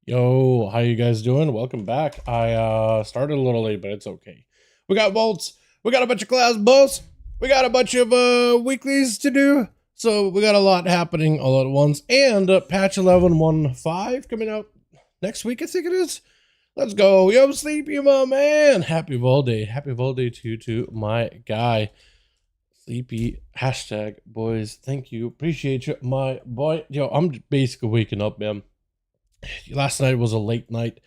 Yo, how you guys doing? Welcome back. I started a little late, but it's okay. We got vaults, we got a bunch of class buffs, we got a bunch of weeklies to do. So we got a lot happening all at once. And patch 11.1.5 coming out next week, I think it is. Let's go. Yo, Sleepy, my man. Happy Vol Day. Happy Vol Day to my guy. Sleepy hashtag boys. Thank you. Appreciate you, my boy. Yo, I'm basically waking up, man. Last night was a late night.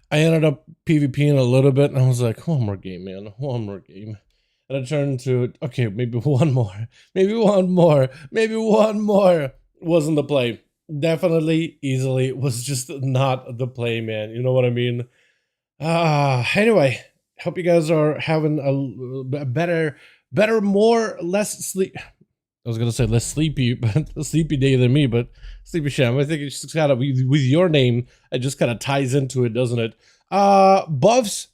I ended up PvPing a little bit, and I was like, one more game, man. One more game. And I turned to, okay, maybe one more. Maybe one more. Maybe one more. Wasn't the play. Definitely, easily, was just not the play, man. You know what I mean? Anyway, hope you guys are having a better, more, less sleep. I was gonna say less sleepy, but a sleepy day than me, but Sleepy Sham. I think it's just kind of with your name, it just kind of ties into it, doesn't it? Buffs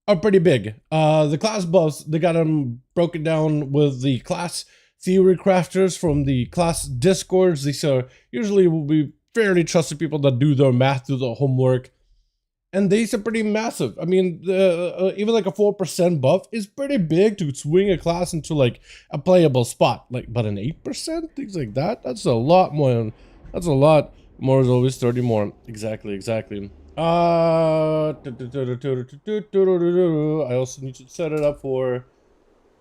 are pretty big. The class buffs, they got them broken down with the class theory crafters from the class discords. These are usually will be fairly trusted people that do their math, do their homework. And these are pretty massive. I mean, even like a 4% buff is pretty big to swing a class into like a playable spot. Like, but an 8%, things like that. That's a lot more. That's a lot more. Is always 30 more. Exactly. I also need to set it up for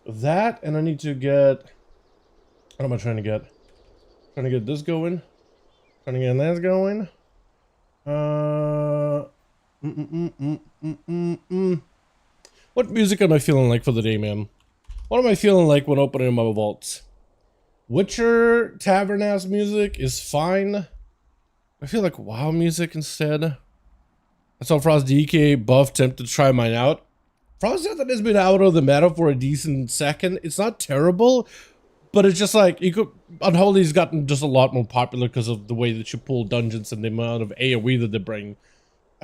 that, and I need to get. What am I trying to get? Trying to get this going. Trying to get this going. What music am I feeling like for the day, man? What am I feeling like when opening my vaults? Witcher Tavern ass music is fine. I feel like WoW music instead. I saw Frost DK buff, tempted to try mine out. Frost Death has been out of the meta for a decent second. It's not terrible, but it's just like, you could, Unholy's gotten just a lot more popular because of the way that you pull dungeons and the amount of AoE that they bring.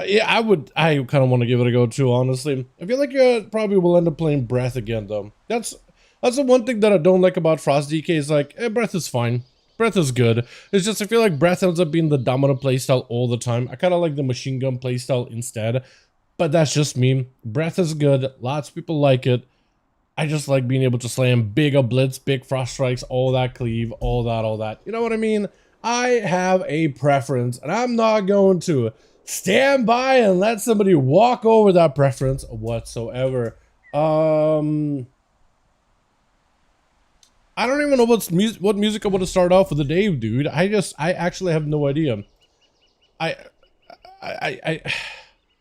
Yeah, I kind of want to give it a go too, honestly. I feel like you probably will end up playing Breath again, though. That's the one thing that I don't like about Frost DK is like, Breath is fine. Breath is good. It's just, I feel like Breath ends up being the dominant playstyle all the time. I kind of like the machine gun playstyle instead, but that's just me. Breath is good. Lots of people like it. I just like being able to slam big blitz, big frost strikes, all that cleave, all that. You know what I mean? I have a preference, and I'm not going to stand by and let somebody walk over that preference whatsoever. I don't even know what music I want to start off with the day, dude. I actually have no idea. I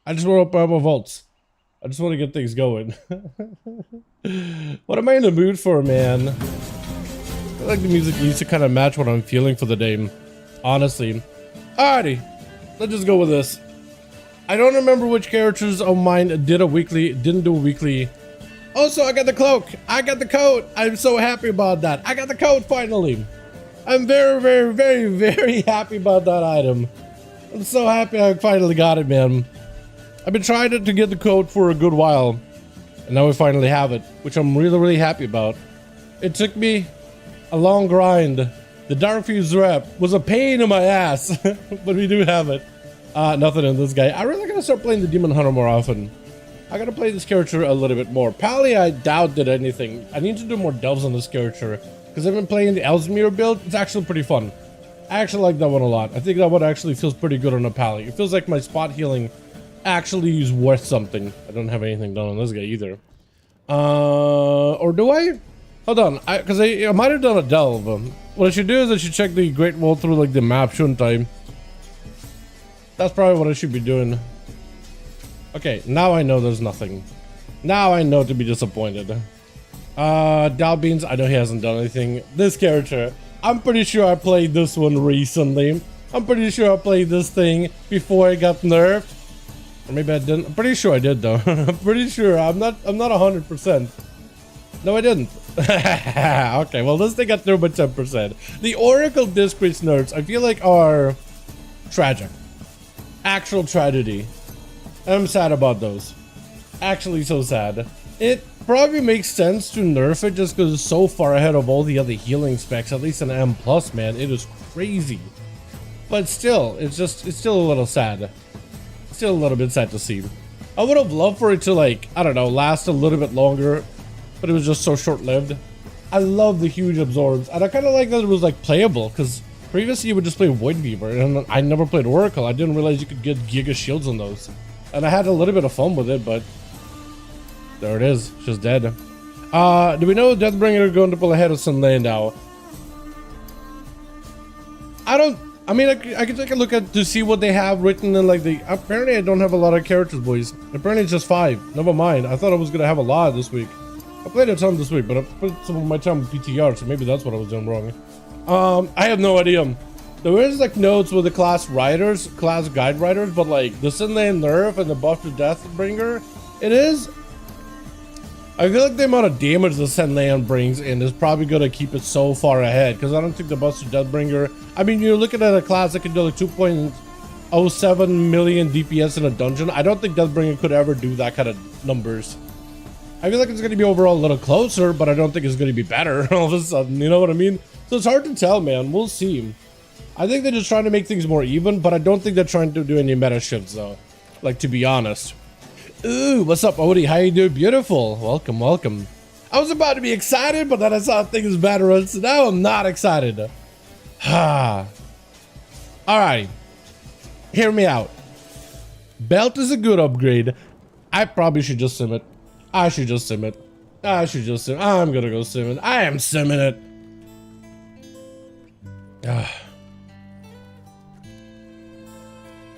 just want to open my vaults. I just want to get things going. What am I in the mood for, man? I feel like the music needs to kind of match what I'm feeling for the day, honestly. Alrighty, let's just go with this. I don't remember which characters of mine didn't do a weekly. Also, I got the cloak. I got the coat. I'm so happy about that. I got the coat finally. I'm very happy about that item. I'm so happy I finally got it, man. I've been trying to get the coat for a good while, and now we finally have it, which I'm really happy about. It took me a long grind. The Dark Fuse rep was a pain in my ass, but we do have it. Nothing in this guy. I really gotta start playing the Demon Hunter more often. I gotta play this character a little bit more. Pally, I doubt did anything. I need to do more delves on this character, because I've been playing the Ellesmere build. It's actually pretty fun. I actually like that one a lot. I think that one actually feels pretty good on a Pally. It feels like my spot healing actually is worth something. I don't have anything done on this guy either. Or do I? Hold on, because I might have done a delve. What I should do is I should check the Great Wall through like the map, shouldn't I? That's probably what I should be doing. Okay, now I know there's nothing. Now I know to be disappointed. Dalbeans, I know he hasn't done anything. This character, I'm pretty sure I played this one recently. I'm pretty sure I played this thing before it got nerfed. Or maybe I didn't. I'm pretty sure I did though. I'm pretty sure. I'm not 100%. No, I didn't. Okay, well this thing got nerfed by 10%. The Oracle Disgrace nerfs, I feel like, are tragic. Actual tragedy. I'm sad about those. Actually so sad. It probably makes sense to nerf it just because it's so far ahead of all the other healing specs, at least an M+, man. It is crazy. But still, it's still a little sad. still a little bit sad to see. I would have loved for it to, like, I don't know, last a little bit longer, but it was just so short-lived. I love the huge absorbs, and I kind of like that it was, like, playable, because previously you would just play Void Weaver, and I never played Oracle. I didn't realize you could get Giga Shields on those. And I had a little bit of fun with it, but there it is. It's just dead. Do we know Deathbringer are going to pull ahead of Sunlane now? I mean, I can take a look at to see what they have written in, like, the... Apparently, I don't have a lot of characters, boys. Apparently, it's just 5. Never mind. I thought I was going to have a lot this week. I played a ton this week, but I put some of my time with PTR, so maybe that's what I was doing wrong. I have no idea. There is, like, notes with the class guide writers, but, like, the Sunlane nerf and the buff to Deathbringer, it is... I feel like the amount of damage the Sunlane brings in is probably going to keep it so far ahead, because I don't think the buff to Deathbringer... I mean, you're looking at a class that can do, like, 2.07 million DPS in a dungeon. I don't think Deathbringer could ever do that kind of numbers. I feel like it's going to be overall a little closer, but I don't think it's going to be better all of a sudden, you know what I mean? So it's hard to tell, man. We'll see. I think they're just trying to make things more even, but I don't think they're trying to do any meta shifts, though. Like, to be honest. Ooh, what's up, Odie? How you doing? Beautiful. Welcome, welcome. I was about to be excited, but then I saw things better, so now I'm not excited. Alright. Hear me out. Belt is a good upgrade. I probably should just sim it. I should just sim it. I'm gonna go sim it. I am simming it.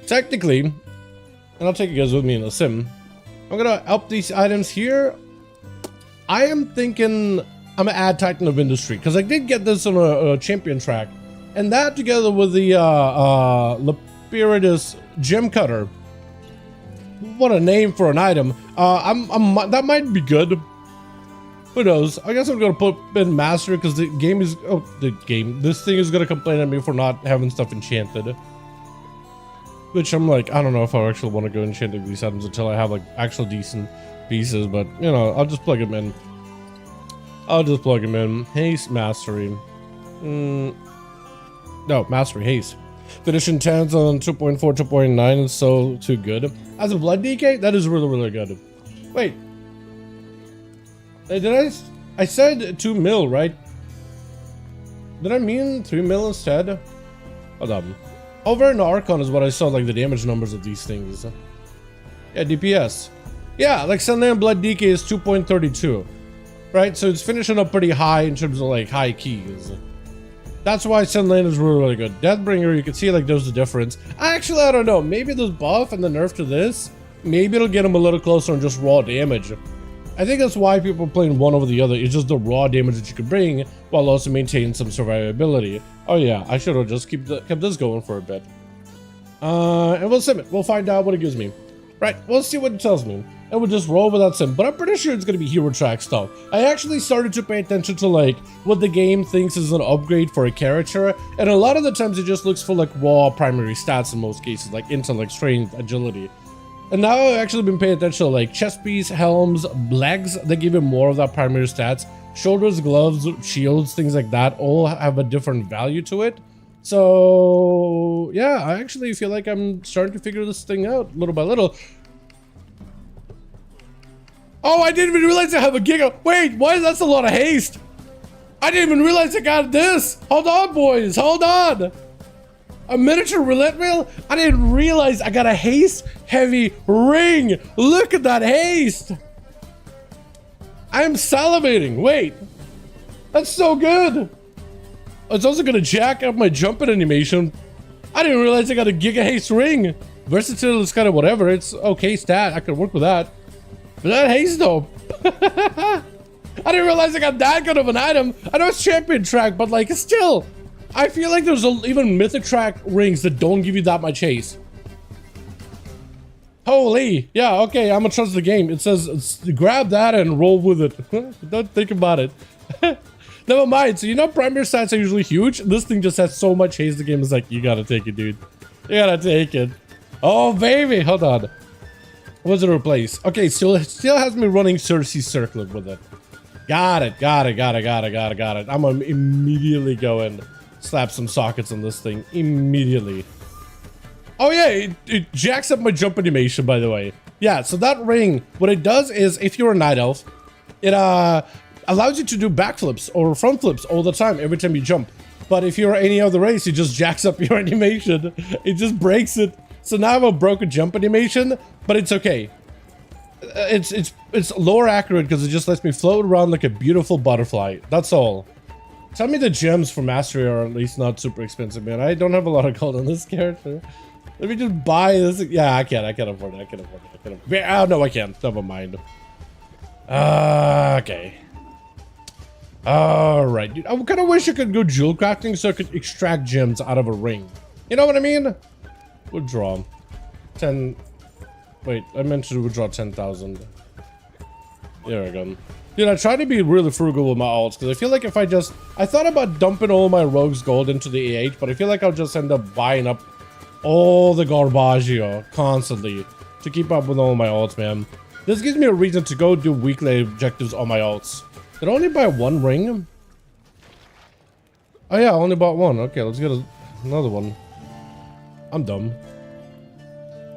Technically, and I'll take you guys with me in a sim, I'm gonna up these items here. I am thinking I'm gonna add Titan of Industry, because I did get this on a champion track, and that together with the Lapidus Gem Cutter. What a name for an item. That might be good. Who knows? I guess I'm gonna put in Master, because the game is this thing is gonna complain at me for not having stuff enchanted. Which I'm like, I don't know if I actually want to go enchanting these items until I have, like, actual decent pieces, but, you know, I'll just plug them in. Haste, Mastery. No, Mastery, Haste. Finishing 10s on 2.4, 2.9 is so too good. As a Blood DK, that is really, really good. Wait. Did I said 2 mil, right? Did I mean 3 mil instead? Hold on. Over in Archon is what I saw, like, the damage numbers of these things. Yeah, DPS. Yeah, like Sunlane Blood DK is 2.32. Right? So it's finishing up pretty high in terms of, like, high keys. That's why Sunlane is really, really good. Deathbringer, you can see, like, there's a difference. Actually, I don't know. Maybe this buff and the nerf to this, maybe it'll get him a little closer on just raw damage. I think that's why people are playing one over the other. It's just the raw damage that you can bring while also maintaining some survivability. Oh yeah, I should have just kept this going for a bit. And we'll sim it. We'll find out what it gives me. Right, we'll see what it tells me. And we'll just roll with that sim. But I'm pretty sure it's going to be hero track stuff. I actually started to pay attention to, like, what the game thinks is an upgrade for a character. And a lot of the times it just looks for, like, raw primary stats in most cases. Like intellect, strength, agility. And now I've actually been paying attention to, like, chest piece, helms, legs. They give you more of that primary stats. Shoulders, gloves, shields, things like that all have a different value to it. So, yeah, I actually feel like I'm starting to figure this thing out little by little. Oh, I didn't even realize I have a giga. Wait, why is that a lot of haste? I didn't even realize I got this. Hold on, boys. Hold on. A miniature roulette wheel? I didn't realize I got a haste heavy ring. Look at that haste. I am salivating. Wait. That's so good. It's also going to jack up my jumping animation. I didn't realize I got a giga haste ring. Versatile is kind of whatever. It's okay stat. I could work with that. But that haste though. I didn't realize I got that good of an item. I know it's champion track, but like still. I feel like there's even mythic track rings that don't give you that much haste. Holy. Yeah, okay, I'm gonna trust the game. It says grab that and roll with it. Don't think about it. Never mind. So you know primary stats are usually huge. This thing just has so much haste. The game is like, you gotta take it, dude. You gotta take it. Oh, baby. Hold on. What's it replace? Okay, still has me running Cersei Circlet with it. Got it. I'm gonna immediately go and slap some sockets on this thing. Immediately. Oh yeah, it jacks up my jump animation, by the way. Yeah, so that ring, what it does is, if you're a night elf, it allows you to do backflips or front flips all the time, every time you jump. But if you're any other race, it just jacks up your animation. It just breaks it. So now I have a broken jump animation, but it's okay. It's lower accurate because it just lets me float around like a beautiful butterfly. That's all. Tell me the gems for mastery are at least not super expensive, man. I don't have a lot of gold on this character. Let me just buy this. Yeah, I can't afford it. I can't afford it. Oh, no, I can't. Never mind. Okay. Alright, dude. I kind of wish I could go jewel crafting so I could extract gems out of a ring. You know what I mean? Withdraw. 10. Wait, I meant to withdraw 10,000. There we go. Dude, I try to be really frugal with my alts because I feel like if I thought about dumping all my rogues gold into the AH, but I feel like I'll just end up buying up all the garbaggio constantly to keep up with all my alts, man. This gives me a reason to go do weekly objectives on my alts. Did I only buy one ring? Oh yeah, I only bought one. Okay, let's get another one. I'm dumb.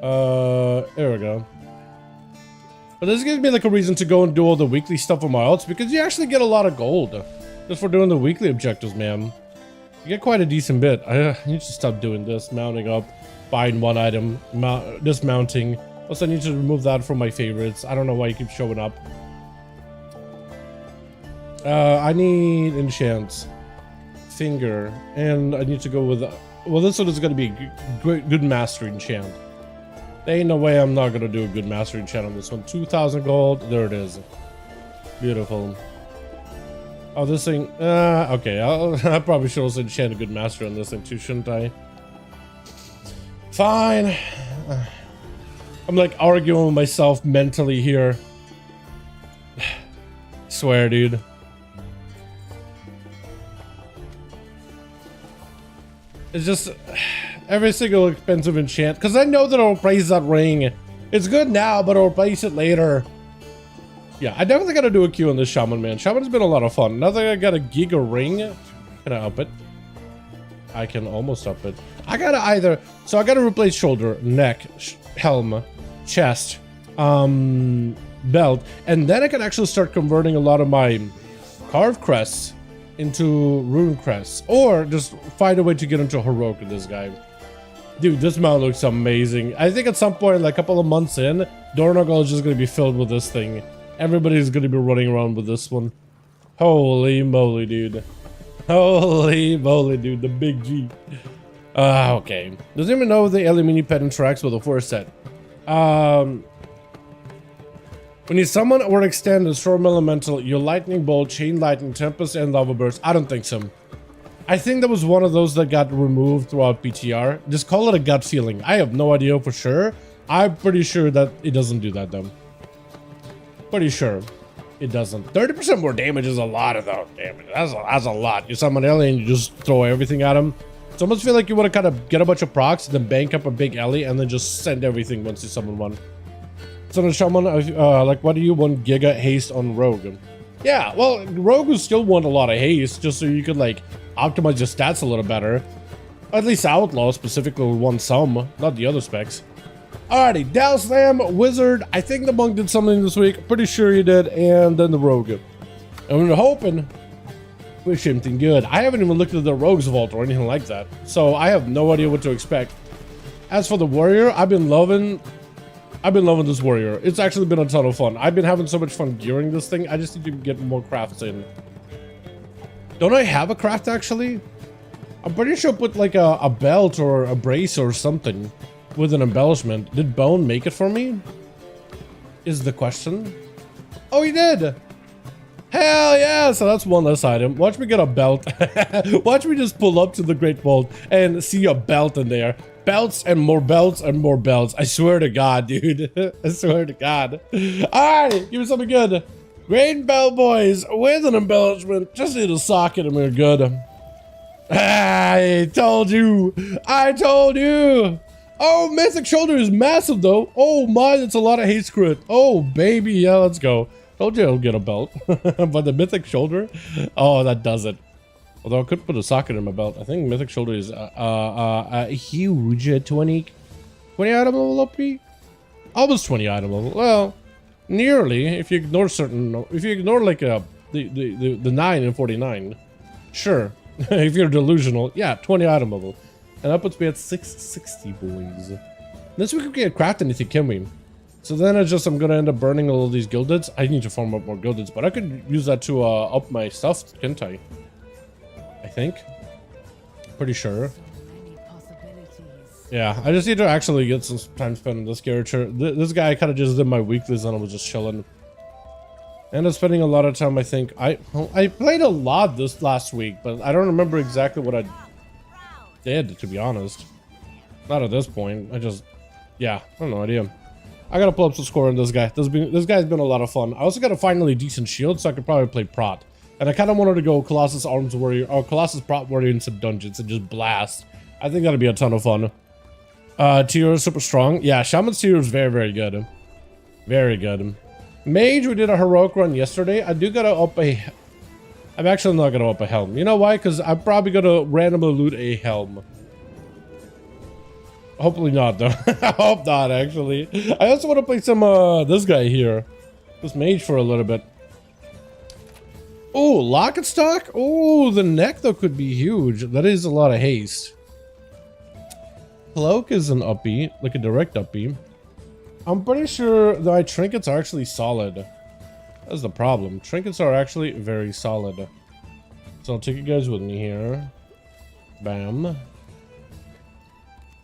There we go. But this gives me like a reason to go and do all the weekly stuff on my alts because you actually get a lot of gold just for doing the weekly objectives, man. You get quite a decent bit. I need to stop doing this, mounting up, buying one item, dismounting. Also, I need to remove that from my favorites. I don't know why it keeps showing up. I need enchants, finger, and I need to go with. Well, this one is going to be good mastery enchant. There ain't no way I'm not going to do a good mastery enchant on this one. 2,000 gold. There it is. Beautiful. Oh, this thing. Okay. I probably should also enchant a good mastery on this thing too, shouldn't I? Fine. I'm like arguing with myself mentally here. Swear, dude. It's just every single expensive enchant, because I know that I'll replace that ring. It's good now, but I'll replace it later. Yeah, I definitely gotta do a queue on this shaman, man. Shaman's been a lot of fun. Now that I got a giga ring, can I up it? I can almost up it. I gotta replace shoulder, neck, helm, chest, belt, and then I can actually start converting a lot of my carved crests into rune crests, or just find a way to get into heroic with this guy. Dude, this mount looks amazing. I think at some point, like a couple of months in, Dornogal is just gonna be filled with this thing. Everybody's gonna be running around with this one. Holy moly, dude. Holy moly, dude, the big G. Okay. Does anyone know the Ellie mini pet interacts with the force set? When you summon or extend a storm elemental, your lightning bolt, chain lightning, tempest, and lava burst. I don't think so. I think that was one of those that got removed throughout PTR. Just call it a gut feeling. I have no idea for sure. I'm pretty sure that it doesn't do that though. Pretty sure it doesn't. 30% more damage is a lot of though. Damage. That's a lot. You summon Ellie and you just throw everything at him. It's almost feel like you want to kind of get a bunch of procs, then bank up a big Ellie, and then just send everything once you summon one. So shaman, like, what do you want giga haste on rogue? Yeah, well, rogue will still want a lot of haste just so you could like optimize your stats a little better. At least outlaw specifically will want some, not the other specs. Alrighty, Dow Slam, wizard. I think the monk did something this week. Pretty sure he did, and then the rogue. And we're hoping for something good. I haven't even looked at the rogue's vault or anything like that, so I have no idea what to expect. As for the warrior, I've been loving this warrior. It's actually been a ton of fun. I've been having so much fun gearing this thing. I just need to get more crafts in. Don't I have a craft actually? I'm pretty sure I put like a belt or a brace or something with an embellishment. Did Bone make it for me? Is the question. Oh, he did. Hell yeah. So that's one less item. Watch me get a belt. Watch me just pull up to the Great Vault and see a belt in there. Belts and more belts and more belts. I swear to God, dude. I swear to God. Alright, give me something good. Great belt, boys, with an embellishment. Just need a socket and we're good. I told you. I told you. Oh, Mythic shoulder is massive though. Oh my, that's a lot of haste crit. Oh baby, yeah, let's go. Told you I'll get a belt. But the Mythic shoulder, oh, that does it. Although I could put a socket in my belt. I think Mythic shoulder is a huge 20. 20 item level OP? Almost 20 item level. Well, nearly. If you ignore like the 9 and 49, sure. If you're delusional, yeah, 20 item level, and that puts me at 660, boys. This week we can't craft anything, can we? So then it's just I'm gonna end up burning all of these gildeds. I need to farm up more gildeds, but I could use that to up my stuff, can't I? I think. Pretty sure. Yeah, I just need to actually get some time spent on this character. This guy kind of just did my weeklies and I was just chilling. Ended up spending a lot of time, I think. I played a lot this last week, but I don't remember exactly what I did, to be honest. Not at this point. Yeah, I have no idea. I gotta pull up some score on this guy. This guy's been a lot of fun. I also got a finally decent shield, so I could probably play Prot. And I kind of wanted to go Colossus Arms Warrior, or Colossus Prot Warrior in some dungeons and just blast. I think that'd be a ton of fun. Tier is super strong. Yeah, Shaman's tier is very, very good. Very good. Mage, we did a heroic run yesterday. I do gotta up a... I'm actually not gonna up a helm. You know why? Because I'm probably gonna randomly loot a helm. Hopefully not, though. I hope not, actually. I also want to play some, this guy here. This mage for a little bit. Oh, locket stock? Oh, the neck, though, could be huge. That is a lot of haste. Cloak is an uppy, like a direct uppy. I'm pretty sure my trinkets are actually solid. That's the problem. Trinkets are actually very solid. So I'll take you guys with me here. Bam.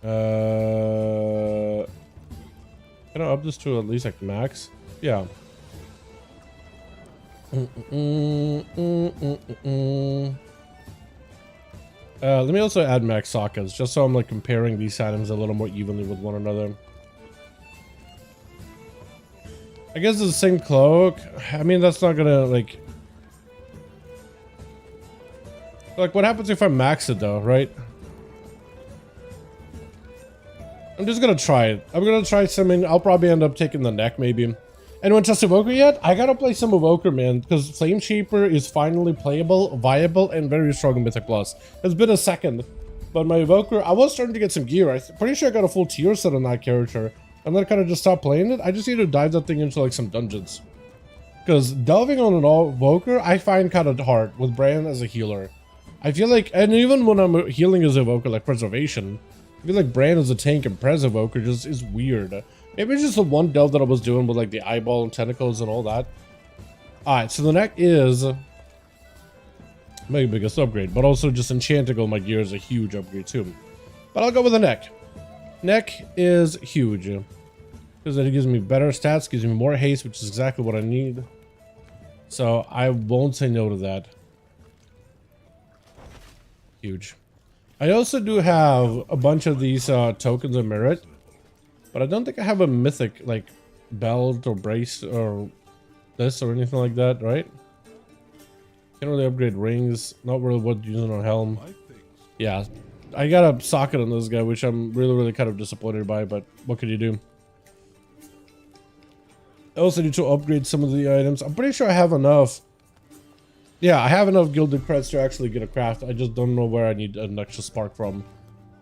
Can I up this to at least like max? Yeah. Let me also add max sockets, just so I'm like comparing these items a little more evenly with one another. I guess it's the same cloak. I mean, that's not gonna like what happens if I max it though, right? I'm just gonna try it. I'm gonna try something. I'll probably end up taking the neck, maybe. Anyone test Evoker yet? I gotta play some Evoker, man, because Flame Shaper is finally playable, viable, and very strong in Mythic Plus. It's been a second, but my Evoker, I was starting to get some gear. I'm pretty sure I got a full tier set on that character, and then kind of just stopped playing it. I just need to dive that thing into like some dungeons, because delving on an all Evoker, I find kind of hard with Bran as a healer. I feel like, and even when I'm healing as Evoker, like Preservation, I feel like Bran as a tank and Pres Evoker just is weird. Maybe it's just the one delve that I was doing with like the eyeball and tentacles and all that. Alright, so the neck is my biggest upgrade, but also just enchanting all my gear is a huge upgrade too. But I'll go with the neck. Neck is huge because it gives me better stats, gives me more haste, which is exactly what I need. So I won't say no to that. Huge. I also do have a bunch of these tokens of merit, but I don't think I have a mythic like belt or brace or this or anything like that, right? Can't really upgrade rings, not really what using on helm. Yeah, I got a socket on this guy, which I'm really kind of disappointed by, but what can you do? I also need to upgrade some of the items. I'm pretty sure I have enough. Yeah, I have enough gilded creds to actually get a craft. I just don't know where I need an extra spark from.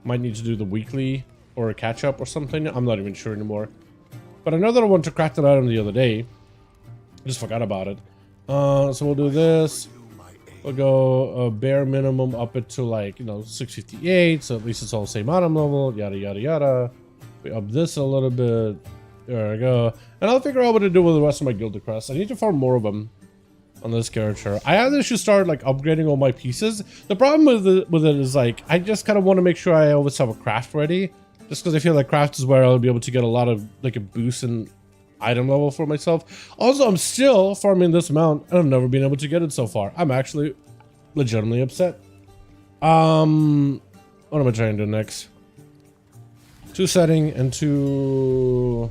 Might need to do the weekly or a catch up or something. I'm not even sure anymore. But I know that I wanted to craft an item the other day. I just forgot about it. So we'll do this. We'll go bare minimum up it to like, you know, 658. So at least it's all the same item level. Yada, yada, yada. We up this a little bit. There we go. And I'll figure out what to do with the rest of my gilded crests. I need to farm more of them on this character. I either should start like upgrading all my pieces. The problem with it is like I just kind of want to make sure I always have a craft ready, just because I feel like craft is where I'll be able to get a lot of like a boost in item level for myself. Also, I'm still farming this mount and I've never been able to get it so far. I'm actually legitimately upset. What am I trying to do next? 2 setting and 2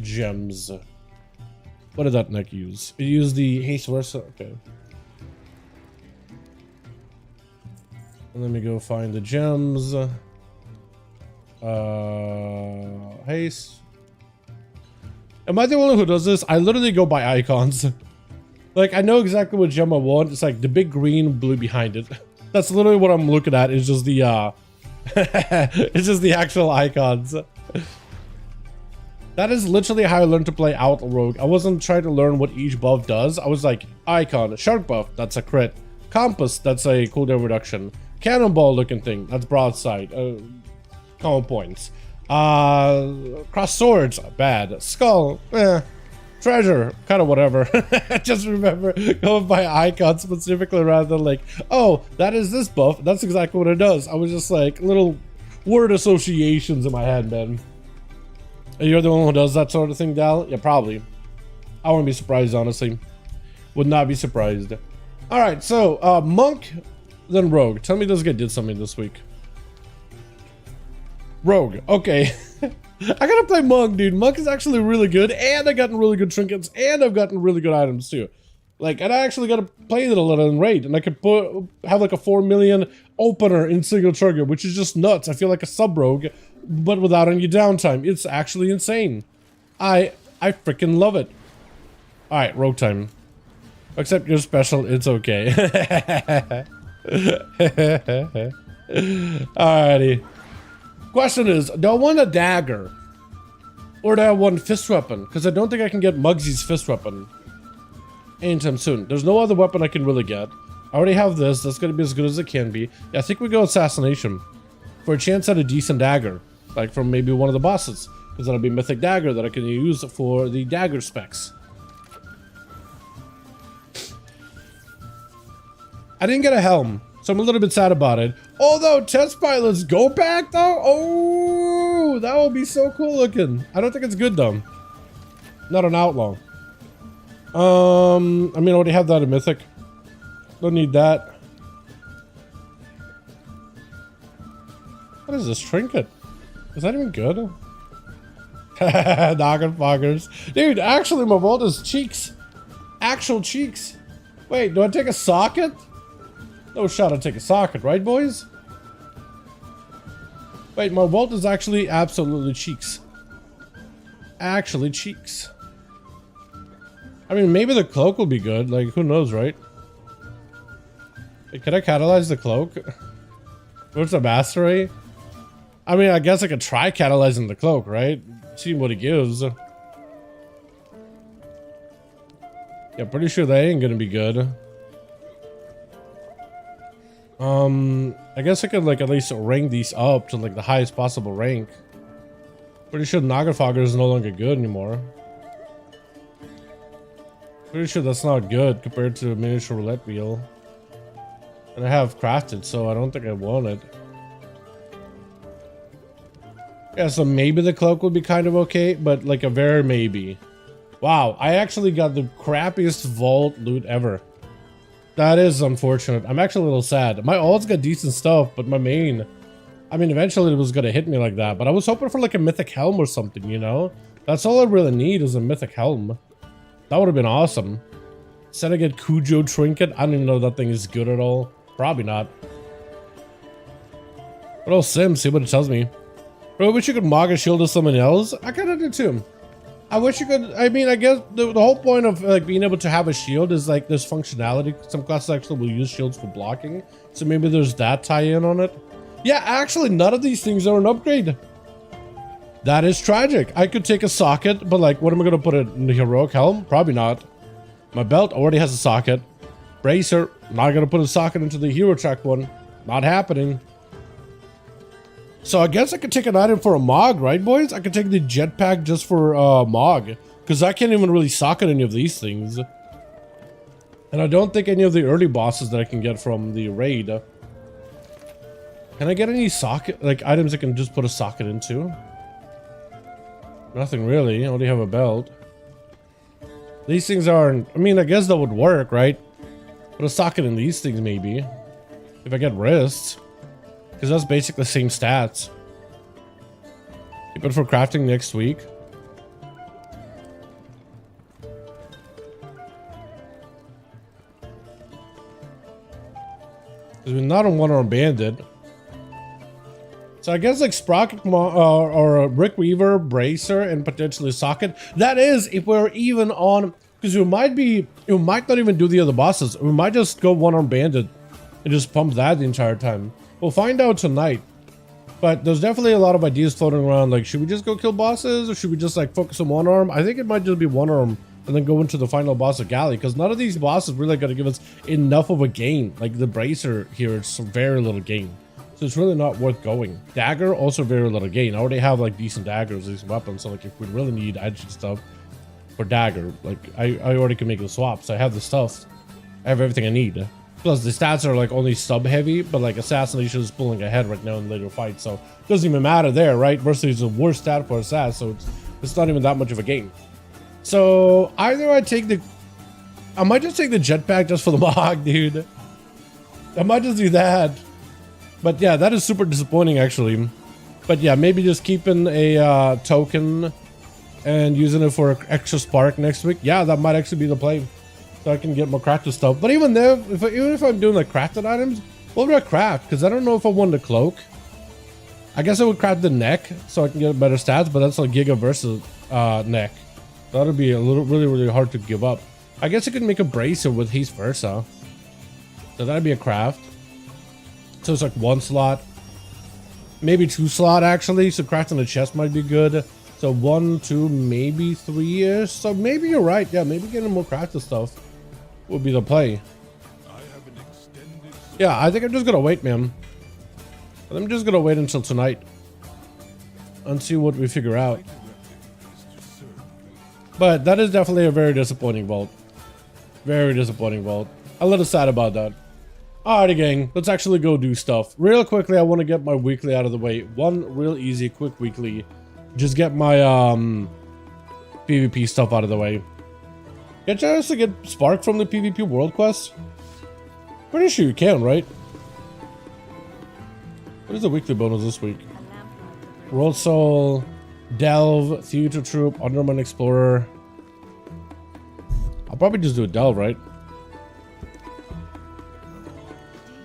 gems. What did that neck use? It used the haste versa. Okay. And let me go find the gems. Haste. Am I the only one who does this? I literally go by icons. Like, I know exactly what gem I want. It's like the big green blue behind it. That's literally what I'm looking at. It's just the it's just the actual icons. That is literally how I learned to play out rogue. I wasn't trying to learn what each buff does. I was like, icon, shark buff, that's a crit. Compass, that's a cooldown reduction. Cannonball looking thing, that's broadside. Common points. Cross swords, bad. Skull, treasure, kind of whatever. Just remember going by icon specifically rather than like, oh, that is this buff. That's exactly what it does. I was just like little word associations in my head, man. You're the one who does that sort of thing, Dal? Yeah, probably. I wouldn't be surprised, honestly. Would not be surprised. All right, so monk, then rogue. Tell me this guy did something this week. Rogue, okay. I gotta play monk, dude. Monk is actually really good, and I've gotten really good trinkets, and I've gotten really good items too. Like, and I actually gotta play it a little in raid, and I could have like a 4 million opener in single trigger, which is just nuts. I feel like a sub rogue, but without any downtime. It's actually insane. I freaking love it. All right, rogue time. Except you're special, it's okay. Alrighty. Question is, do I want a dagger? Or do I want fist weapon? Because I don't think I can get Muggsy's fist weapon anytime soon. There's no other weapon I can really get. I already have this. That's going to be as good as it can be. Yeah, I think we go assassination. For a chance at a decent dagger. Like from maybe one of the bosses. Because that'll be Mythic dagger that I can use for the dagger specs. I didn't get a helm, so I'm a little bit sad about it. Although test pilots go back though, oh, that would be so cool looking. I don't think it's good though. Not an outlaw. I mean, I already have that in Mythic. Don't need that. What is this trinket? Is that even good? Noggin foggers. Dude, actually my vault is cheeks. Actual cheeks. Wait, do I take a socket? No shot I'll take a socket, right boys? Wait, my vault is actually absolutely cheeks. Actually cheeks. I mean, maybe the cloak will be good, like who knows, right? Wait, can I catalyze the cloak? What's the mastery? I mean, I guess I could try catalyzing the cloak, right? See what it gives. Yeah, pretty sure that ain't gonna be good. I guess I could like at least rank these up to like the highest possible rank. Pretty sure Noggin Fogger is no longer good anymore. Pretty sure that's not good compared to a miniature roulette wheel. And I have crafted, so I don't think I want it. Yeah, so maybe the cloak would be kind of okay, but like a very maybe. Wow, I actually got the crappiest vault loot ever. That is unfortunate. I'm actually a little sad. My ult's got decent stuff, but my main... I mean, eventually it was gonna hit me like that, but I was hoping for like a mythic helm or something, you know? That's all I really need is a mythic helm. That would have been awesome. Said I get Cujo trinket. I don't even know if that thing is good at all. Probably not. But I'll sim, see what it tells me. Bro, I wish you could mog a shield to someone else. I kinda do too. I wish you could, I mean, I guess the whole point of like being able to have a shield is like this functionality. Some classes actually will use shields for blocking. So maybe there's that tie-in on it. Yeah, actually none of these things are an upgrade. That is tragic. I could take a socket, but like, what am I gonna put in the heroic helm? Probably not. My belt already has a socket. Bracer, not gonna put a socket into the hero track one. Not happening. So I guess I could take an item for a Mog, right boys? I could take the jetpack just for Mog. Because I can't even really socket any of these things. And I don't think any of the early bosses that I can get from the raid. Can I get any socket, like items I can just put a socket into? Nothing really, I only have a belt. These things aren't, I mean, I guess that would work, right? Put a socket in these things maybe. If I get wrists. Because that's basically the same stats. Keep it for crafting next week. Because we're not on one-arm bandit. So I guess like Sprocket or a Brick Weaver, Bracer, and potentially Socket. That is if we're even on... Because we might not even do the other bosses. We might just go one-arm bandit and just pump that the entire time. We'll find out tonight. But there's definitely a lot of ideas floating around. Like, should we just go kill bosses, or should we just like focus on one arm? I think it might just be one arm and then go into the final boss of Galley, because none of these bosses really going to give us enough of a gain. Like the bracer here, it's very little gain, so it's really not worth going. Dagger, also very little gain. I already have like decent daggers, decent weapons, so like if we really need edge stuff for dagger, like I already can make the swaps. I have the stuff, I have everything I need. Plus the stats are like only sub heavy, but like assassination is pulling ahead right now in later fights, so it doesn't even matter there, right? Versus is the worst stat for assassin, so it's not even that much of a game. So either I might just take the jetpack just for the mod, dude. I might just do that. But yeah, that is super disappointing actually. But yeah, maybe just keeping a token and using it for extra spark next week. Yeah, that might actually be the play, so I can get more crafted stuff. But even there, even if I'm doing like crafted items, what would I craft? Because I don't know if I want the cloak. I guess I would craft the neck so I can get better stats, but that's like Giga versus neck. That would be a little really hard to give up. I guess I could make a bracer with haste versa. So that'd be a craft. So it's like 1 slot, maybe 2 slot actually. So crafting the chest might be good. So 1, 2, maybe 3-ish. So maybe you're right. Yeah, maybe getting more crafted stuff would be the play. Yeah, I think I'm just gonna wait, man. I'm just gonna wait until tonight and see what we figure out. But that is definitely a very disappointing vault. Very disappointing vault. A little sad about that. Alrighty, gang. Let's actually go do stuff. Real quickly, I want to get my weekly out of the way. One real easy, quick weekly. Just get my PvP stuff out of the way. Get a chance to get Spark from the PvP World Quest? Pretty sure you can, right? What is the weekly bonus this week? World Soul, Delve, Theater Troop, Underman Explorer. I'll probably just do a Delve, right?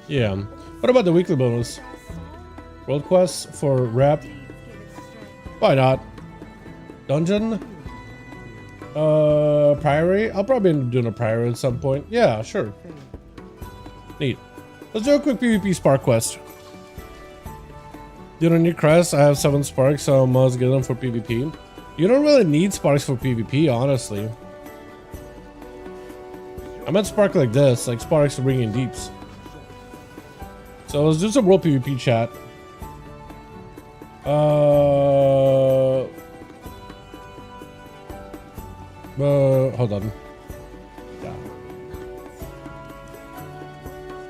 Yeah. What about the weekly bonus? World Quest for Rep. Why not? Dungeon? Priory? I'll probably end up doing a Priory at some point. Yeah, sure. Neat. Let's do a quick PvP Spark quest. You don't need crests. I have 7 sparks, so I must get them for PvP. You don't really need sparks for PvP, honestly. I meant spark like this, like sparks to bring in deeps. So let's do some world PvP chat. Hold on. Yeah.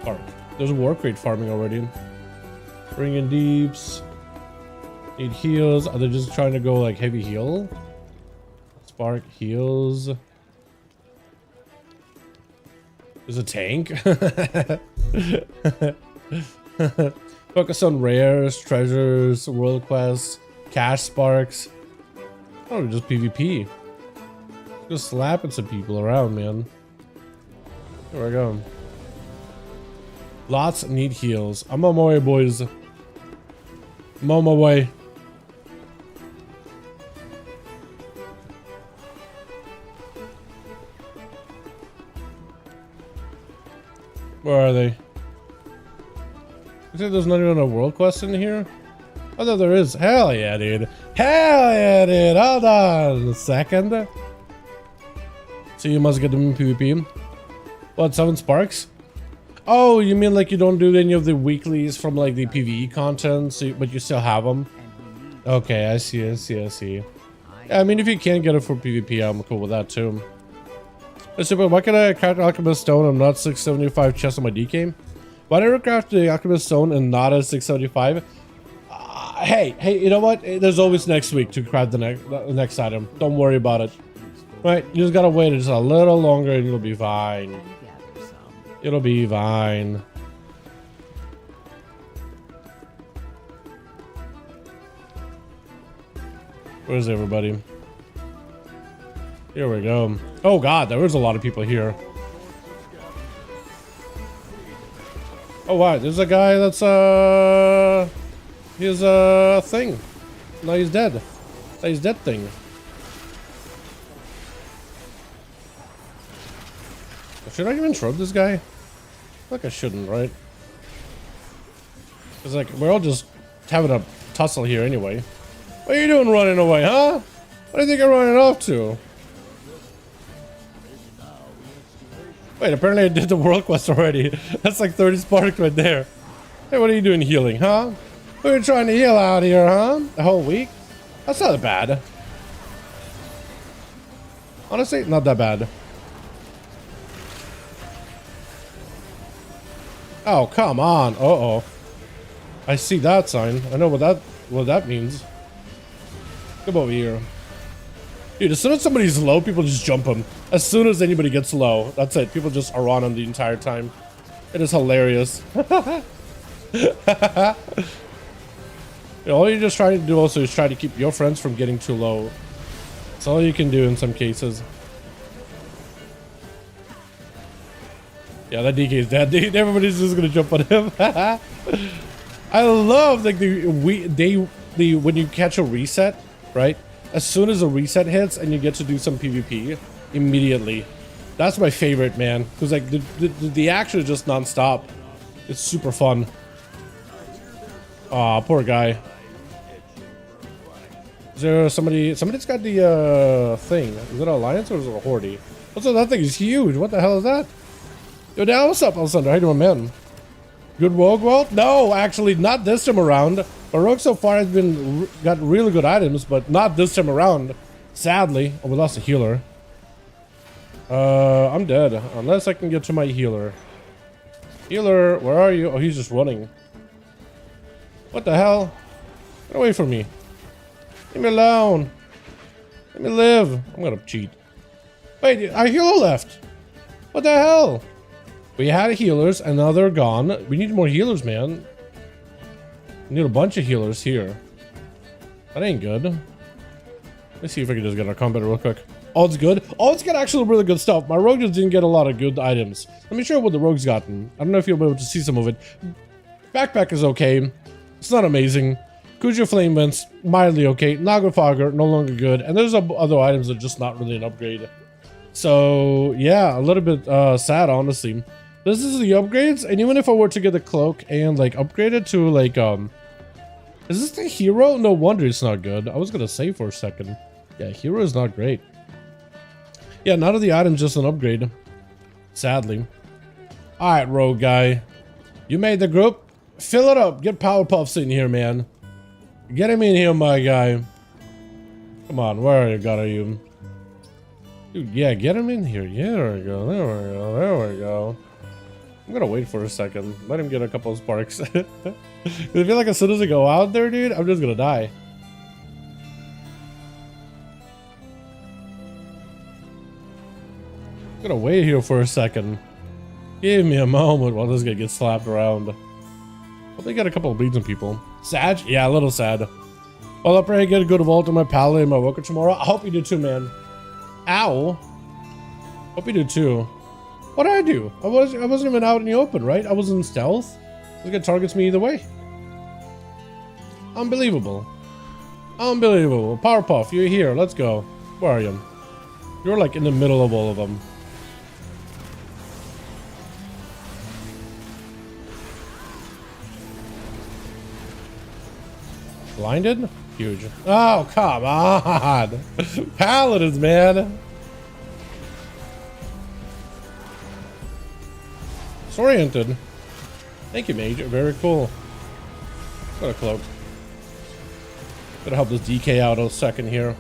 Spark. There's a war crate farming already. Bring in deeps. Need heals. Are they just trying to go like heavy heal? Spark heals. There's a tank. Focus on rares, treasures, world quests, cash sparks. Oh, just PvP. Just slapping some people around, man. There we go. Lots need heals. I'm on my way, boys. I'm on my way. Where are they? You think there's not even a world quest in here? Oh, no, there is. Hell yeah, dude. Hell yeah, dude. Hold on a second. So you must get them in PvP. What, 7 sparks? Oh, you mean like you don't do any of the weeklies from like the PvE content, so but you still have them? Okay, I see. Yeah, I mean, if you can't get it for PvP, I'm cool with that too. So, but why can I craft Alchemist Stone and not 675 chests on my DK? Why did I craft the Alchemist Stone and not a 675? Hey, you know what? There's always next week to craft the next item. Don't worry about it. Right, you just gotta wait just a little longer and you'll be fine. It'll be fine. Where's everybody? Here we go. Oh god, there was a lot of people here. Oh wow, there's a guy that's he's a thing. No, he's dead. He's dead thing. Should I even shrub this guy? Like I shouldn't, right? It's like we're all just having a tussle here anyway. What are you doing running away, huh? What do you think you're running off to? Wait, apparently I did the world quest already. That's like 30 sparks right there. Hey, what are you doing healing, huh? What are you trying to heal out here, huh? The whole week? That's not bad. Honestly, not that bad. Oh, come on. Uh-oh. I see that sign. I know what that means. Come over here. Dude, as soon as somebody's low, people just jump them. As soon as anybody gets low, that's it. People just are on them the entire time. It is hilarious. All you're just trying to do also is try to keep your friends from getting too low. That's all you can do in some cases. Yeah, that DK is dead. Dude, everybody's just gonna jump on him. I love like when you catch a reset, right? As soon as a reset hits and you get to do some PvP immediately. That's my favorite, man. Because like the action is just non-stop. It's super fun. Aw, poor guy. Is there somebody's got the thing. Is it an alliance or is it a horde? What's up? That thing is huge. What the hell is that? Yo, Dal, what's up, Alessandro? How you doing, man? Good rogue world? No, actually, not this time around. Our rogue so far has got really good items, but not this time around. Sadly. Oh, we lost a healer. I'm dead. Unless I can get to my healer. Healer, where are you? Oh, he's just running. What the hell? Get away from me. Leave me alone. Let me live. I'm gonna cheat. Wait, our healer left. What the hell? We had healers and now they're gone. We need more healers, man. We need a bunch of healers here. That ain't good. Let's see if I can just get our combat real quick. Oh, it's good. Oh, it's got actually really good stuff. My rogue just didn't get a lot of good items. Let me show you what the rogue's gotten. I don't know if you'll be able to see some of it. Backpack is okay. It's not amazing. Kuja Flame Vents, mildly okay. Naga Fogger, no longer good. And there's other items that are just not really an upgrade. So, yeah, a little bit sad, honestly. This is the upgrades, and even if I were to get the cloak and, like, upgrade it to, like, is this the hero? No wonder it's not good. I was gonna say for a second. Yeah, hero is not great. Yeah, none of the items just an upgrade. Sadly. Alright, rogue guy. You made the group. Fill it up. Get Powerpuffs in here, man. Get him in here, my guy. Come on, where are you? God, are you? Dude, yeah, get him in here. Yeah, there we go. There we go. There we go. I'm gonna wait for a second. Let him get a couple of sparks. I feel like as soon as I go out there, dude, I'm just gonna die. I'm gonna wait here for a second. Give me a moment while this guy gets slapped around. Hope they got a couple of bleeds on people. Sad? Yeah, a little sad. Well, I'll pray I get a good vault on my pallet and my worker tomorrow. I hope you do too, man. Ow. Hope you do too. What did I do? I wasn't even out in the open, right? I was in stealth. This guy targets me either way. Unbelievable. Unbelievable. Powerpuff, you're here. Let's go. Where are you? You're like in the middle of all of them. Blinded? Huge. Oh, come on. Paladins, man. Disoriented. Thank you, Mage. Very cool. Got a cloak. Gotta help this DK out a second here.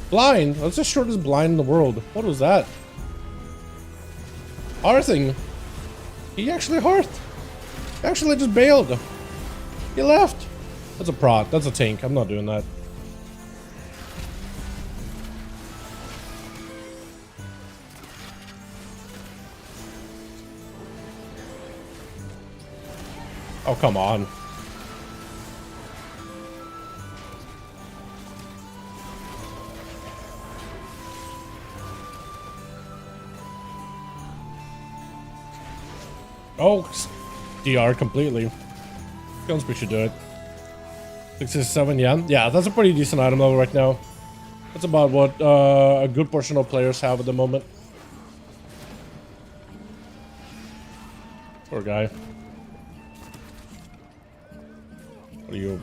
Blind. That's the shortest blind in the world. What was that? Hearthing. He actually hearthed. Actually just bailed. He left. That's a prot. That's a tank. I'm not doing that. Oh, come on. Oh, DR completely. Gunspeed should do it. 67, yeah. Yeah, that's a pretty decent item level right now. That's about what a good portion of players have at the moment. Poor guy. What are you?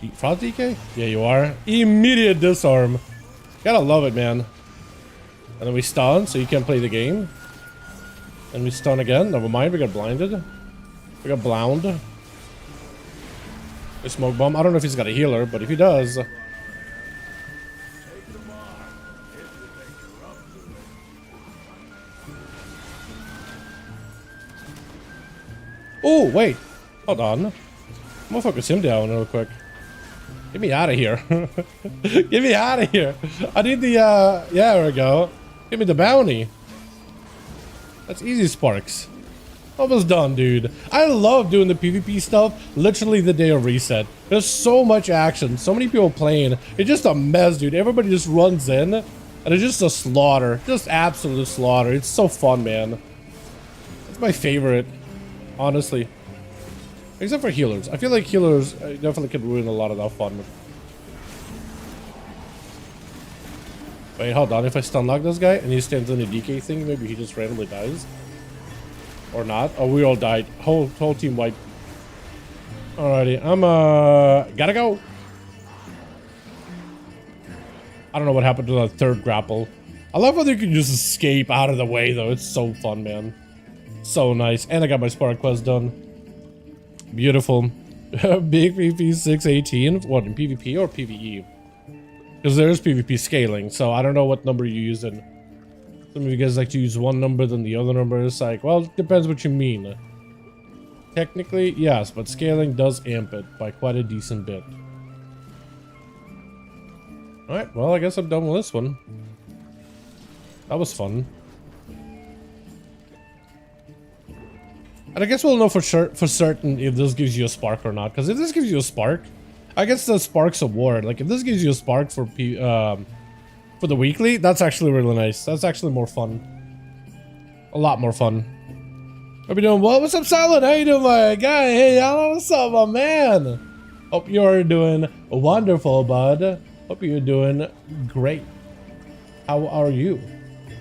Frost DK? Yeah, you are. Immediate disarm. Gotta love it, man. And then we stun, so you can't play the game. And we stun again. Never mind, we got blinded. We got blound. A smoke bomb. I don't know if he's got a healer, but if he does... Oh, wait. Hold on. I'm gonna focus him down real quick. Get me out of here. Get me out of here. I need the, yeah, there we go. Give me the bounty. That's easy, Sparks. Almost done, dude. I love doing the PvP stuff literally the day of reset. There's so much action, so many people playing. It's just a mess, dude. Everybody just runs in, and it's just a slaughter. Just absolute slaughter. It's so fun, man. It's my favorite, honestly. Except for healers. I feel like healers definitely can ruin a lot of that fun. Wait, hold on. If I stun lock this guy and he stands in a DK thing, maybe he just randomly dies. Or not. Oh, we all died. Whole team wiped. Alrighty. I'm gotta go. I don't know what happened to the third grapple. I love how they can just escape out of the way though. It's so fun, man. So nice. And I got my Spark quest done. Beautiful. Big PvP 618. What, in PvP or PvE? Because there's PvP scaling, so I don't know what number you use. And some of you guys like to use one number than the other number. It's like, well, it depends what you mean. Technically, yes, but scaling does amp it by quite a decent bit. Alright, well, I guess I'm done with this one. That was fun. And I guess we'll know for certain if this gives you a spark or not. Because if this gives you a spark, I guess the spark's award. Like if this gives you a spark for the weekly, that's actually really nice. That's actually more fun. A lot more fun. Hope you're doing well. What's up, Silent? How you doing, my guy? Hey, y'all. What's up, my man? Hope you're doing wonderful, bud. Hope you're doing great. How are you?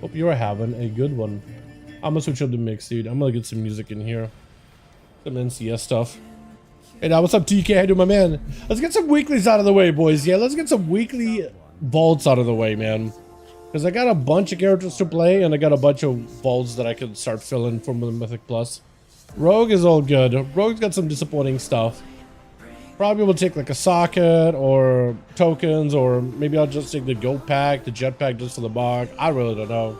Hope you're having a good one. I'm gonna switch up the mix, dude. I'm gonna get some music in here. Some NCS stuff. Hey, now, what's up, TK? How you doing, my man? Let's get some weeklies out of the way, boys. Yeah, let's get some weekly vaults out of the way, man. Because I got a bunch of characters to play, and I got a bunch of vaults that I can start filling from the Mythic Plus. Rogue is all good. Rogue's got some disappointing stuff. Probably will take like a socket or tokens, or maybe I'll just take the goat pack, the jet pack just for the bog. I really don't know.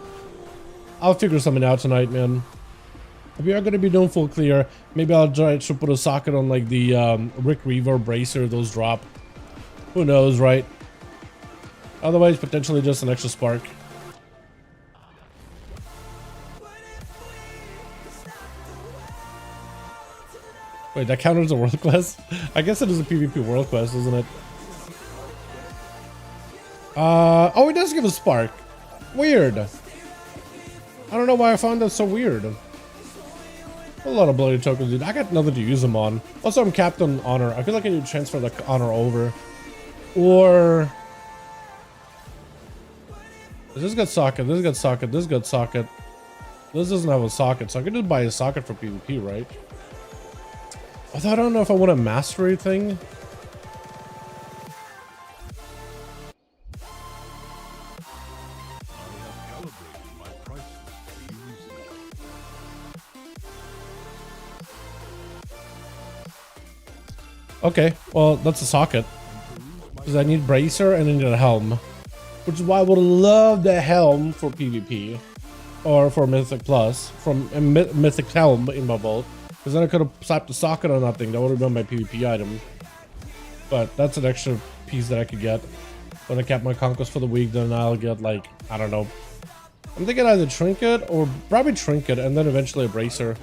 I'll figure something out tonight, man. If we are going to be doing full clear, maybe I'll try to put a socket on like the Rick Reaver bracer, those drop. Who knows, right? Otherwise, potentially just an extra spark. Wait, that counts as a world quest? I guess it is a PvP world quest, isn't it? Oh, it does give a spark. Weird. I don't know why I found that so weird. A lot of bloody tokens, dude. I got nothing to use them on. Also, I'm capped on honor. I feel like I need to transfer the honor over. Or... This got socket, this got socket, this got socket. This doesn't have a socket, so I can just buy a socket for PvP, right? Although I don't know if I want a mastery thing. Okay, well, that's a socket. Because I need bracer and I need a helm. Which is why I would love the helm for PvP. Or for Mythic Plus. From a Mythic helm in my vault. Because then I could have slapped a socket on that thing. That would have been my PvP item. But that's an extra piece that I could get. When I cap my conquest for the week, then I'll get like, I don't know. I'm thinking either trinket or probably trinket and then eventually a bracer.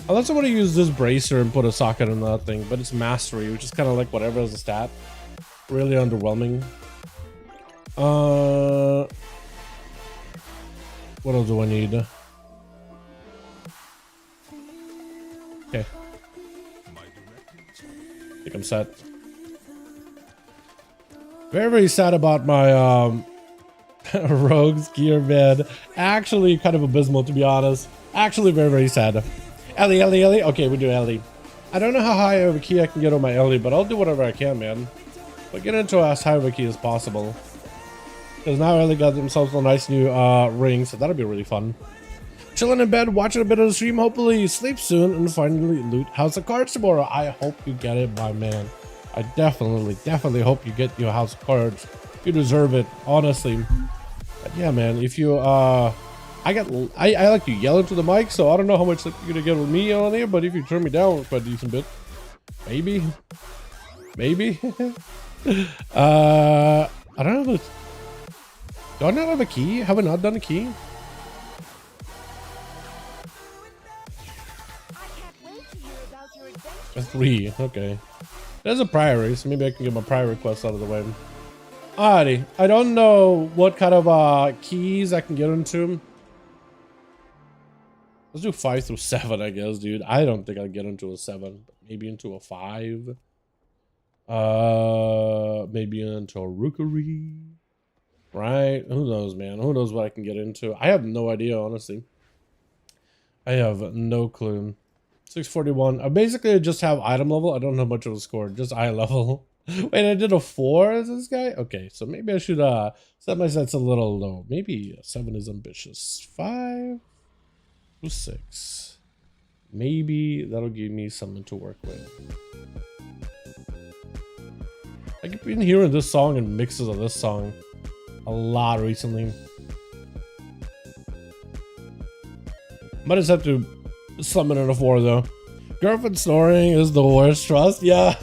Unless I want to use this bracer and put a socket in that thing, but it's mastery, which is kind of like whatever as a stat. Really underwhelming. What else do I need? Okay. I think I'm set. Very, very sad about my rogues gear, man. Actually kind of abysmal, to be honest. Actually very, very sad. Ellie. Okay, we do Ellie. I don't know how high of a key I can get on my Ellie, but I'll do whatever I can, man. But get into as high of a key as possible. Because now they got themselves a nice new ring, so that'll be really fun. Chilling in bed, watching a bit of the stream, hopefully sleep soon, and finally loot House of Cards tomorrow. I hope you get it, my man. I definitely hope you get your House of Cards. You deserve it, honestly. But yeah, man, if you, I like to yell into the mic, so I don't know how much sleep you're gonna get with me on here, but if you turn me down for a decent bit, maybe. I don't know. Do I not have a key? Have I not done a key? A 3, okay. There's a priority, so maybe I can get my prior request out of the way. Alrighty, I don't know what kind of keys I can get into. Let's do 5 through 7, I guess, dude. I don't think I'll get into a 7, but maybe into a 5. Maybe into a rookery. Right? Who knows, man? Who knows what I can get into? I have no idea, honestly. I have no clue. 641. I basically just have item level. I don't know much of a score, just eye level. Wait, I did a 4 as this guy? Okay, so maybe I should set my sights a little low. Maybe a 7 is ambitious. 5 to 6. Maybe that'll give me something to work with. I've been hearing this song and mixes of this song a lot recently. Might just have to summon in a 4 though. Girlfriend snoring is the worst. Trust, yeah.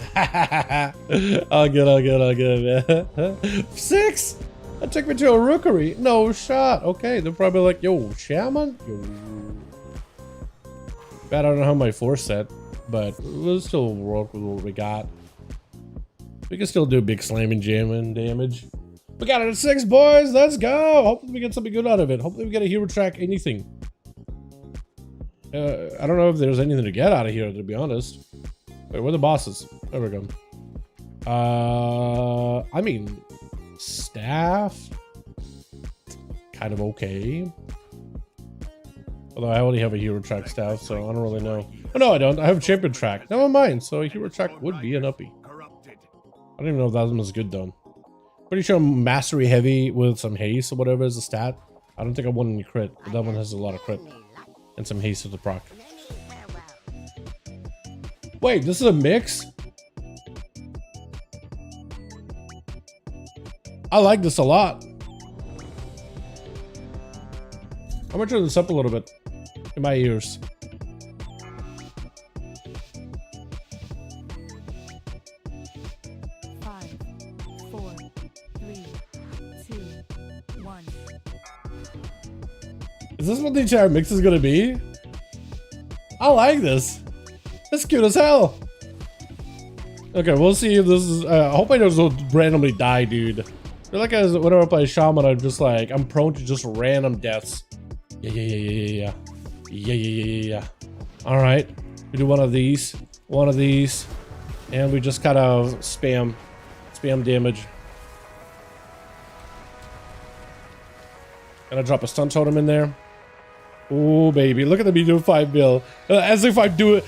I'll get, man. 6. That took me to a rookery. No shot. Okay, they're probably like, yo, shaman. Yo. Bad, I don't know how my 4 set, but we'll still work with what we got. We can still do big slamming, jamming damage. We got it at 6, boys. Let's go. Hopefully we get something good out of it. Hopefully we get a hero track, anything. I don't know if there's anything to get out of here, to be honest. Wait, where are the bosses? There we go. I mean, staff. Kind of okay. Although I already have a hero track staff, so I don't really know. Oh, no, I don't. I have a champion track. Never mind. So a hero track would be an uppie. I don't even know if that one was good, though. Pretty sure I'm mastery heavy with some haste or whatever is a stat. I don't think I won any crit, but that one has a lot of crit. And some haste with the proc. Wait, this is a mix? I like this a lot. I'm gonna turn this up a little bit in my ears. Is this what the entire mix is gonna be? I like this. That's cute as hell. Okay, we'll see if this is. I hope I don't randomly die, dude. I feel like whenever I play Shaman, I'm prone to just random deaths. Yeah. All right, we do one of these, and we just kind of spam damage. Gonna drop a stun totem in there. Oh baby, look at me doing 5 mil. As if I'm doing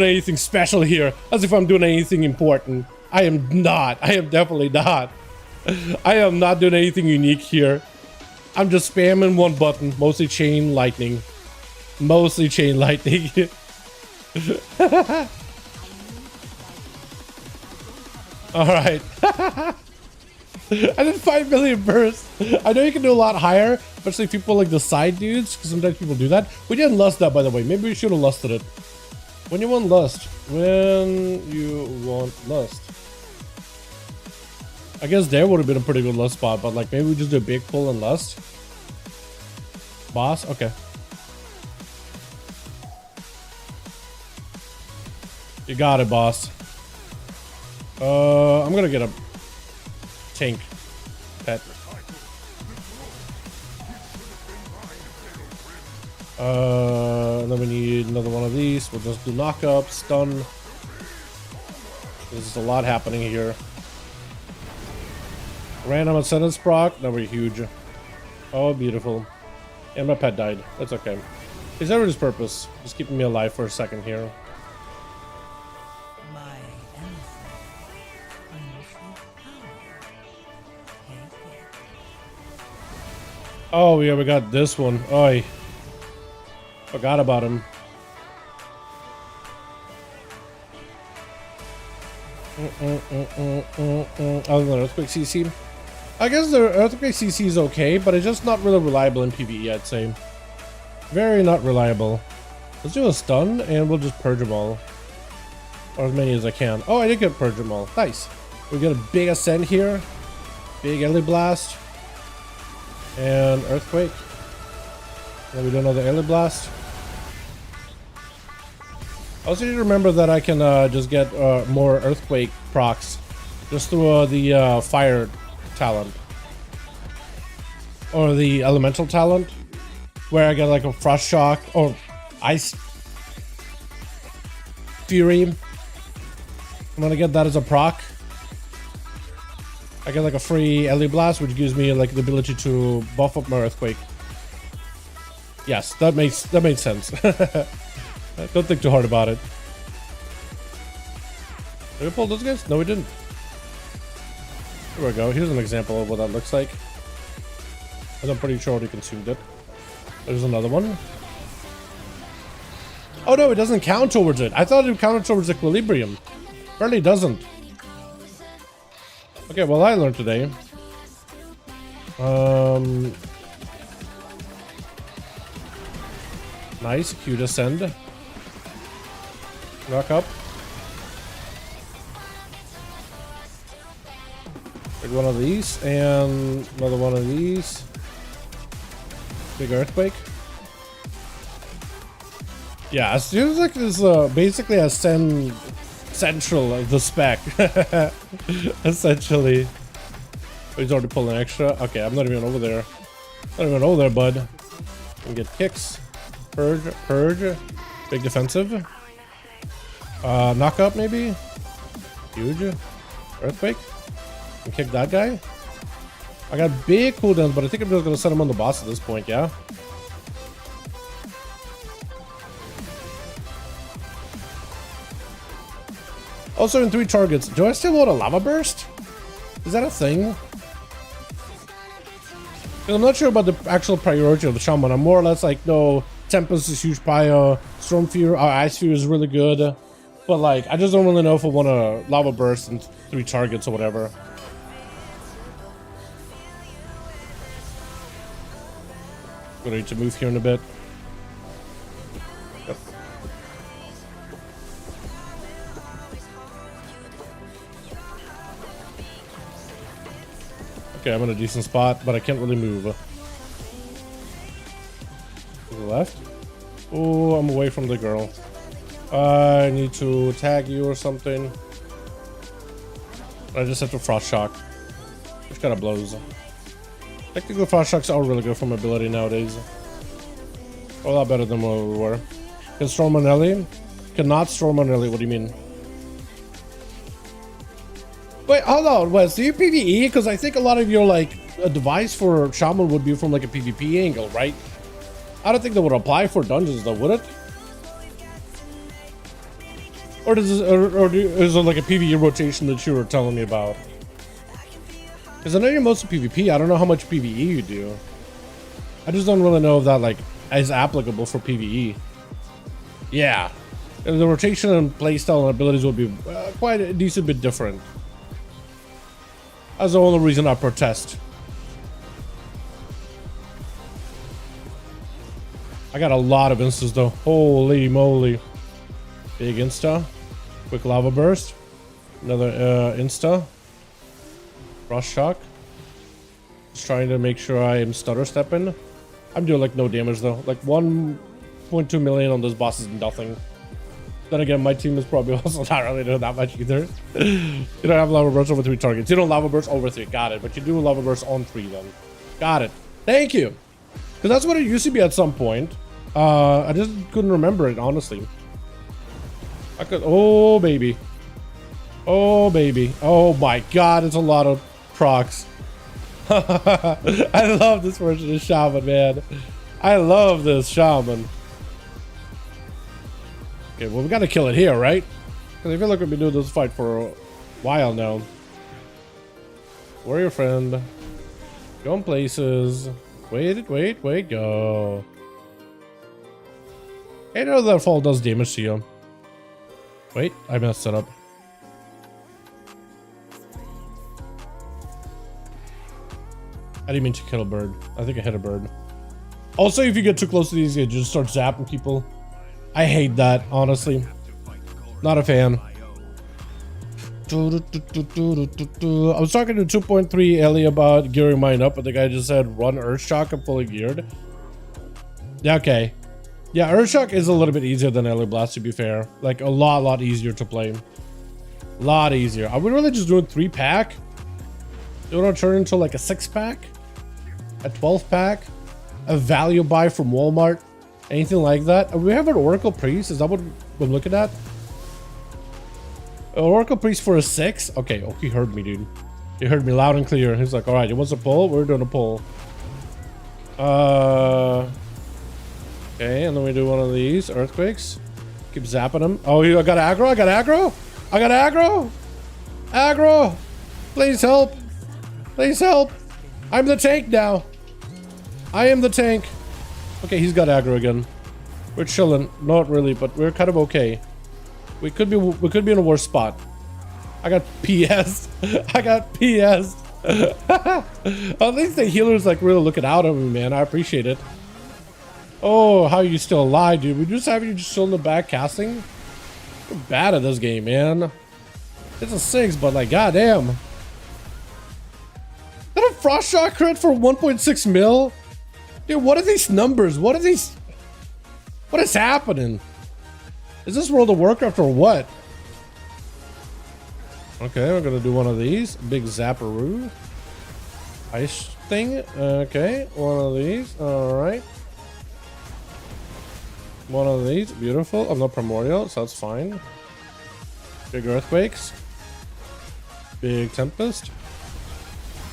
anything special here. As if I'm doing anything important. I am not. I am definitely not. I am not doing anything unique here. I'm just spamming one button. Mostly chain lightning. Alright. I did 5 million bursts. I know you can do a lot higher, especially people like the side dudes, because sometimes people do that. We didn't lust that, by the way. Maybe we should have lusted it. When you want lust. I guess there would have been a pretty good lust spot, but like maybe we just do a big pull and lust. Boss? Okay. You got it, boss. I'm gonna get a tank pet. Then we need another one of these. We'll just do knock up, stun. There's a lot happening here. Random ascendance proc. That were huge. Oh, beautiful. And my pet died. That's okay. He served his purpose. Just keeping me alive for a second here. Oh yeah, we got this one. Oi. Forgot about him. Other than Earthquake CC. I guess the Earthquake CC is okay, but it's just not really reliable in PvE, I'd say. Very not reliable. Let's do a stun and we'll just purge them all. Or as many as I can. Oh, I did get purge them all. Nice. We got a big ascent here. Big Ellie Blast. And Earthquake. And we do another Ellie Blast. Also need to remember that I can just get more Earthquake procs just through the Fire talent. Or the Elemental talent. Where I get like a Frost Shock or Ice Fury. I'm gonna get that as a proc. I get like a free Ellie Blast, which gives me like the ability to buff up my Earthquake. Yes, that makes sense. Don't think too hard about it. Did we pull those guys? No, we didn't. Here we go. Here's an example of what that looks like. And I'm pretty sure already consumed it. There's another one. Oh no, it doesn't count towards it. I thought it counted towards equilibrium. Apparently doesn't. Okay, well I learned today. Nice, cute ascend. Knock up. Big one of these and another one of these. Big Earthquake. Yeah, it seems like this basically a central of the spec. Essentially. Oh, he's already pulling extra. Okay, I'm not even over there. Not even over there, bud. Can get kicks. Purge. Big defensive. Knock up maybe. Huge. Earthquake. Can kick that guy. I got big cooldowns, but I think I'm just gonna set him on the boss at this point, yeah? Also in 3 targets, do I still want a lava burst? Is that a thing? Because I'm not sure about the actual priority of the shaman. I'm more or less like, no, Tempest is huge prio, Storm Fear, Ice Fear is really good. But like, I just don't really know if I want a lava burst in 3 targets or whatever. Gonna need to move here in a bit. Yep. Okay, I'm in a decent spot, but I can't really move. To the left. Oh, I'm away from the girl. I need to tag you or something. I just have to Frost Shock, which kind of blows. Technical Frost Shocks are really good for mobility nowadays. A lot better than what we were. Can Storm on Ellie? Cannot Storm on Ellie, what do you mean? Wait, hold on, Wes, do you PvE? Because I think a lot of your, like, a device for Shaman would be from, like, a PvP angle, right? I don't think that would apply for dungeons, though, would it? Or does this, or is it like a PvE rotation that you were telling me about? Because I know you're mostly PvP, I don't know how much PvE you do. I just don't really know if that, like, is applicable for PvE. Yeah. The rotation and playstyle and abilities will be quite a decent bit different. That's the only reason I protest. I got a lot of instas though. Holy moly. Big insta. Quick lava burst. Another insta. Frost shock. Just trying to make sure I am stutter stepping. I'm doing like no damage though. Like 1.2 million on this boss is nothing. Then again, my team is probably also not really doing that much either. You don't have lava burst over 3 targets. You don't lava burst over 3. Got it. But you do lava burst on 3 then. Got it. Thank you. Because that's what it used to be at some point. I just couldn't remember it, honestly. I could. Oh, baby. Oh, baby. Oh, my God. It's a lot of procs. I love this version of Shaman, man. I love this Shaman. Okay, well, we gotta kill it here, right? Because I feel like we've been doing this fight for a while now. Warrior friend. Going places. Wait, go. I know that fall does damage to you. Wait, I messed it up. I didn't mean to kill a bird. I think I hit a bird. Also, if you get too close to these, you just start zapping people. I hate that, honestly. Not a fan. I was talking to 2.3 Ellie about gearing mine up, but the guy just said run Earthshock and fully geared. Yeah, okay. Yeah, Earthshock is a little bit easier than Ellie Blast, to be fair. Like, a lot easier to play. A lot easier. Are we really just doing 3-pack? Do you want to turn into like a 6-pack? A 12-pack? A value buy from Walmart? Anything like that? We have an Oracle Priest. Is that what we're looking at? An Oracle Priest for a 6? Okay, oh, he heard me, dude. He heard me loud and clear. He's like, alright, he wants a pull? We're doing a pull. Okay, and then we do one of these. Earthquakes. Keep zapping him. Oh, I got aggro? I got aggro? I got aggro? Aggro! Please help. Please help. I'm the tank now. I am the tank. Okay, he's got aggro again. We're chilling. Not really, but we're kind of okay. We could be in a worse spot. I got PS. I got PS. At least the healer's like really looking out at me, man. I appreciate it. Oh, how are you still alive, dude? We just have you just still in the back casting? We're bad at this game, man. It's a 6, but like, goddamn. Is that a frost shot crit for 1.6 mil? Dude, what are these numbers? What are these? What is happening? Is this World of Warcraft or what? Okay, we're gonna do one of these. Big Zapparoo. Ice thing. Okay, one of these. Alright. One of these. Beautiful. I'm not primordial, so that's fine. Big Earthquakes. Big Tempest.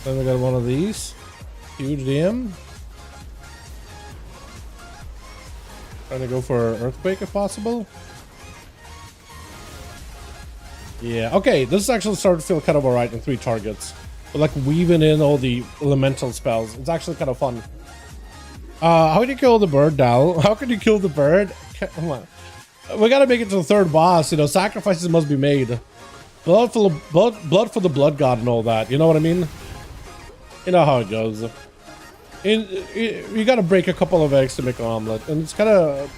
Then we got one of these. Huge DM. Trying to go for Earthquake if possible. Yeah, okay, this is actually starting to feel kind of alright in 3 targets. But like weaving in all the elemental spells. It's actually kind of fun. How do you kill the bird, Dal? How can you kill the bird? Come on. We gotta make it to the 3rd boss, you know, sacrifices must be made. Blood for the blood god and all that, you know what I mean? You know how it goes. You gotta break a couple of eggs to make an omelet, and it's kind of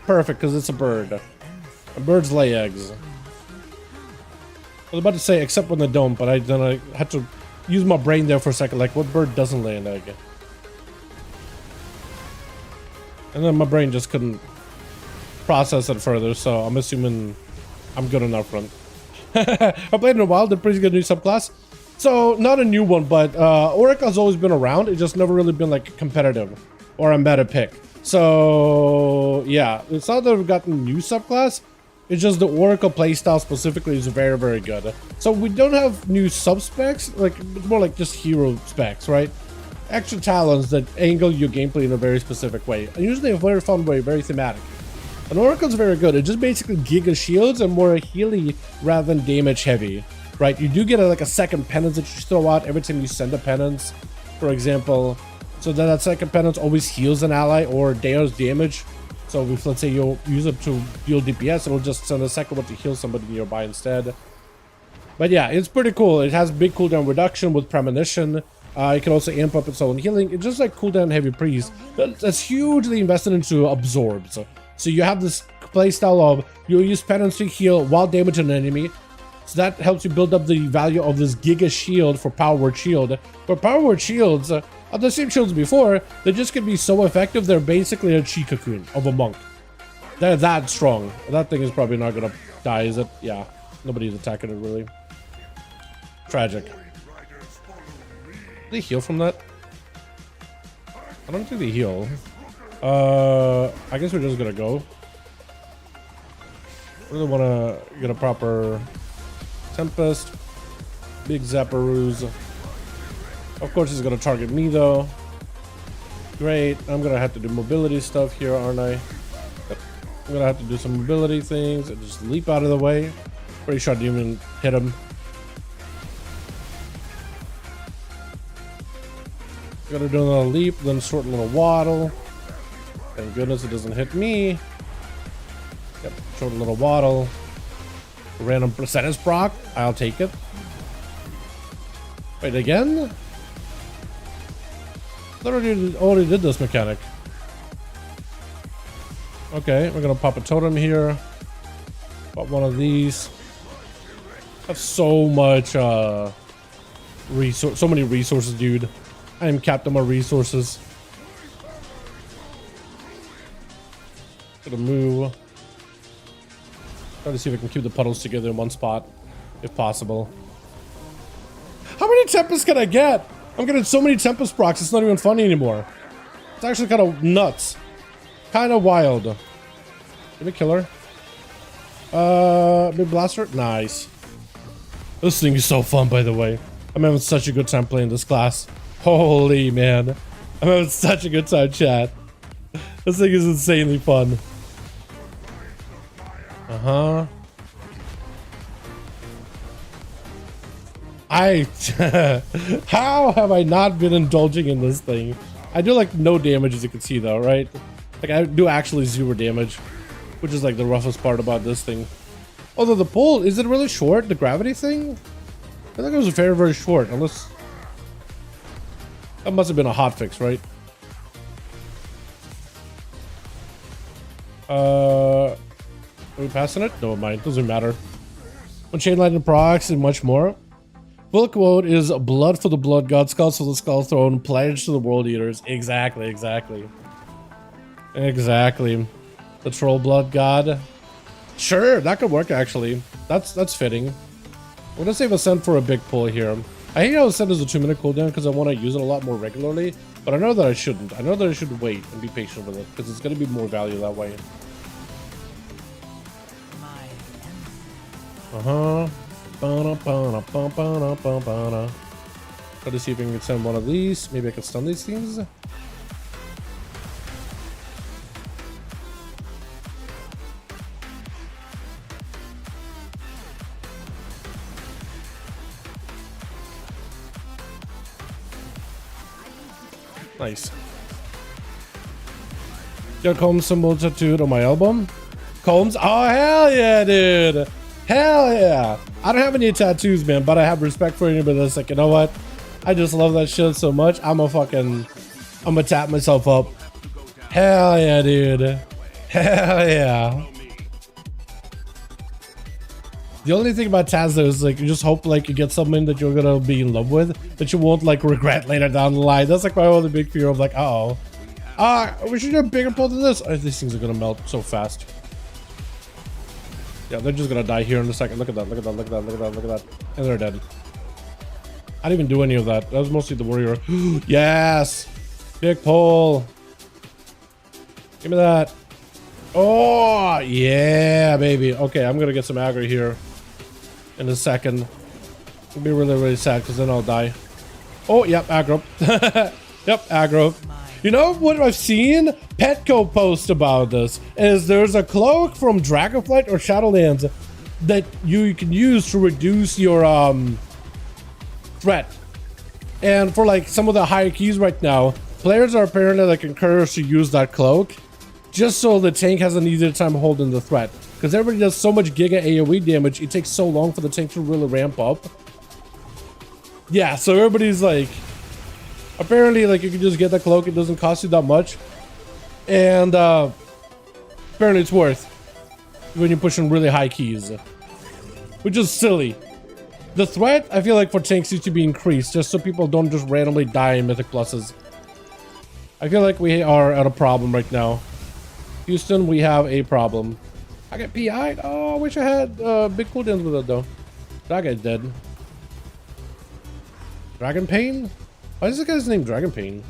perfect because it's a bird. And birds lay eggs. I was about to say except when they don't, but then I had to use my brain there for a second. Like, what bird doesn't lay an egg? And then my brain just couldn't process it further, so I'm assuming I'm good on that front. I played in a while. They're pretty good new subclass. So, not a new one, but Oracle's always been around. It's just never really been, like, competitive or a meta pick. So, yeah. It's not that we've gotten a new subclass. It's just the Oracle playstyle specifically is very, very good. So, we don't have new sub-specs. Like, more like just hero specs, right? Extra talents that angle your gameplay in a very specific way. And usually a very fun way, very thematic. And Oracle's very good. It just basically giga shields and more healy rather than damage heavy. Right, you do get like a second penance that you throw out every time you send a penance, for example. So then that second penance always heals an ally or deals damage. So if, let's say, you'll use it to deal DPS, it'll just send a second one to heal somebody nearby instead. But yeah, it's pretty cool. It has big cooldown reduction with premonition. It can also amp up its own healing. It's just like cooldown heavy priest. That's hugely invested into absorbs. So you have this playstyle of you'll use penance to heal while damaging an enemy. So that helps you build up the value of this Giga Shield for Power Word Shield. But Power Word Shields are the same shields before. They just can be so effective. They're basically a Chi Cocoon of a monk. They're that strong. That thing is probably not gonna die, is it? Yeah. Nobody's attacking it really. Tragic. Did they heal from that? I don't think they heal. I guess we're just gonna go. Really wanna get a proper Tempest. Big Zapparoos. Of course he's gonna target me though. Great. I'm gonna have to do mobility stuff here, aren't I? Yep. I'm gonna have to do some mobility things and just leap out of the way. Pretty sure I didn't even hit him. Gotta do another leap, then short little waddle. Thank goodness it doesn't hit me. Yep, short little waddle. Random percentage proc, I'll take it. Wait, again? I thought I already did this mechanic. Okay, we're gonna pop a totem here. Pop one of these. I have so much so many resources, dude. I am capped on my resources. Gonna move. Try to see if I can keep the puddles together in one spot, if possible. How many Tempest can I get? I'm getting so many Tempest procs, it's not even funny anymore. It's actually kind of nuts. Kind of wild. Let me kill her. Big blaster. Nice. This thing is so fun, by the way. I'm having such a good time playing this class. Holy man. I'm having such a good time, chat. This thing is insanely fun. Uh-huh. How have I not been indulging in this thing? I do like no damage, as you can see, though, right? Like, I do actually 0 damage, which is like the roughest part about this thing. Although the pull, is it really short, the gravity thing? I think it was very, very short, unless... That must have been a hotfix, right? Are we passing it? No, mind. Doesn't matter. When chain lightning procs and much more. Full quote is blood for the blood god, skulls for the skull throne, pledge to the world eaters. Exactly, exactly. Exactly. The troll blood god. Sure, that could work actually. That's fitting. I'm gonna save Ascent for a big pull here. I hate how Ascent is a 2-minute cooldown because I want to use it a lot more regularly, but I know that I shouldn't. I know that I should wait and be patient with it because it's gonna be more value that way. Uh-huh. Try to see if we can send one of these. Maybe I can stun these things. Nice. Got Combs symbol tattooed on my elbow. Combs? Oh, hell yeah, dude. Hell yeah. I don't have any tattoos, man, but I have respect for anybody that's like, you know what? I just love that shit so much. I'm gonna tap myself up. Hell yeah, dude. Hell yeah. The only thing about Taz though is like, you just hope like you get something that you're gonna be in love with, that you won't like regret later down the line. That's like my only big fear of like, uh-oh. We should do a bigger pull than this. Oh, these things are gonna melt so fast. Yeah, they're just gonna die here in a second. Look at that, look at that, look at that, look at that, look at that. And they're dead. I didn't even do any of that. That was mostly the warrior. Yes! Big pull. Give me that. Oh, yeah, baby. Okay, I'm gonna get some aggro here in a second. It'll be really, really sad because then I'll die. Oh, yep, aggro. Yep, aggro. You know what I've seen? Petco post about this is there's a cloak from Dragonflight or Shadowlands that you can use to reduce your threat. And for like some of the higher keys right now, players are apparently like encouraged to use that cloak just so the tank has an easier time holding the threat. Because everybody does so much giga AoE damage, it takes so long for the tank to really ramp up. Yeah, so everybody's like, apparently, like, you can just get the cloak. It doesn't cost you that much. And, apparently it's worth when you're pushing really high keys. Which is silly. The threat, I feel like, for tanks needs to be increased, just so people don't just randomly die in Mythic Pluses. I feel like we are at a problem right now. Houston, we have a problem. I get PI'd? Oh, I wish I had, big cooldowns with it, though. That guy's dead. Dragon Pain? Why is this guy's name Dragon Pain?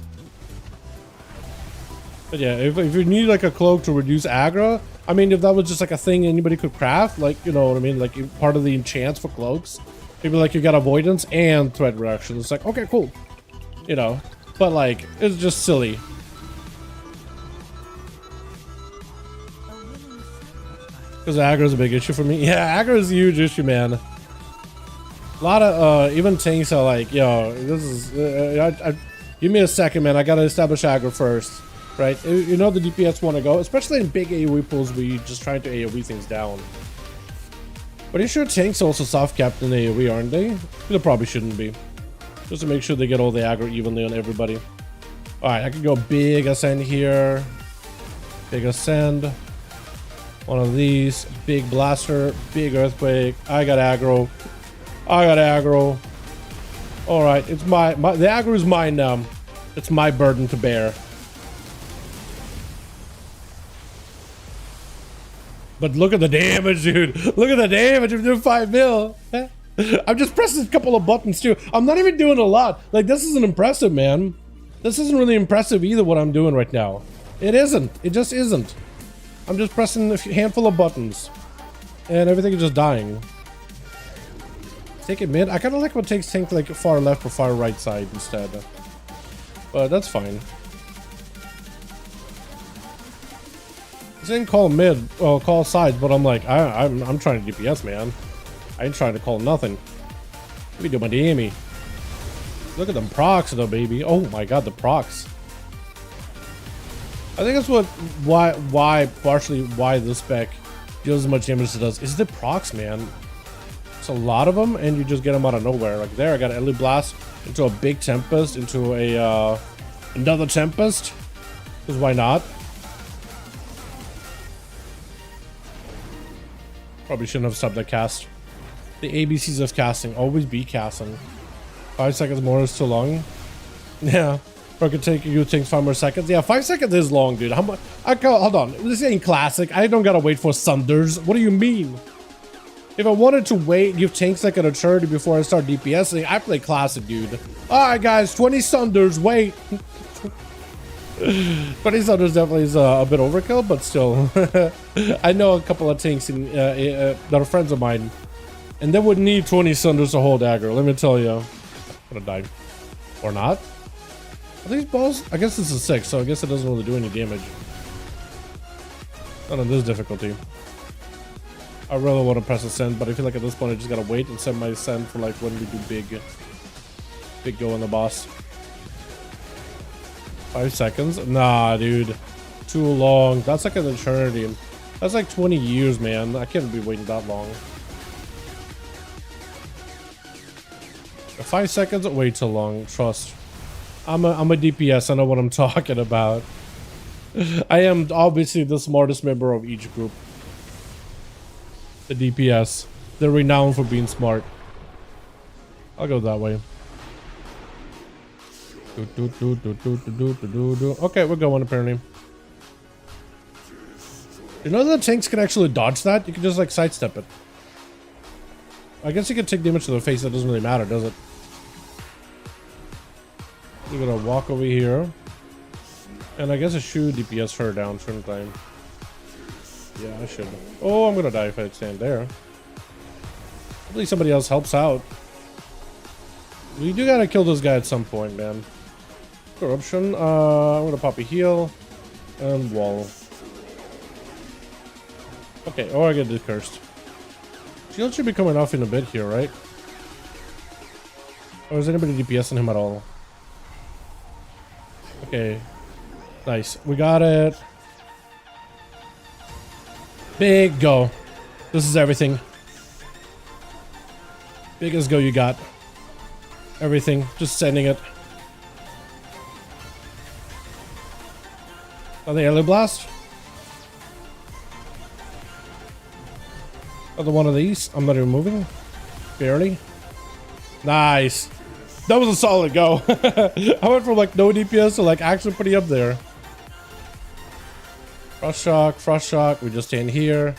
But yeah, if you need like a cloak to reduce aggro, I mean, if that was just like a thing anybody could craft, like, you know what I mean, like part of the enchants for cloaks, maybe like you got avoidance and threat reduction. It's like, okay, cool, you know, but like it's just silly. Because aggro is a big issue for me. Yeah, aggro is a huge issue, man. A lot of even tanks are like, yo, this is Give me a second, man. I gotta establish aggro first. Right? You know the DPS want to go, especially in big AoE pools where you're just trying to AoE things down. But you sure tanks are also soft capped in AoE, aren't they? They probably shouldn't be. Just to make sure they get all the aggro evenly on everybody. Alright, I can go big ascend here. Big ascend. One of these. Big blaster. Big earthquake. I got aggro. I got aggro. Alright, it's the aggro is mine now. It's my burden to bear. But look at the damage, dude. Look at the damage. I'm doing 5 mil. I'm just pressing a couple of buttons, too. I'm not even doing a lot. Like, this isn't impressive, man. This isn't really impressive either, what I'm doing right now. It isn't. It just isn't. I'm just pressing a handful of buttons. And everything is just dying. Take it mid. I kind of like what takes tank, like, far left or far right side instead. But that's fine. I didn't call mid, well, call sides, but I'm like, I'm trying to DPS, man. I ain't trying to call nothing. Let me do my dammy. Look at them procs, though, baby. Oh my god, the procs. I think that's partially why this spec deals as much damage as it does. Is the procs, man. It's a lot of them, and you just get them out of nowhere. Like there, I got an early blast into a big tempest, into a another tempest. Because why not? Probably shouldn't have stopped the cast. The ABCs of casting. Always be casting. 5 seconds more is too long. Yeah. Or it could take you 5 more seconds. Yeah, 5 seconds is long, dude. How much? Hold on. This ain't classic. I don't gotta wait for Sunders. What do you mean? If I wanted to wait, give tanks like an eternity before I start DPSing, I play classic, dude. Alright, guys. 20 Sunders. Wait. 20 Sunders definitely is a bit overkill, but still. I know a couple of tanks that are friends of mine, and they would need 20 Sunders to hold aggro. Let me tell you. I'm gonna die. Or not. Are these balls? I guess this is 6, so I guess it doesn't really do any damage. Not on this difficulty. I really want to press a send, but I feel like at this point I just gotta wait and send my send for like when we do big go on the boss. 5 seconds? Nah, dude. Too long. That's like an eternity. That's like 20 years, man. I can't be waiting that long. 5 seconds? Way too long. Trust. I'm a DPS. I know what I'm talking about. I am obviously the smartest member of each group. The DPS. They're renowned for being smart. I'll go that way. Okay, we're going apparently. You know that tanks can actually dodge that? You can just like sidestep it. I guess you can take damage to the face. That doesn't really matter, does it? We're gonna walk over here. And I guess I should DPS her down, shouldn't I? Yeah, I should. Oh, I'm gonna die if I stand there. Hopefully somebody else helps out. We do gotta kill this guy at some point, man. Corruption. I'm gonna pop a heal. And wall. Okay, or I get this cursed. Shield should be coming off in a bit here, right? Or is anybody DPSing him at all? Okay. Nice. We got it. Big go. This is everything. Biggest go you got. Everything. Just sending it. Another early blast. Another one of these. I'm not even moving. Barely. Nice. That was a solid go. I went from like no DPS to like actually pretty up there. Frost shock. We just stand here.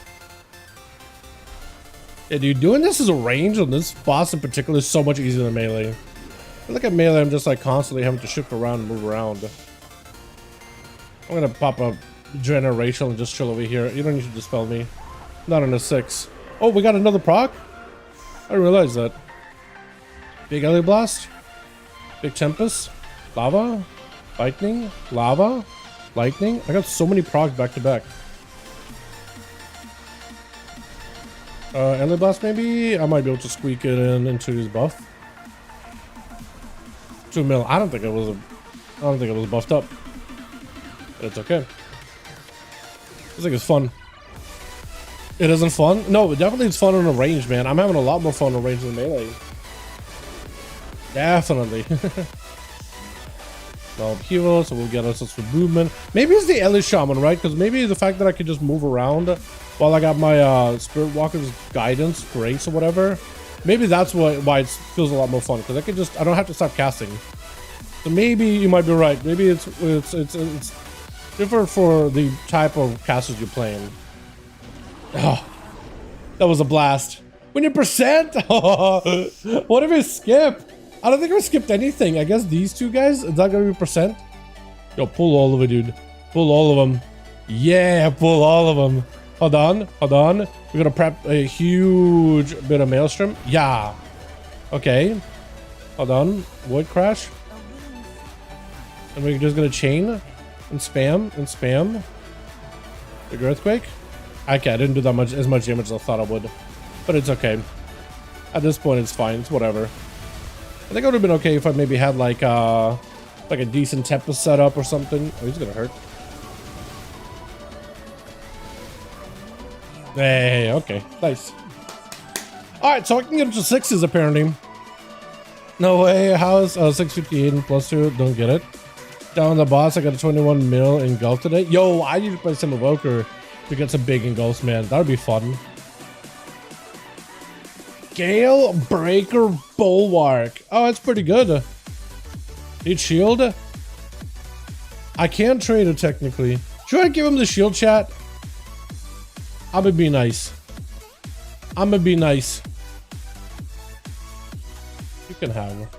Yeah, dude, doing this as a range on this boss in particular is so much easier than melee. I feel like at melee, I'm just like constantly having to shift around and move around. I'm gonna pop a generational and just chill over here. You don't need to dispel me. Not on a 6. Oh, we got another proc? I realized that. Big early blast. Big tempest. Lava. Lightning. Lava. Lightning. I got so many procs back to back. Early blast maybe? I might be able to squeak it in into his buff. 2 mil. I don't think it was a don't think it was buffed up. But it's okay. I think it's fun. It isn't fun? No, definitely it's fun on the range, man. I'm having a lot more fun on range than melee. Definitely. Well, heroes, so we'll get ourselves for movement. Maybe it's the Ellie Shaman, right? Because maybe the fact that I could just move around while I got my Spirit Walker's guidance, grace, or whatever. Maybe that's why it feels a lot more fun. Because I don't have to stop casting. So maybe you might be right. Maybe it's different for the type of casters you're playing. Oh, that was a blast. We need percent. What did we skip? I don't think we skipped anything. I guess these two guys. Is that gonna be percent? Yo, pull all of it, dude. Pull all of them. Yeah, pull all of them. Hold on, hold on. We're gonna prep a huge bit of Maelstrom. Yeah. Okay. Hold on. Void Crash. And we're just gonna chain and spam and spam. Big Earthquake. Okay, I didn't do that much as much damage as I thought I would, but it's okay. At this point, it's fine. It's whatever. I think it would have been okay if I maybe had like a decent Tempest setup or something. Oh, he's gonna hurt. Hey, okay, nice. All right, so I can get up to 6s apparently. No way. How's 658 and +2? Don't get it. Down the boss, I got a 21 mil engulf today. Yo, I need to play some Evoker to get some big engulfs, man. That would be fun. Gale Breaker Bulwark. Oh, that's pretty good. Need shield? I can't trade it technically. Should I give him the shield, chat? I'm gonna be nice. I'm gonna be nice. You can have her.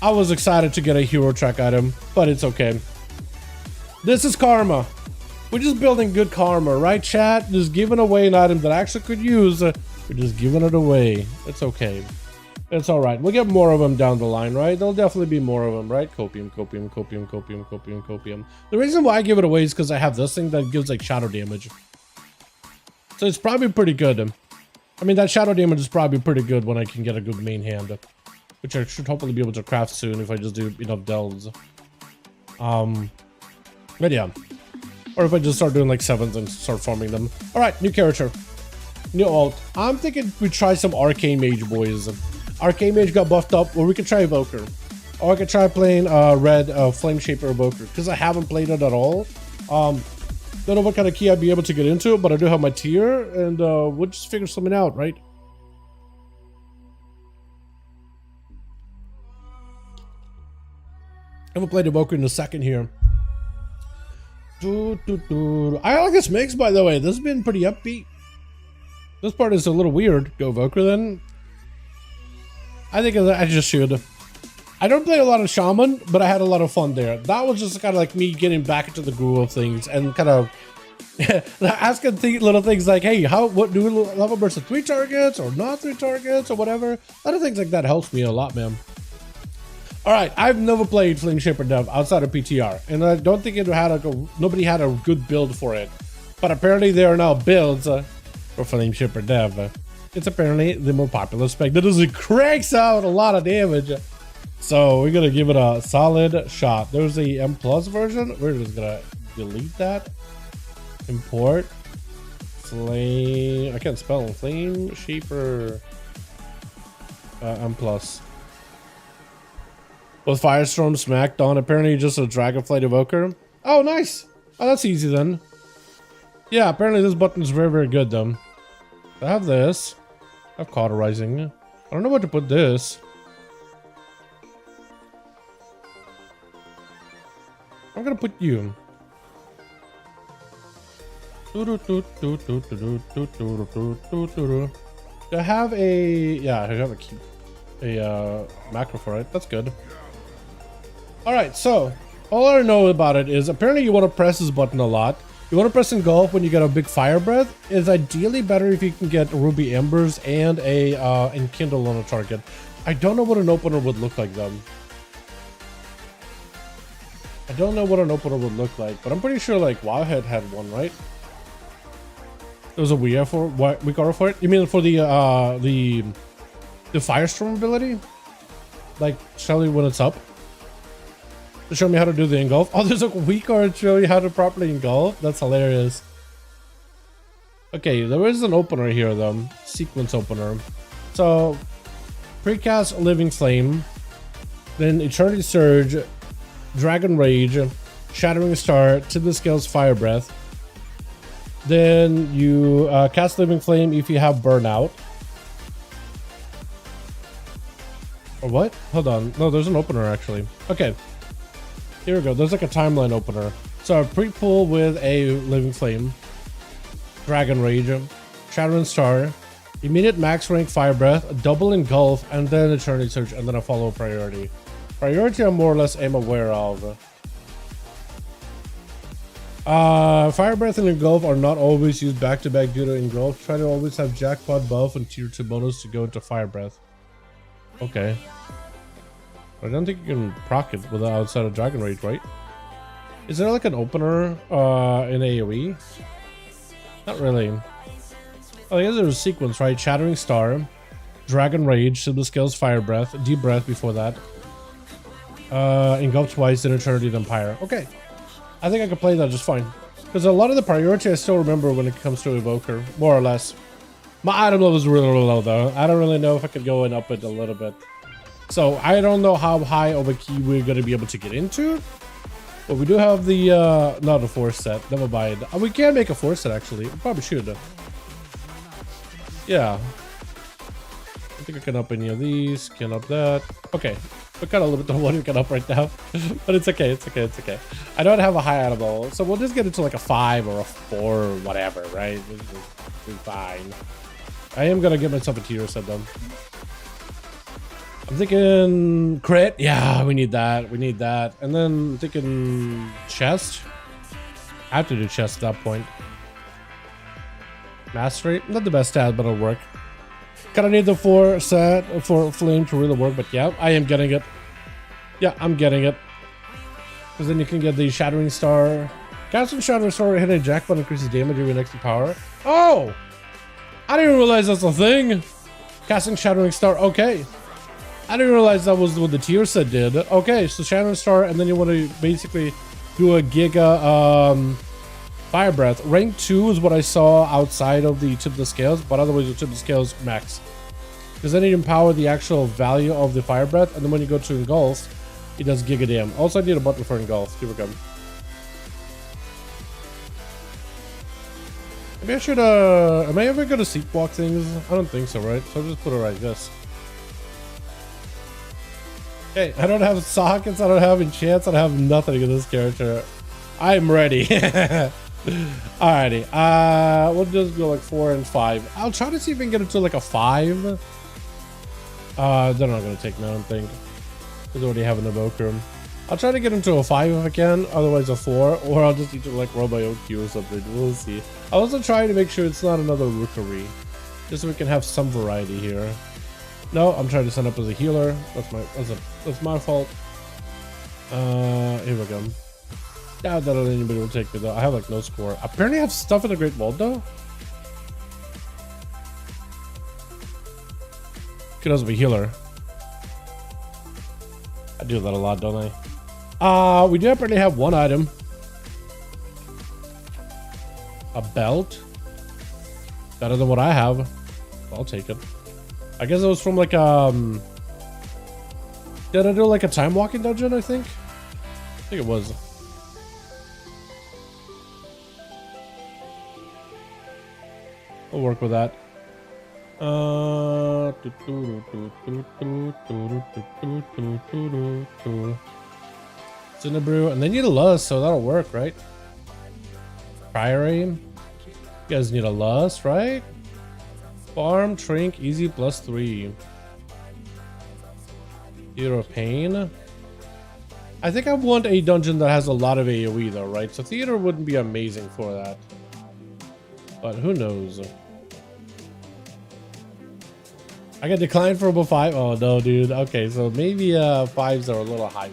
I was excited to get a hero track item, but it's okay. This is karma. We're just building good karma, right, chat? Just giving away an item that I actually could use. We're just giving it away. It's okay. It's all right. We'll get more of them down the line, right? There'll definitely be more of them, right? Copium, copium, copium, copium, copium, copium. The reason why I give it away is because I have this thing that gives like shadow damage. So it's probably pretty good. I mean, that shadow damage is probably pretty good when I can get a good main hand, which I should hopefully be able to craft soon if I just do enough delves. But yeah. Or if I just start doing like 7s and start farming them. All right, new character. New alt. I'm thinking we try some Arcane Mage, boys. Arcane Mage got buffed up, or we could try Evoker. Or I could try playing red Flame Shaper Evoker, because I haven't played it at all. Don't know what kind of key I'd be able to get into, but I do have my tier, and we'll just figure something out, right? I haven't played Evoker in a second here. I like this mix, by the way. This has been pretty upbeat. This part is a little weird. Go Evoker then. I think I just should. I don't play a lot of Shaman, but I had a lot of fun there. That was just kind of like me getting back into the groove of things and kind of asking little things like, hey, what do level burst of 3 targets or not 3 targets or whatever. A lot of things like that helps me a lot, man. All right, I've never played Flame Shaper Dev outside of PTR, and I don't think nobody had a good build for it. But apparently there are now builds for Flame Shaper Dev. It's apparently the more popular spec that just cranks out a lot of damage. So we're gonna give it a solid shot. There's the M+ version. We're just gonna delete that. Import Flame. I can't spell it. Flame Shaper M+. With Firestorm smacked on, apparently just a Dragonflight Evoker. Oh, nice. Oh, that's easy then. Yeah, apparently this button is very, very good though. I have this. I have Cauterizing. I don't know where to put this. I'm gonna put you. Do I have a... Yeah, I have a macro for it. That's good. Alright, so all I know about it is apparently you want to press this button a lot. You want to press engulf when you get a big fire breath. It's ideally better if you can get ruby embers and a enkindle on a target. I don't know what an opener would look like though. I don't know what an opener would look like, but I'm pretty sure like Wowhead had one, right? There was a weak aura for it. You mean for the Firestorm ability? Like Shelly when it's up? to show me how to do the engulf. Oh, there's a weak card to show you how to properly engulf. That's hilarious. Okay, there is an opener here though. Sequence opener. So, precast Living Flame, then Eternity Surge, Dragon Rage, Shattering Star, Tip the Scales, Fire Breath. Then you cast Living Flame if you have Burnout. Or what? Hold on. No, there's an opener actually. Okay. Here we go. There's like a timeline opener. So pre-pull with a Living Flame, Dragon Rage, Shattering Star, immediate max rank Fire Breath, double Engulf, and then Eternity Surge, and then a follow priority. Priority I more or less am aware of. Fire Breath and Engulf are not always used back-to-back due to Engulf. Try to always have Jackpot buff and tier 2 bonus to go into Fire Breath. Okay. I don't think you can proc it without outside of Dragon Rage, right? Is there like an opener in AoE? Not really. Oh, I guess there's a sequence, right? Shattering Star, Dragon Rage, Silver Scales, Fire Breath, Deep Breath before that. Engulf twice, then Eternity, then Pyre. Okay. I think I can play that just fine. Because a lot of the priority I still remember when it comes to Evoker, more or less. My item level is really, really low though. I don't really know if I could go and up it a little bit. So I don't know how high of a key we're going to be able to get into. But we do have the, not a 4 set. Never mind. We can make a 4 set actually. We probably should. Yeah. I think I can up any of these. Can up that. Okay. We're kind of limited to what we can up right now. But it's okay. It's okay. It's okay. I don't have a high item level. So we'll just get into like a 5 or a 4 or whatever, right? It's fine. I am going to get myself a tier set though. I'm thinking crit. Yeah, we need that. We need that. And then I'm thinking chest. I have to do chest at that point. Mastery. Not the best stat, but it'll work. Kind of need the 4 set for flame to really work. But yeah, I am getting it. Yeah, I'm getting it. Because then you can get the Shattering Star. Casting Shattering Star, hitting a jackpot increases damage every next to power. Oh! I didn't realize that's a thing. Casting Shattering Star. Okay. I didn't realize that was what the tier set did. Okay, so Shattering Star, and then you want to basically do a Giga Fire Breath. Rank 2 is what I saw outside of the Tip the Scales, but otherwise the Tip the Scales max. Because then you empower the actual value of the Fire Breath, and then when you go to Engulf, it does Giga Dam. Also, I need a button for Engulf. Here we go. Maybe I should, am I ever gonna seek walk things? I don't think so, right? So I'll just put it like this. Okay, I don't have sockets, I don't have enchants, I don't have nothing in this character. I'm ready. Alrighty, we'll just go like 4 and 5. I'll try to see if we can get it to like a 5. They're not gonna take me, I don't think. Because I already have an Evoker. I'll try to get him to a 5 if I can, otherwise a 4, or I'll just need to like roll my own Q or something. We'll see. I'll also try to make sure it's not another Rookery, just so we can have some variety here. No, I'm trying to sign up as a healer. That's my fault. Here we go. Doubt that anybody will take me though. I have like no score. Apparently I have stuff in the Great Vault though. Could also be healer. I do that a lot, don't I? We do apparently have one item. A belt. Better than what I have. I'll take it. I guess it was from like did I do like a time walking dungeon? I think it was. We'll work with that. Cinnabrew, and they need a lust, so that'll work, right? Priory. You guys need a lust, right? Farm, Trink, easy +3. Theater of Pain. I think I want a dungeon that has a lot of AoE though, right? So Theater wouldn't be amazing for that. But who knows? I got declined for about 5. Oh no, dude. Okay, so maybe 5s are a little high.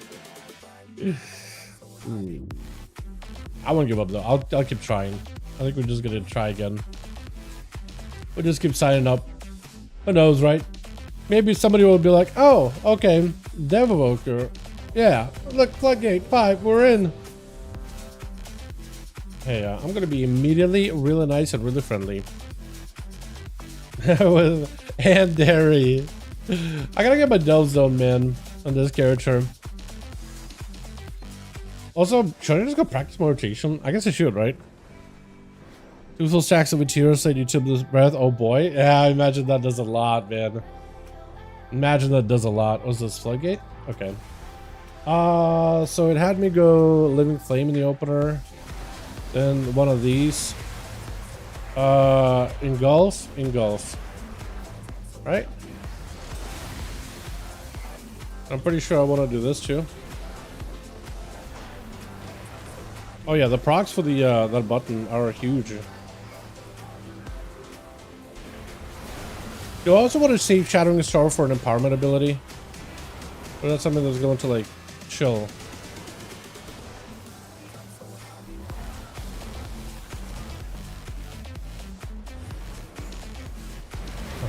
I won't give up though. I'll keep trying. I think we're just gonna try again. We'll just keep signing up. Who knows, right? Maybe somebody will be like, oh, okay, Dev Evoker. Yeah, look, floodgate 5, we're in. Hey, I'm gonna be immediately really nice and really friendly. And Derry. I gotta get my delve zone, man, on this character. Also, should I just go practice my rotation? I guess I should, right? 2 full stacks of materials that you tip this breath. Oh boy. Yeah, I imagine that does a lot, man. Imagine that does a lot. Was this floodgate? Okay. So it had me go living flame in the opener. Then one of these. Engulf. Right? I'm pretty sure I want to do this too. Oh yeah, the procs for the that button are huge. Do I also want to save Shadowing Star for an empowerment ability? Or that's something that's going to like chill?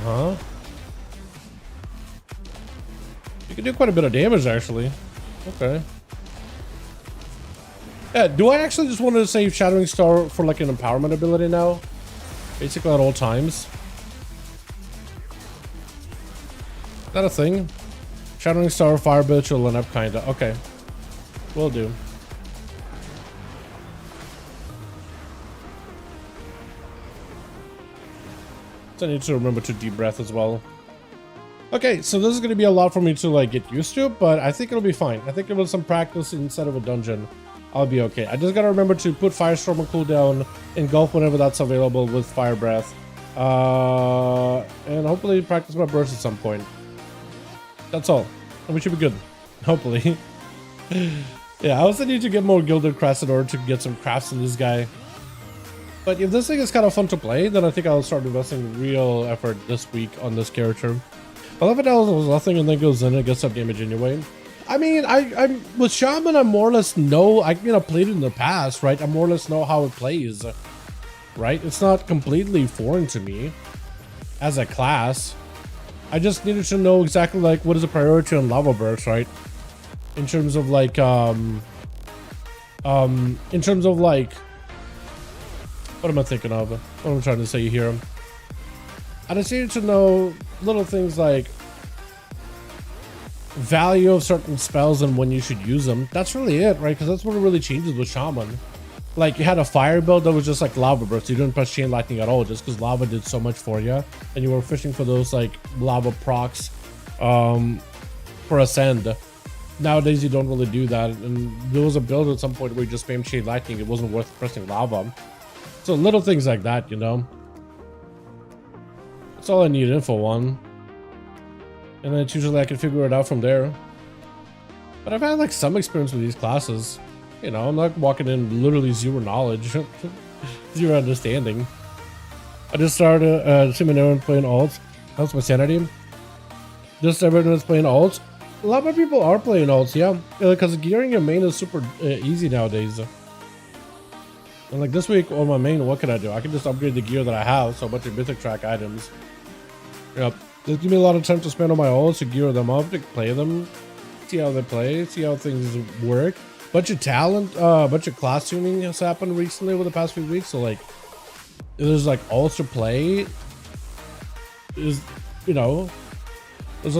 Uh-huh. You can do quite a bit of damage actually. Okay. Yeah, do I actually just want to save Shadowing Star for like an empowerment ability now? Basically at all times. Is that a thing? Shadowing Star, Fire Bitch, or Lineup kinda. Okay. Will do. So I need to remember to deep breath as well. Okay, so this is going to be a lot for me to like get used to, but I think it'll be fine. I think with some practice instead of a dungeon, I'll be okay. I just got to remember to put Firestorm on cooldown, engulf whenever that's available with Fire Breath, and hopefully practice my burst at some point. That's all. And we should be good. Hopefully. Yeah, I also need to get more Gilded Crest in order to get some crafts in this guy. But if this thing is kind of fun to play, then I think I'll start investing real effort this week on this character. But if it does nothing and then goes in and gets some damage anyway. I mean, I'm with Shaman, I more or less know, I played it in the past, right? I more or less know how it plays, right? It's not completely foreign to me as a class. I just needed to know exactly like what is the priority on lava bursts, right? In terms of like in terms of like, what am I thinking of? What am I trying to say here? I just needed to know little things like value of certain spells and when you should use them. That's really it, right? Because that's what really changes with Shaman. Like you had a fire build that was just like lava burst. You didn't press chain lightning at all just because lava did so much for you, and you were fishing for those like lava procs for ascend. Nowadays you don't really do that, and there was a build at some point where you just spam chain lightning. It wasn't worth pressing lava. So little things like that, you know. That's all I need info on, and then it's usually I can figure it out from there. But I've had like some experience with these classes. You know, I'm not walking in literally zero knowledge, zero understanding. I just started seminary playing alts. How's my sanity? Just everyone's playing alts. A lot of people are playing alts, yeah, because gearing your main is super easy nowadays. And like this week on my main, what can I do? I can just upgrade the gear that I have, so a bunch of Mythic track items. Yep, just give me a lot of time to spend on my alts to gear them up, to play them, see how they play, see how things work. Bunch of talent, bunch of class tuning has happened recently over the past few weeks. So like, there's like alts to play. Is, you know, there's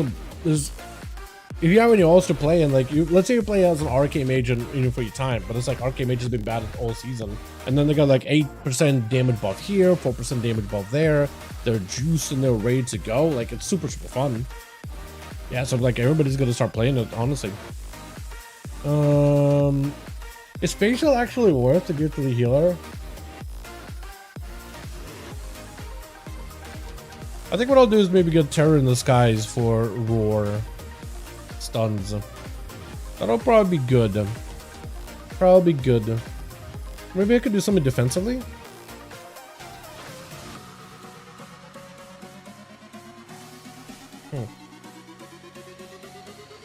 if you have any alts to play and like you, let's say you play as an arcane mage and you know for your time, but it's like arcane mage has been bad all season, and then they got like 8% damage buff here, 4% damage buff there. They're juiced and they're ready to go. Like it's super fun. Yeah, so like everybody's gonna start playing it, honestly. Is facial actually worth to give to the healer? I think what I'll do is maybe get Terror in the Skies for roar stuns. That'll probably be good. Probably good. Maybe I could do something defensively.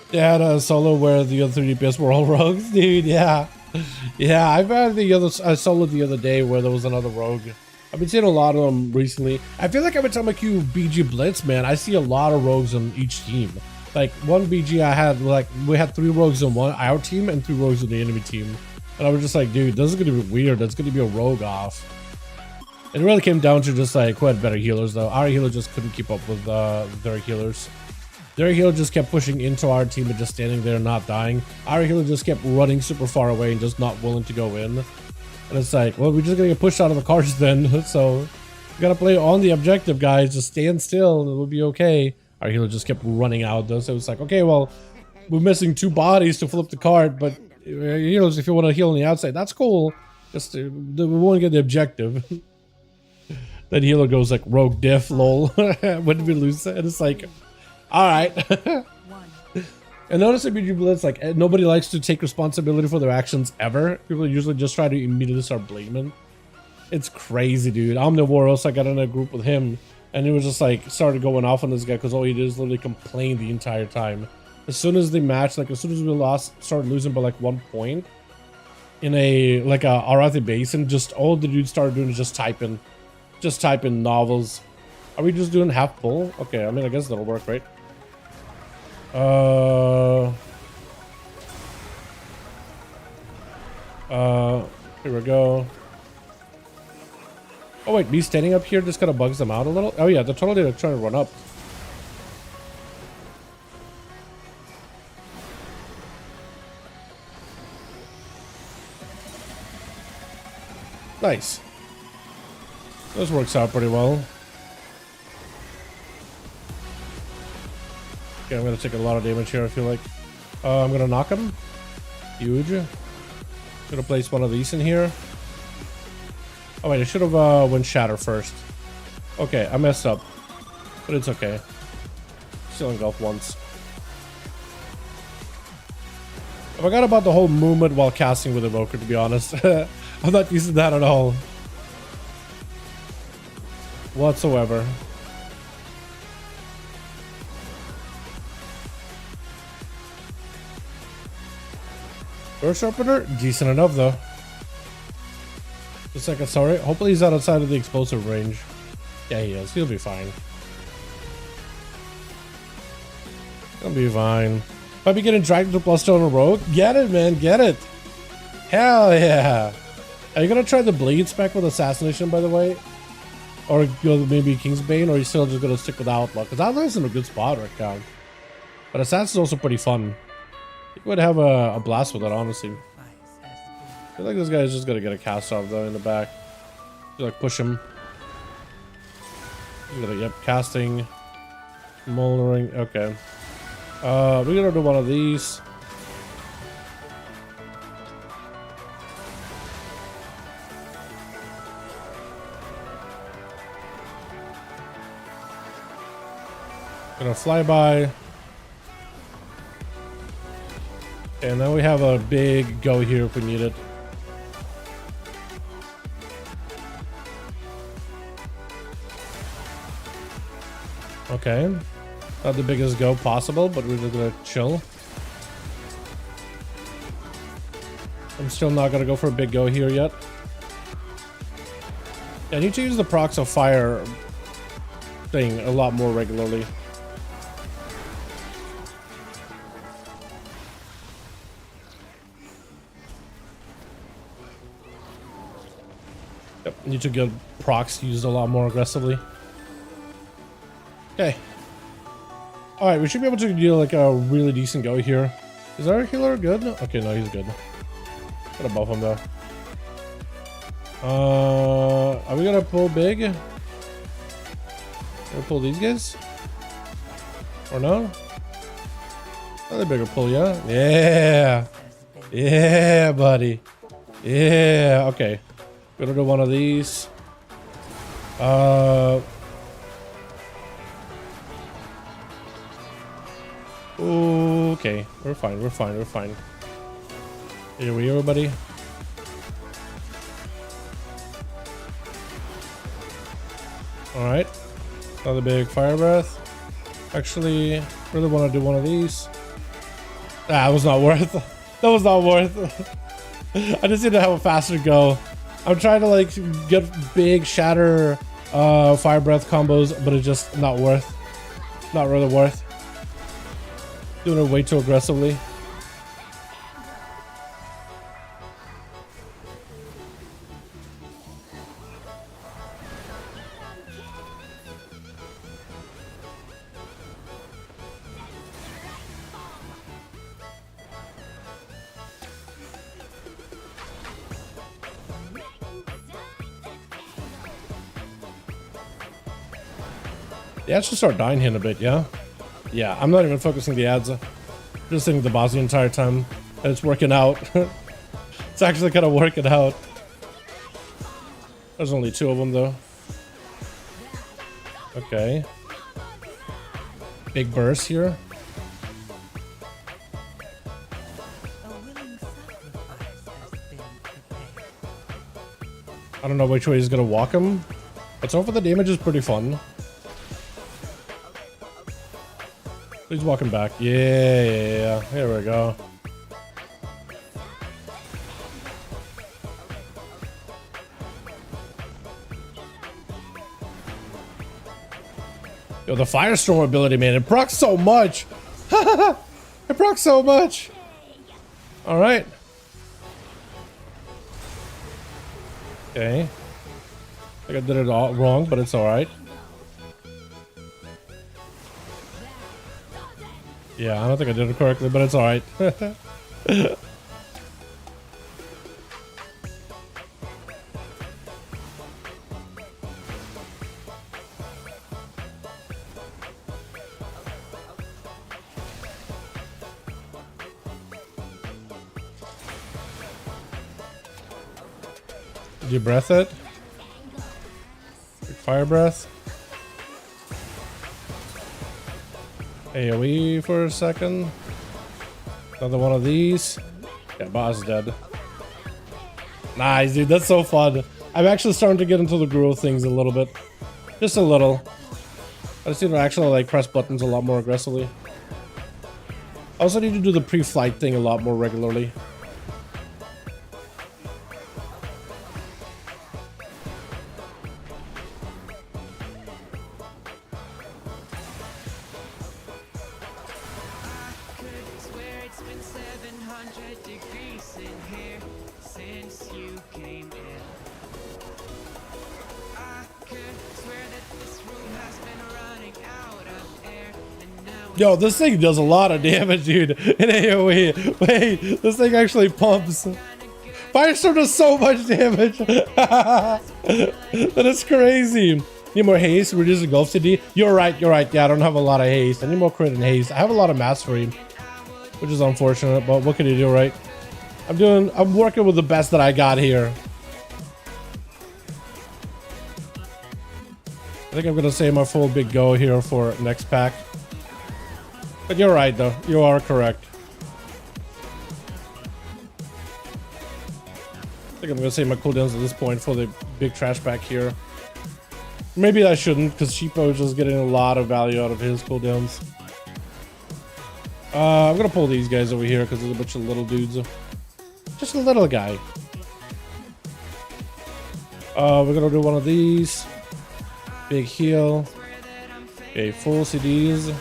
Yeah, I had a solo where the other 3 DPS were all rogues, dude. Yeah, yeah. I've had the other solo the other day where there was another rogue. I've been seeing a lot of them recently. I feel like every time I queue BG Blitz, man, I see a lot of rogues on each team. Like one BG I had, like we had 3 rogues on our team and 3 rogues on the enemy team. And I was just like, dude, this is gonna be weird. That's gonna be a rogue off. It really came down to just like who had better healers though. Our healer just couldn't keep up with their healers. Their healer just kept pushing into our team and just standing there not dying. Our healer just kept running super far away and just not willing to go in. And it's like, well, we're just gonna get pushed out of the cars then. So we gotta play on the objective, guys. Just stand still and it will be okay. Our healer just kept running out though. So it was like, okay, well, we're missing 2 bodies to flip the cart, but healers, if you want to heal on the outside, that's cool. Just we won't get the objective. That healer goes like rogue diff, lol. When did we lose that? And it's like, all right. And notice in BG Blitz, like nobody likes to take responsibility for their actions ever. People usually just try to immediately start blaming. It's crazy, dude. Omnivoros, I got in a group with him, and it was just like started going off on this guy because all he did is literally complain the entire time. As soon as they matched, like as soon as we started losing by like 1 point in a like a Arathi Basin, just all the dude started doing is just type in novels. Are we just doing half full? Okay, I mean I guess that'll work, right? Here we go. Oh wait, me standing up here just kind of bugs them out a little. Oh yeah, they're totally trying to run up. Nice. This works out pretty well. Okay, I'm gonna take a lot of damage here, I feel like. I'm gonna knock him. Huge. Gonna place one of these in here. Oh wait, I should have went shatter first. Okay, I messed up. But it's okay. Still engulf once. I forgot about the whole movement while casting with Evoker, to be honest. I'm not using that at all. Whatsoever. Burst Sharpener? Decent enough, though. Just a second, sorry. Hopefully he's outside of the explosive range. Yeah, he is. He'll be fine. He'll be fine. Might be getting dragged to plus 2 on a rogue. Get it, man. Get it. Hell yeah. Are you gonna try the bleed spec with assassination, by the way? Or go maybe Kingsbane, or are you still just gonna stick with Outlaw? Because Outlaw is in a good spot right now. But Assassin's also pretty fun. You would have a blast with it, honestly. I feel like this guy is just gonna get a cast off though in the back. Just, like push him. He's gonna, yep, casting. Moldering. Okay. We're gonna do one of these. Gonna fly by. And then we have a big go here if we need it. Okay. Not the biggest go possible, but we're just gonna chill. I'm still not gonna go for a big go here yet. Yeah, I need to use the procs of fire thing a lot more regularly. Yep, need to get procs used a lot more aggressively. Okay. Alright, we should be able to do like a really decent go here. Is our healer good? Okay, no, he's good. Gotta buff him though. Are we gonna pull big? Gonna pull these guys? Or no? Another bigger pull, yeah? Yeah! Yeah, buddy. Yeah, okay. Gonna do one of these. Okay, we're fine, we're fine, we're fine. Here we are, buddy. Alright. Another big fire breath. Actually, really want to do one of these. That was not worth. That was not worth. I just need to have a faster go. I'm trying to like get big shatter fire breath combos, but it's just not worth. Not really worth. Doing it way too aggressively. The ads should start dying here in a bit, yeah? Yeah, I'm not even focusing the ads. Just thinking the boss the entire time. And it's working out. It's actually kind of working out. There's only 2 of them though. Okay. Big burst here. I don't know which way he's gonna walk him. But so far the damage is pretty fun. He's walking back. Yeah. Here we go. Yo, the Firestorm ability, man. It procs so much. It procs so much. All right. Okay. I think I did it all wrong, but it's all right. Yeah, I don't think I did it correctly, but it's alright. Did you breath it? Quick fire breath. AoE for a second. Another one of these. Yeah, boss is dead. Nice, dude. That's so fun. I'm actually starting to get into the groove things a little bit. Just a little. I just need to actually like press buttons a lot more aggressively. I also need to do the pre-flight thing a lot more regularly. Yo, this thing does a lot of damage, dude, in AoE. Wait, this thing actually pumps. Firestorm does so much damage. That is crazy. Need more haste, reduce the Gulf CD. You're right. Yeah, I don't have a lot of haste. I need more crit and haste. I have a lot of mastery, which is unfortunate, but what can you do, right? I'm working with the best that I got here. I think I'm gonna save my full big go here for next pack. But you're right, though. You are correct. I think I'm gonna save my cooldowns at this point for the big trash pack here. Maybe I shouldn't, because Sheepo is just getting a lot of value out of his cooldowns. I'm gonna pull these guys over here because there's a bunch of little dudes. Just a little guy. We're gonna do one of these. Big heal. Okay, full CDs.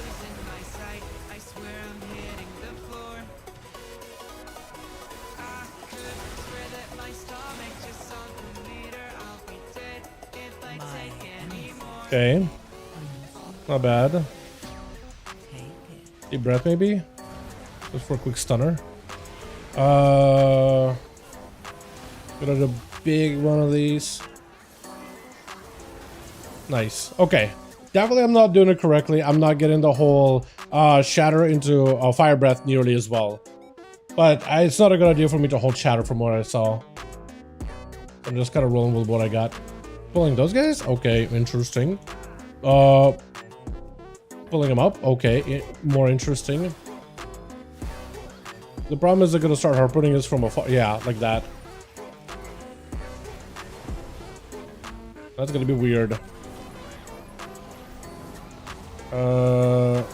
Okay. Not bad. Deep breath maybe? Just for a quick stunner. Gonna do a big one of these. Nice. Okay. Definitely I'm not doing it correctly. I'm not getting the whole shatter into fire breath nearly as well. But it's not a good idea for me to hold shatter from what I saw. I'm just kind of rolling with what I got. Pulling those guys? Okay, interesting. Pulling them up? Okay, more interesting. The problem is they're gonna start harpooning us from afar. Yeah, like that. That's gonna be weird. And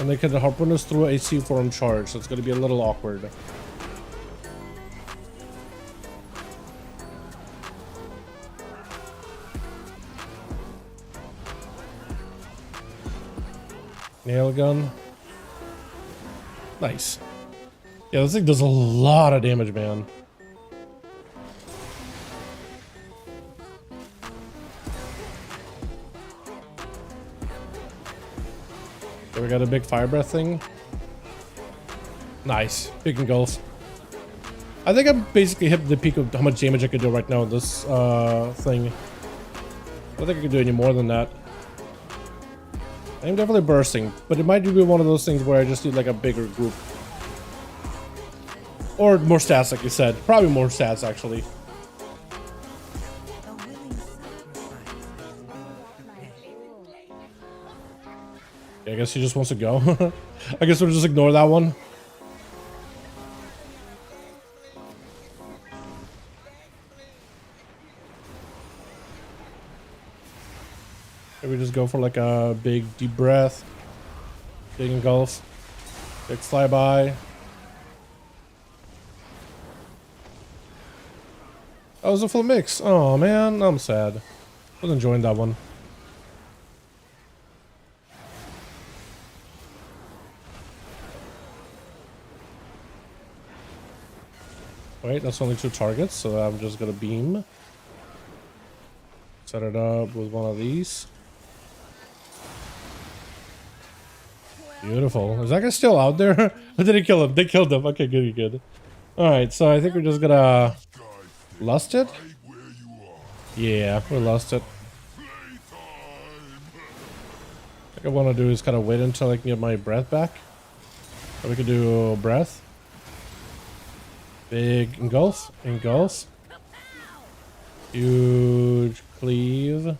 they can harpoon us through a C4 charge, so it's gonna be a little awkward. Nail gun. Nice. Yeah, this thing does a lot of damage, man. Okay, we got a big fire breath thing. Nice. Big engulf. I think I'm basically hit the peak of how much damage I could do right now with this thing. I don't think I can do any more than that. I'm definitely bursting, but it might be one of those things where I just need like a bigger group. Or more stats, like you said. Probably more stats, actually. Yeah, I guess he just wants to go. I guess we'll just ignore that one. Maybe just go for like a big deep breath. Big engulf. Big flyby. That was a full mix. Oh man, I'm sad. I was enjoying that one. Wait, that's only 2 targets, so I'm just gonna beam. Set it up with one of these. Beautiful. Is that guy still out there? Or did he kill him? They killed him. Okay, good, good. Alright, so I think we're just gonna lust it? Yeah, we lost it. What I want to do is kind of wait until I can get my breath back. Or we could do breath. Big engulf. Engulf. Huge cleave.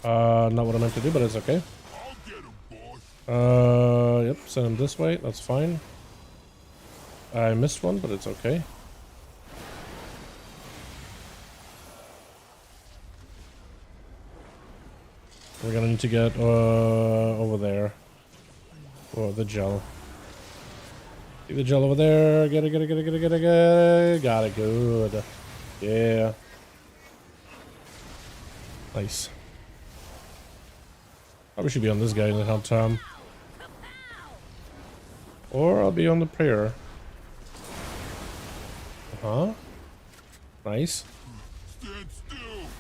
Not what I meant to do, but it's okay. Yep, send him this way. That's fine. I missed one, but it's okay. We're gonna need to get over there. Oh, the gel. Get the gel over there. Get it, get it, get it, get it, get it, get it. Got it, good. Yeah. Nice. Probably should be on this guy in the whole time. Or I'll be on the prayer. Uh-huh. Nice.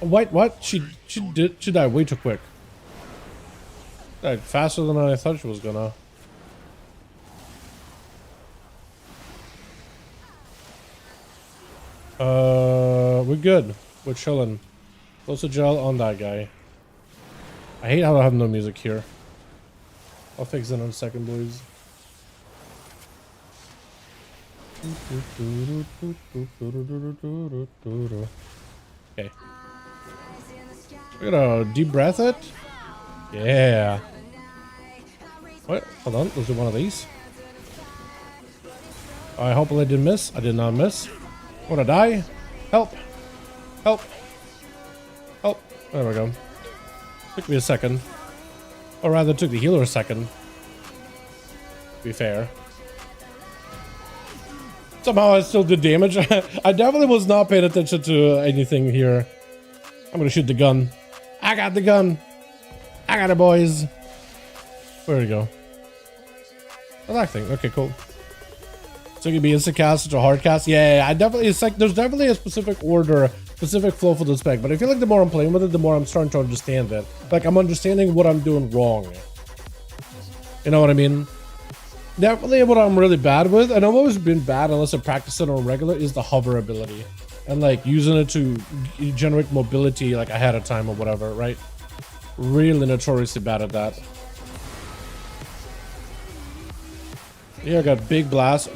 Oh, wait, what? She died way too quick. Died faster than I thought she was gonna. We're good. We're chilling. Close the gel on that guy. I hate how I have no music here. I'll fix it in a second, boys. Okay. We're gonna deep breath it. Yeah. What? Hold on. Let's do one of these. I hope I didn't miss. I did not miss. I wanna die? Help! Help! Help! There we go. Took me a second. Or rather, it took the healer a second. To be fair. Somehow I still did damage. I definitely was not paying attention to anything here. I'm gonna shoot the gun. I got the gun. I got it, boys. Where we go? Oh, that thing. Okay, cool. So it could be instant cast or hard cast. Yeah, I definitely. It's like there's definitely a specific order, specific flow for the spec. But I feel like the more I'm playing with it, the more I'm starting to understand it. Like I'm understanding what I'm doing wrong. You know what I mean? Definitely what I'm really bad with, and I've always been bad unless I practice it on regular, is the hover ability. And like using it to generate mobility like ahead of time or whatever, right? Really notoriously bad at that. Yeah, I got big blast,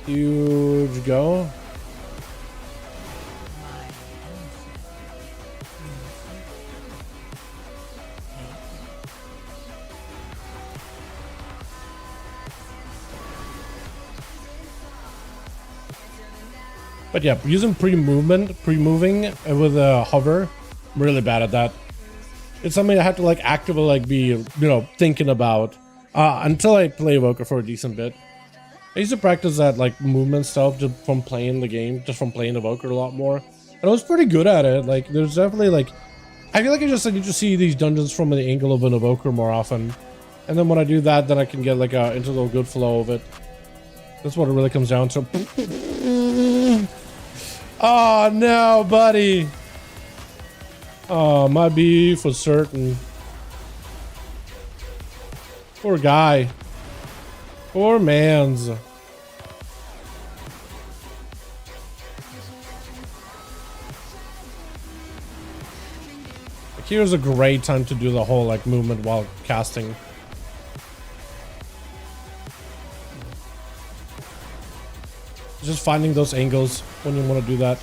huge go. But yeah, using pre-moving with a hover, I'm really bad at that. It's something I have to like actively like be, you know, thinking about until I play Evoker for a decent bit. I used to practice that like movement stuff just from playing the game, just from playing Evoker a lot more. And I was pretty good at it. Like there's definitely like, I feel like I just need to see these dungeons from the angle of an Evoker more often. And then when I do that, then I can get like into the good flow of it. That's what it really comes down to. Oh no, buddy. Oh, my beef was certain. Poor guy. Poor mans. Like, here's a great time to do the whole like movement while casting. Just finding those angles when you want to do that.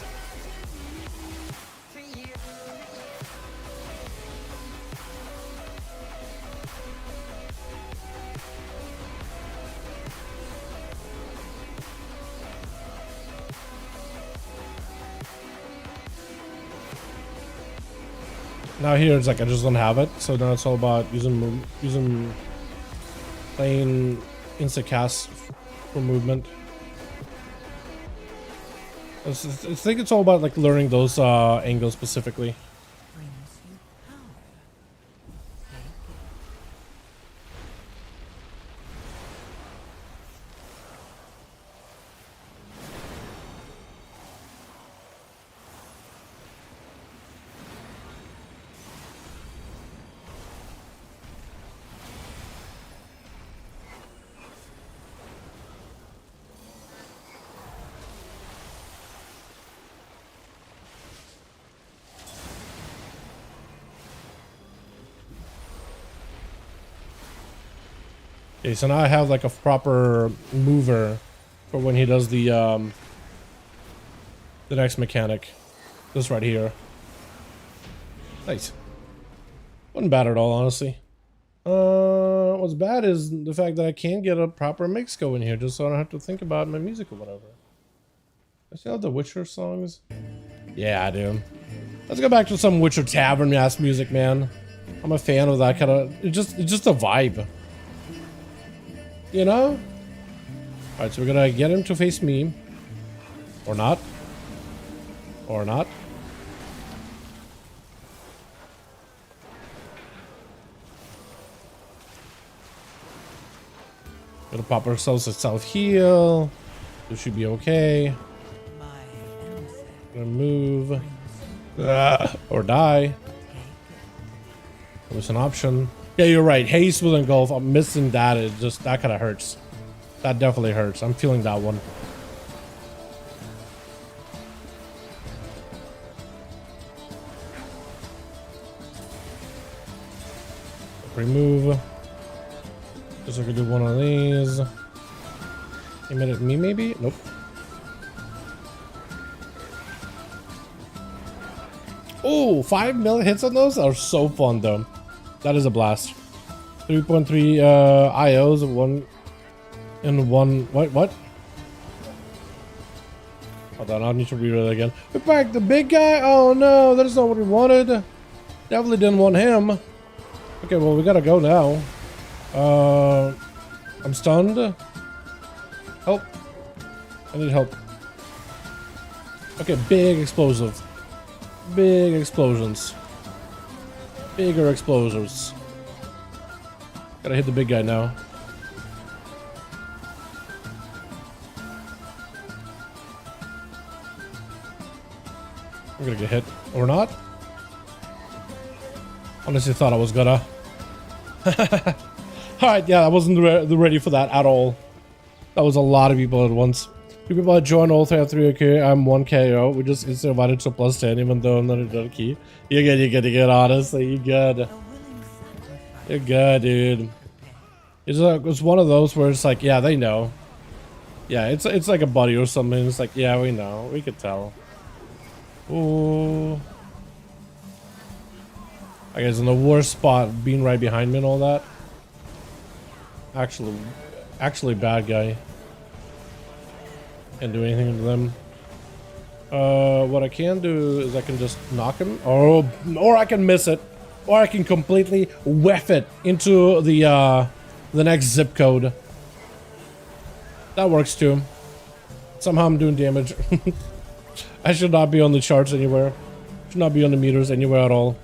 Now here it's like I just don't have it, so now it's all about using plain insta cast for movement. I think it's all about like learning those angles specifically. Okay, so now I have like a proper mover for when he does the next mechanic. This right here. Nice. Wasn't bad at all, honestly. What's bad is the fact that I can't get a proper mix going here, just so I don't have to think about my music or whatever. I still have the Witcher songs. Yeah, I do. Let's go back to some Witcher Tavern ass music, man. I'm a fan of that kind of. It's just a vibe. You know? Alright, so we're gonna get him to face me. Or not. Or not. Gonna pop ourselves a self heal. This should be okay. Gonna move. Or die. There's an option. Yeah, you're right. Haste with engulf. I'm missing that. It just that kind of hurts. That definitely hurts. I'm feeling that one. Remove. Just so I can do one of these. Aim it at me, maybe? Nope. Oh, 5 million hits on those are so fun, though. That is a blast. 3.3 IOs, one in one. What? Hold on, I need to read it again. We're back, the big guy. Oh no, that is not what we wanted. Definitely didn't want him. Okay, well we gotta go now. I'm stunned. Help! I need help. Okay, big explosive. Big explosions. Bigger explosions. Gotta hit the big guy now. I'm gonna get hit. Or not? Honestly thought I was gonna. Alright, yeah, I wasn't ready for that at all. That was a lot of people at once. 2 people that joined, all 3 have 3 OK. I'm 1 KO. We just instantly invited to +10 even though I'm not a key. You're good, honestly. You're good. You're good, dude. It's one of those where it's like, yeah, they know. Yeah, it's like a buddy or something. It's like, yeah, we know. We could tell. Ooh. I guess in the worst spot, being right behind me and all that. Actually bad guy. Can't do anything to them. What I can do is I can just knock him, or I can miss it, or I can completely whiff it into the next zip code. That works too. Somehow I'm doing damage. I should not be on the charts anywhere. Should not be on the meters anywhere at all.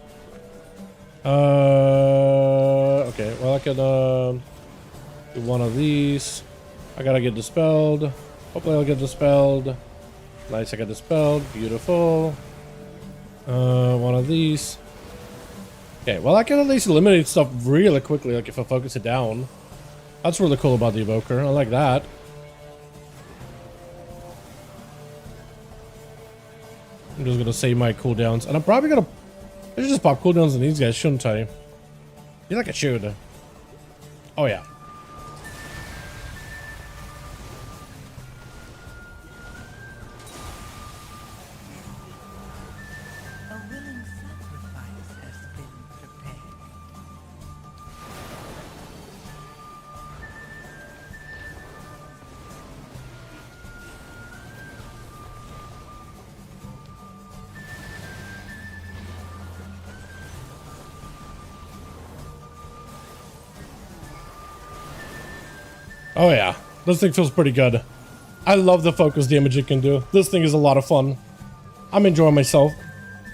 Okay, well I can do one of these. I gotta get dispelled. Hopefully I'll get dispelled. Nice, I got dispelled. Beautiful. One of these. Okay, well I can at least eliminate stuff really quickly, like if I focus it down. That's really cool about the evoker. I like that. I'm just gonna save my cooldowns, and I'm probably gonna. I should just pop cooldowns on these guys, shouldn't I? I feel like I should. Oh yeah. Oh yeah, this thing feels pretty good. I love the focus damage it can do. This thing is a lot of fun. I'm enjoying myself.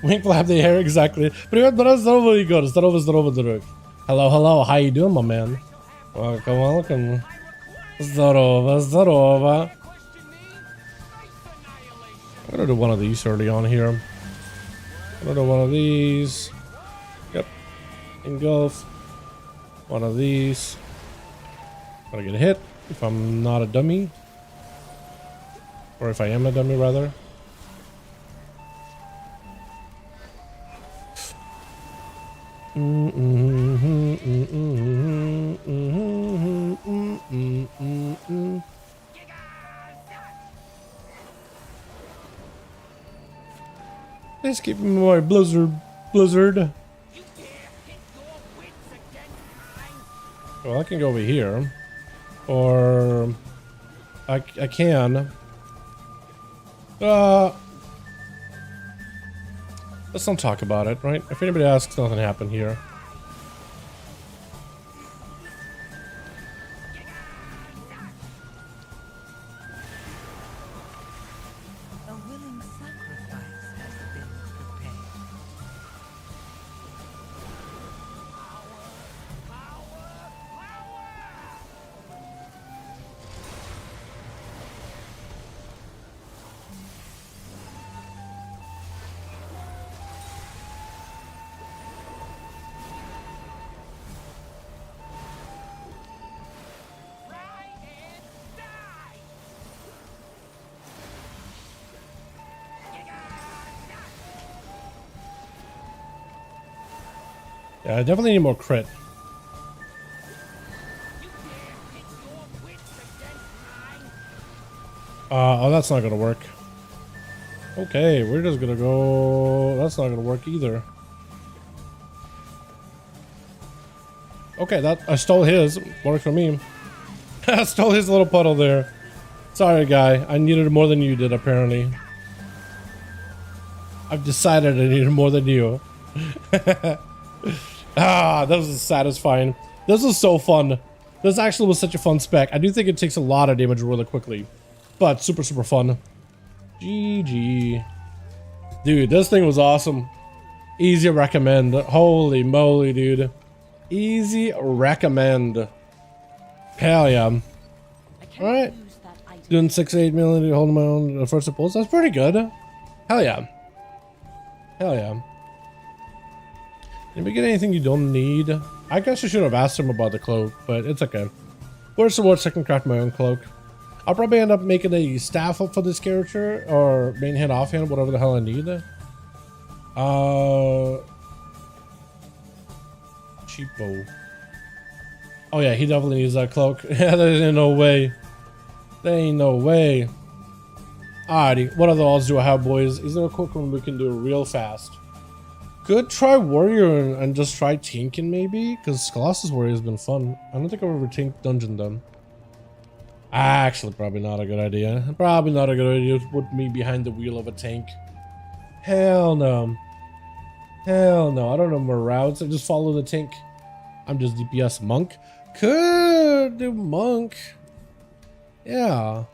Wink will have the hair, exactly. Привет, брат, здорово, Igor. Здорово, здорово, друг. Hello, hello, how you doing, my man? Welcome, welcome. Здорово, здорово. I'm gonna do one of these early on here. I'm gonna do one of these. Yep. Engulf. One of these. Gonna get hit if I'm not a dummy. Or if I am a dummy, rather. Let's keep my blizzard. Well, I can go over here. Or I can. Let's not talk about it, right? If anybody asks, nothing happened here. Yeah, I definitely need more crit. Oh, that's not gonna work. Okay, we're just gonna go. That's not gonna work either. Okay, that I stole his. Worked for me. I stole his little puddle there. Sorry, guy. I needed it more than you did, apparently. I've decided I needed more than you. Ah, that was satisfying. This was so fun. This actually was such a fun spec. I do think it takes a lot of damage really quickly, but super, super fun. GG. Dude, this thing was awesome. Easy recommend. Holy moly, dude. Easy recommend. Hell yeah. Alright. Doing 6-8 million, holding my own first impulse. That's pretty good. Hell yeah. Hell yeah. Did we get anything you don't need? I guess I should have asked him about the cloak, but it's okay. Where's the words I can craft my own cloak? I'll probably end up making a staff up for this character, or main hand, offhand, whatever the hell I need. Cheapo. Oh yeah, he definitely needs that cloak. Yeah, there ain't no way. There ain't no way. Alrighty, what other odds do I have, boys? Is there a quick one we can do real fast? Could try warrior and just try tanking maybe, because Colossus warrior has been fun. I don't think I've ever tanked dungeon done. Actually, probably not a good idea. Probably not a good idea to put me behind the wheel of a tank. Hell no. Hell no. I don't know more routes. I just follow the tank. I'm just DPS monk. Could do monk. Yeah.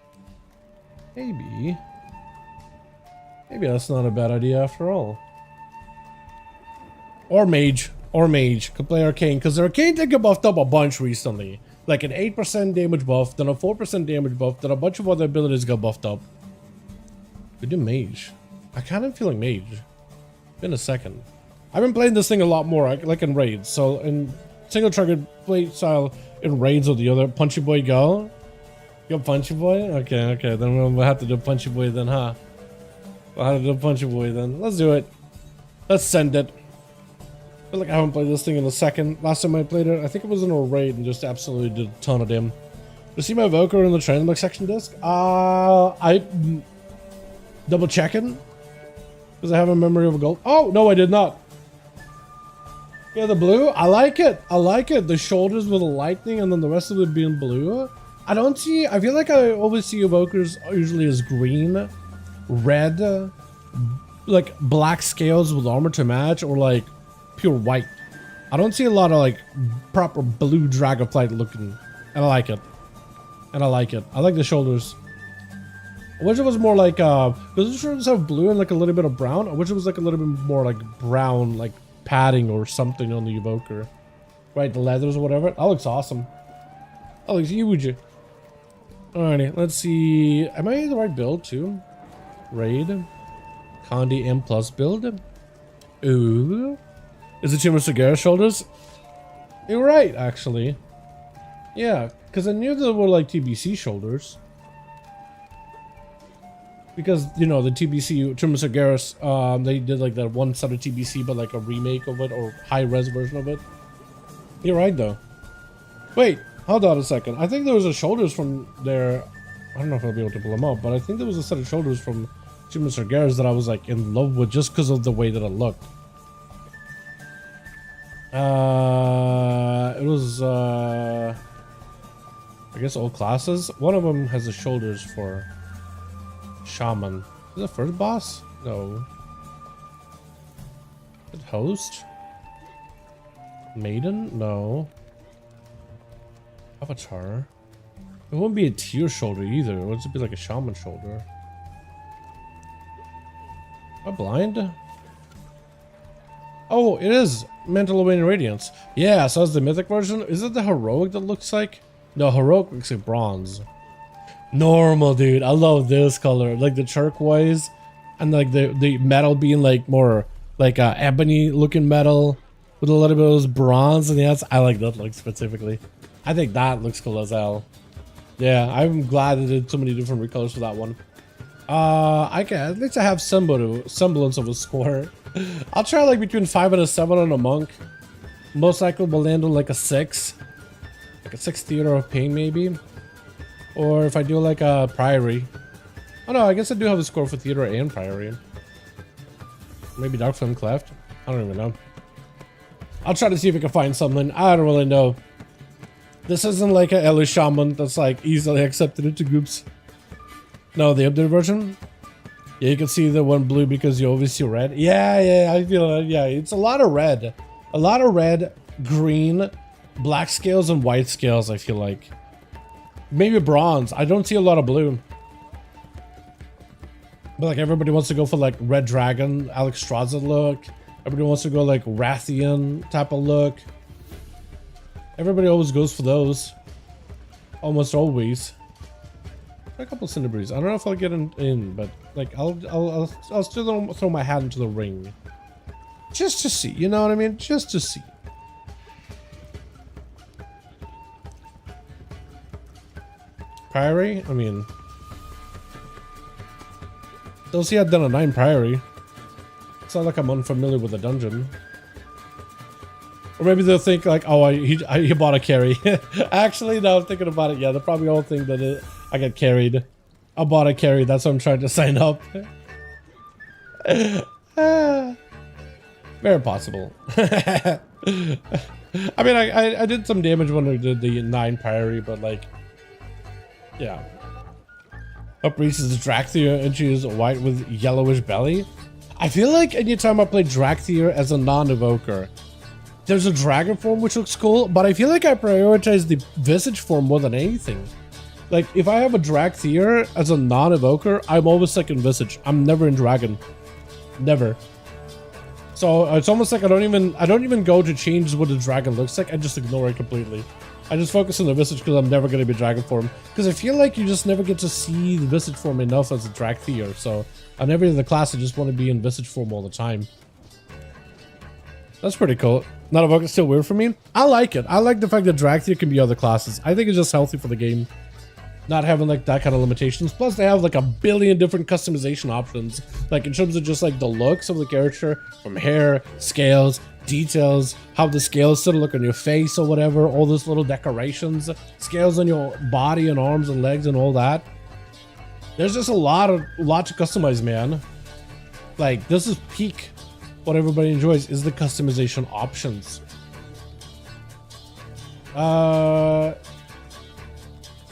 Maybe. Maybe that's not a bad idea after all. Or mage. or mage could play arcane, because the arcane did get buffed up a bunch recently. Like an 8% damage buff, then a 4% damage buff, then a bunch of other abilities got buffed up. We do mage. I kind of feel like mage. In a second. I've been playing this thing a lot more, like in raids. So in single target play style in raids with the other Punchy Boy go. Yo, Punchy Boy? Okay, okay. Then we'll have to do Punchy Boy then, huh? We'll have to do Punchy Boy then. Let's do it. Let's send it. I feel like I haven't played this thing in a second. Last time I played it, I think it was in a raid and just absolutely did a ton of damn. You see my Evoker in the transmog section disc? I double checking because I have a memory of a gold. Oh no, I did not. Yeah, the blue. I like it. I like it. The shoulders with the lightning and then the rest of it being blue. I don't see. I feel like I always see Evokers usually as green, red, like black scales with armor to match, or like pure white. I don't see a lot of like proper blue dragonflight looking, and I like it. And I like it. I like the shoulders. I wish it was more like does the shoulders have blue and like a little bit of brown? I wish it was like a little bit more like brown, like padding or something on the Evoker. Right, the leathers or whatever. That looks awesome. That looks huge. Alrighty, let's see. Am I in the right build too? Raid. Condi M plus build. Ooh. Is it Chimera Sagara shoulders? You're right, actually. Yeah, because I knew there were like TBC shoulders. Because, you know, the TBC, Chimera Sagaras, they did like that one set of TBC, but like a remake of it, or high-res version of it. You're right, though. Wait, hold on a second. I think there was a shoulders from there. I don't know if I'll be able to pull them up, but I think there was a set of shoulders from Chimera Sagaras that I was like in love with just because of the way that it looked. It was, I guess all classes. One of them has the shoulders for Shaman. Is it the first boss? No. Is it Host? Maiden? No. Avatar? It won't be a tier shoulder either. It would just be like a Shaman shoulder. Am I blind? Oh, it is Mental Awakening Radiance. Yeah, so that's the Mythic version. Is it the Heroic that looks like? No, Heroic looks like bronze. Normal, dude. I love this color. Like the turquoise and like the metal being like more like ebony looking metal with a little bit of those bronze and yes, I like that look specifically. I think that looks cool as hell. Yeah, I'm glad they did so many different recolors for that one. I can at least I have semblance of a score. I'll try like between 5 and a 7 on a monk. Most likely will land on like a 6. Like a 6 Theater of Pain maybe. Or if I do like a Priory. Oh no, I guess I do have a score for Theater and Priory. Maybe Dark Flame Cleft. I don't even know. I'll try to see if I can find something. I don't really know. This isn't like a Elu Shaman that's like easily accepted into groups. No, the updated version? Yeah, you can see the one blue because you always see red. Yeah, I feel it. Yeah, it's a lot of red. A lot of red, green, black scales, and white scales, I feel like. Maybe bronze. I don't see a lot of blue. But like everybody wants to go for like Red Dragon, Alex Straza look. Everybody wants to go like Rathian type of look. Everybody always goes for those. Almost always. A couple Cinderbreeze. I don't know if I'll get in, but like I'll still throw my hat into the ring. Just to see, you know what I mean? Just to see. Priory? I mean, they'll see I've done a 9 Priory. It's not like I'm unfamiliar with the dungeon. Or maybe they'll think like, oh, he bought a carry. Actually, no, I'm thinking about it. Yeah, they'll probably all think that I got carried. I bought a carry. That's why I'm trying to sign up. Very possible. I mean, I did some damage when I did the 9 Priory, but like, yeah. Up reaches Drakthir and she is white with yellowish belly. I feel like anytime I play Drakthir as a non-evoker, there's a dragon form which looks cool, but I feel like I prioritize the visage form more than anything. Like, if I have a Drakthir as a non-evoker, I'm always second visage. I'm never in dragon. Never. So it's almost like I don't even go to change what the dragon looks like. I just ignore it completely. I just focus on the visage because I'm never going to be dragon form. Because I feel like you just never get to see the visage form enough as a drag tier. So on every other class, I just want to be in visage form all the time. That's pretty cool. Not a Evoker, still weird for me. I like it. I like the fact that drag tier can be other classes. I think it's just healthy for the game. Not having like that kind of limitations. Plus they have like a billion different customization options. Like in terms of just like the looks of the character, from hair, scales, details, how the scales sort of look on your face or whatever, all those little decorations, scales on your body and arms and legs and all that. There's just a lot to customize, man. Like this is peak what everybody enjoys is the customization options.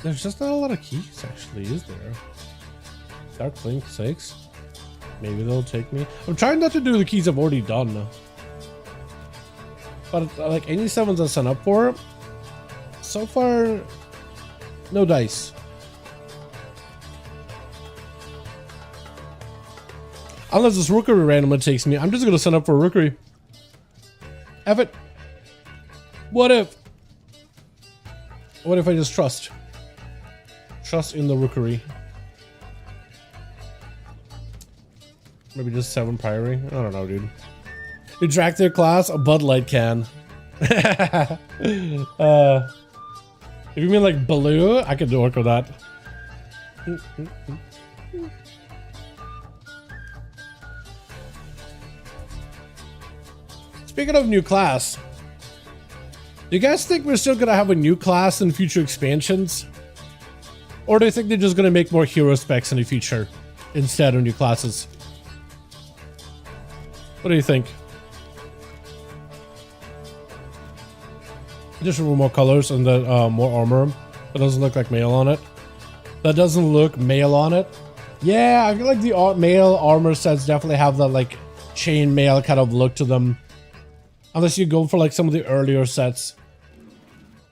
There's just not a lot of keys actually, is there? Dark Link 6. Maybe they'll take me. I'm trying not to do the keys I've already done. But like any 7s I sign up for, so far, no dice. Unless this rookery randomly takes me, I'm just gonna sign up for a rookery. F it. What if? What if I just trust? Trust in the rookery. Maybe just 7 Priory? I don't know, dude. You drag their class, a Bud Light can. If you mean like blue, I could work with that. Speaking of new class, do you guys think we're still gonna have a new class in future expansions? Or do you think they're just gonna make more hero specs in the future instead of new classes? What do you think? Just remove more colors and then more armor. That doesn't look like mail on it. That doesn't look mail on it. Yeah, I feel like the mail armor sets definitely have that like chain mail kind of look to them. Unless you go for like some of the earlier sets.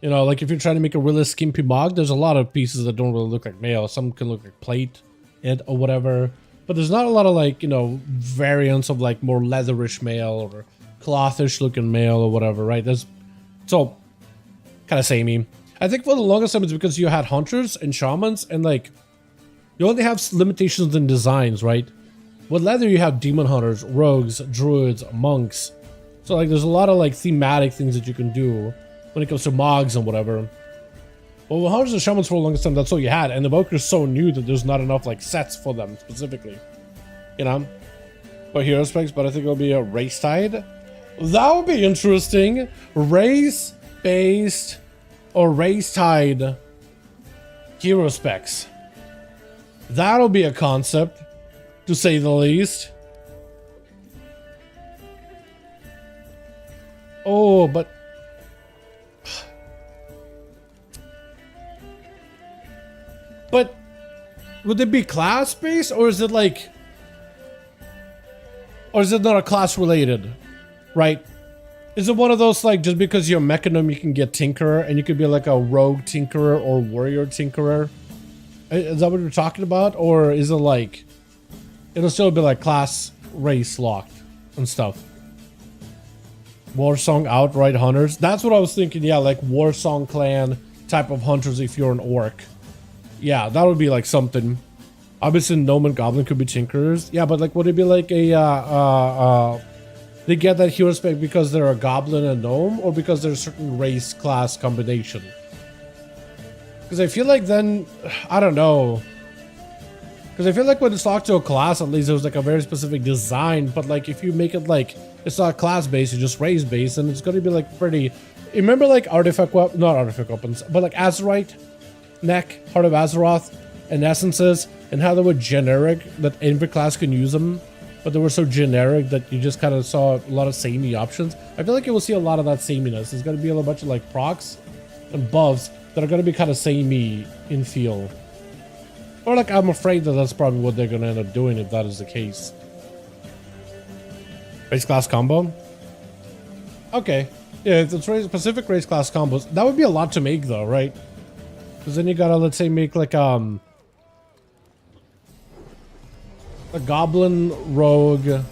You know, like if you're trying to make a really skimpy mog, there's a lot of pieces that don't really look like mail. Some can look like plate, or whatever. But there's not a lot of like, you know, variants of like more leatherish mail or clothish looking mail or whatever, right? There's so kind of samey. I think for the longest time it's because you had hunters and shamans and like you only have limitations in designs, right? With leather you have demon hunters, rogues, druids, monks. So like there's a lot of like thematic things that you can do when it comes to mogs and whatever. But with hunters and shamans for the longest time, that's all you had. And the Evoker's so new that there's not enough like sets for them specifically. You know? But hero specs, but I think it'll be a race tide. That would be interesting. Race based or race tide hero specs. That'll be a concept, to say the least. Oh, but would it be class based or is it like, or is it not a class related, right? Is it one of those like just because you're a mechanum you can get tinkerer and you could be like a rogue tinkerer or warrior tinkerer? Is that what you're talking about? Or is it like it'll still be like class race locked and stuff? Warsong outright hunters. That's what I was thinking. Yeah, like Warsong clan type of hunters if you're an orc. Yeah, that would be like something. Obviously, gnome and goblin could be tinkerers. Yeah, but like, would it be like a they get that hero spec because they're a goblin and gnome, or because there's a certain race class combination? Because I feel like then I don't know. Because I feel like when it's locked to a class, at least there was like a very specific design. But like if you make it like it's not class based, it's just race based, and it's going to be like pretty. Remember like artifact weapons, not artifact weapons, but like Azerite, neck, Heart of Azeroth, and essences, and how they were generic that every class can use them, but they were so generic that you just kind of saw a lot of samey options. I feel like you will see a lot of that sameness. There's going to be a bunch of like procs and buffs that are going to be kind of samey in feel. Or like I'm afraid that that's probably what they're going to end up doing if that is the case. Race class combo? Okay. Yeah, if it's specific race class combos, that would be a lot to make though, right? Because then you gotta, let's say, make like a goblin rogue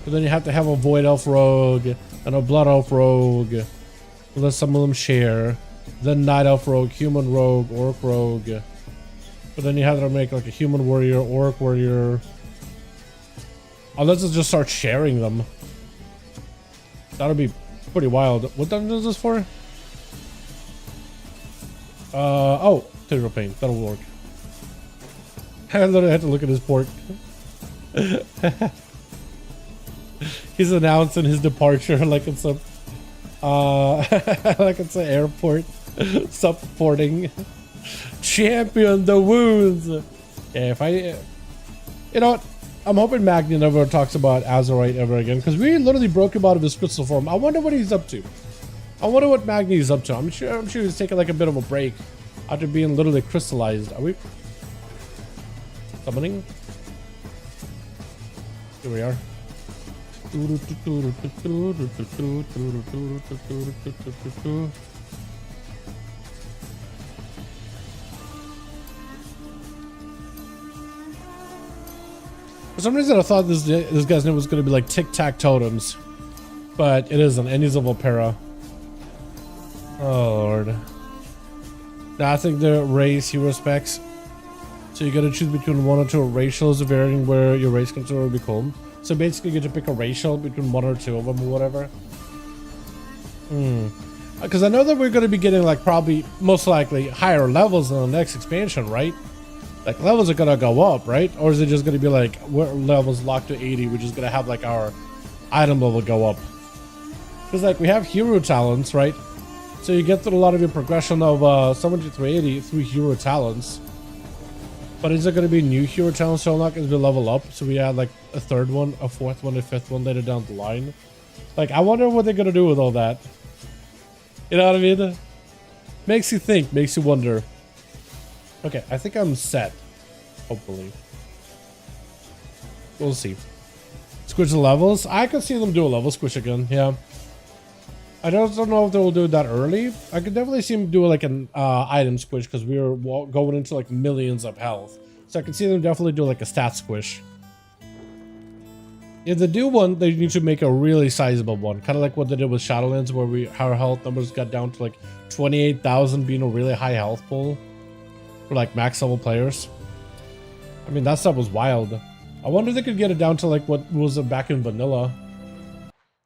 But then you have to have a Void Elf rogue and a Blood Elf rogue. Unless some of them share. Then Night Elf rogue, Human rogue, Orc rogue. But then you have to make like a Human warrior, Orc warrior. Unless it just starts sharing them. That would be pretty wild. What dungeon is this for? Oh, Tinder Pain. That'll work. I literally had to look at his port. He's announcing his departure like it's a like it's an airport. Supporting champion the wounds. Yeah, if I, you know what, I'm hoping Magni never talks about Azurite ever again, because we literally broke him out of his crystal form. I wonder what he's up to. I wonder what Magni is up to. I'm sure he's taking like a bit of a break after being literally crystallized. Are we summoning? Here we are. For some reason I thought this guy's name was going to be like Tic Tac Totems, but it isn't. And he's a Volpera. Oh lord. Now I think the race he respects. So you got to choose between one or two racials varying where your race control will become. So basically you get to pick a racial between one or two of them or whatever. Because I know that we're going to be getting like probably most likely higher levels in the next expansion, right? Like levels are going to go up, right? Or is it just going to be like we're levels locked to 80, we're just going to have like our item level go up? Because like we have hero talents, right? So you get through a lot of your progression of 70 through 80 through hero talents. But is there going to be new hero talents so not going to be level up? So we add like a third one, a fourth one, a fifth one later down the line. Like I wonder what they're going to do with all that. You know what I mean? Makes you think, makes you wonder. Okay, I think I'm set. Hopefully. We'll see. Squish the levels. I could see them do a level squish again, yeah. I don't know if they will do it that early. I could definitely see them do like an item squish because we were going into like millions of health. So I can see them definitely do like a stat squish. If they do one, they need to make a really sizable one. Kind of like what they did with Shadowlands where our health numbers got down to like 28,000 being a really high health pool for like max level players. I mean, that stuff was wild. I wonder if they could get it down to like what was it back in vanilla.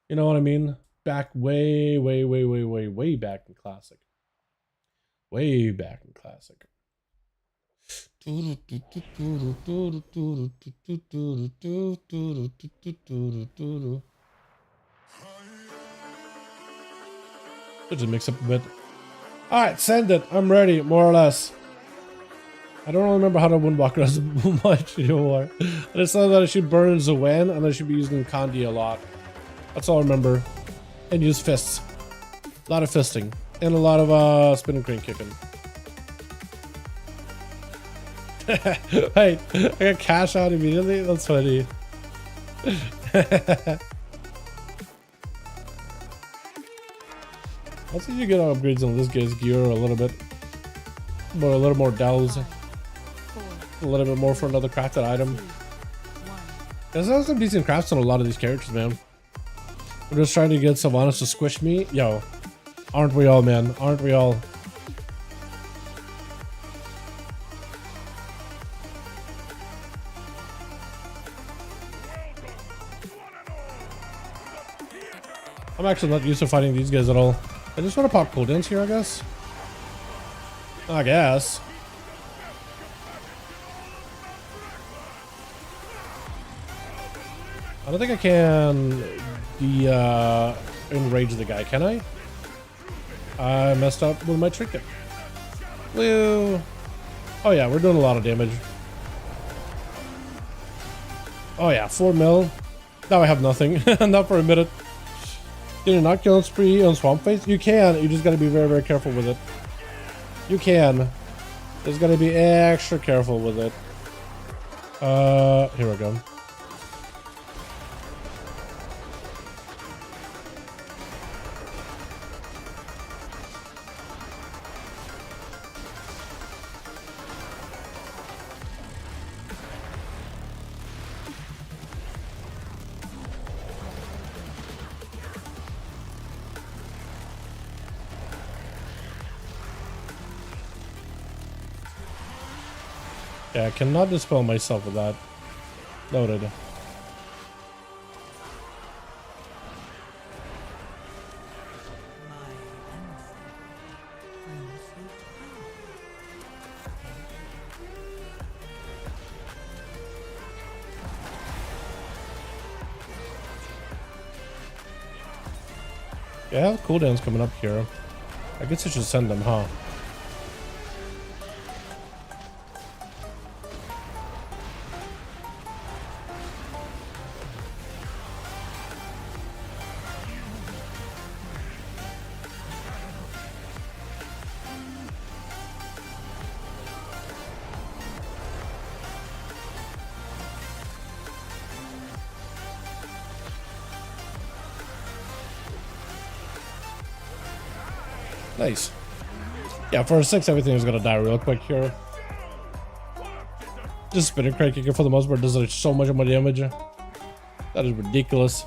You know what I mean? Back way back in classic. Way back in classic. Let's just mix up a bit. Alright, send it. I'm ready, more or less. I don't remember how to Windwalker as much anymore. I just know that I should burn Zoan and I should be using Kandi a lot. That's all I remember. And use fists. A lot of fisting. And a lot of spinning crane kicking. Wait, I got cash out immediately? That's funny. I think you get upgrades on this guy's gear a little bit. A little more delves. A little bit more for another crafted item. There's also some decent crafts on a lot of these characters, man. We're just trying to get Sylvanas to squish me. Yo, aren't we all, man? Aren't we all? I'm actually not used to fighting these guys at all. I just want to pop cooldowns here, I guess. I guess. I don't think I can enrage the guy, can I? I messed up with my trinket. Woo! Oh yeah, we're doing a lot of damage. Oh yeah, 4 mil. Now I have nothing. Not for a minute. Can you not kill on spree on Swamp Face? You can. You just gotta be very careful with it. You can. Just gotta be extra careful with it. Here we go. Yeah, I cannot dispel myself with that. Noted. Yeah, I have cooldowns coming up here. I guess I should send them, huh? Nice. Yeah, for a 6, everything is gonna die real quick here. Just spinning crank kicker for the most part does like so much more damage. That is ridiculous.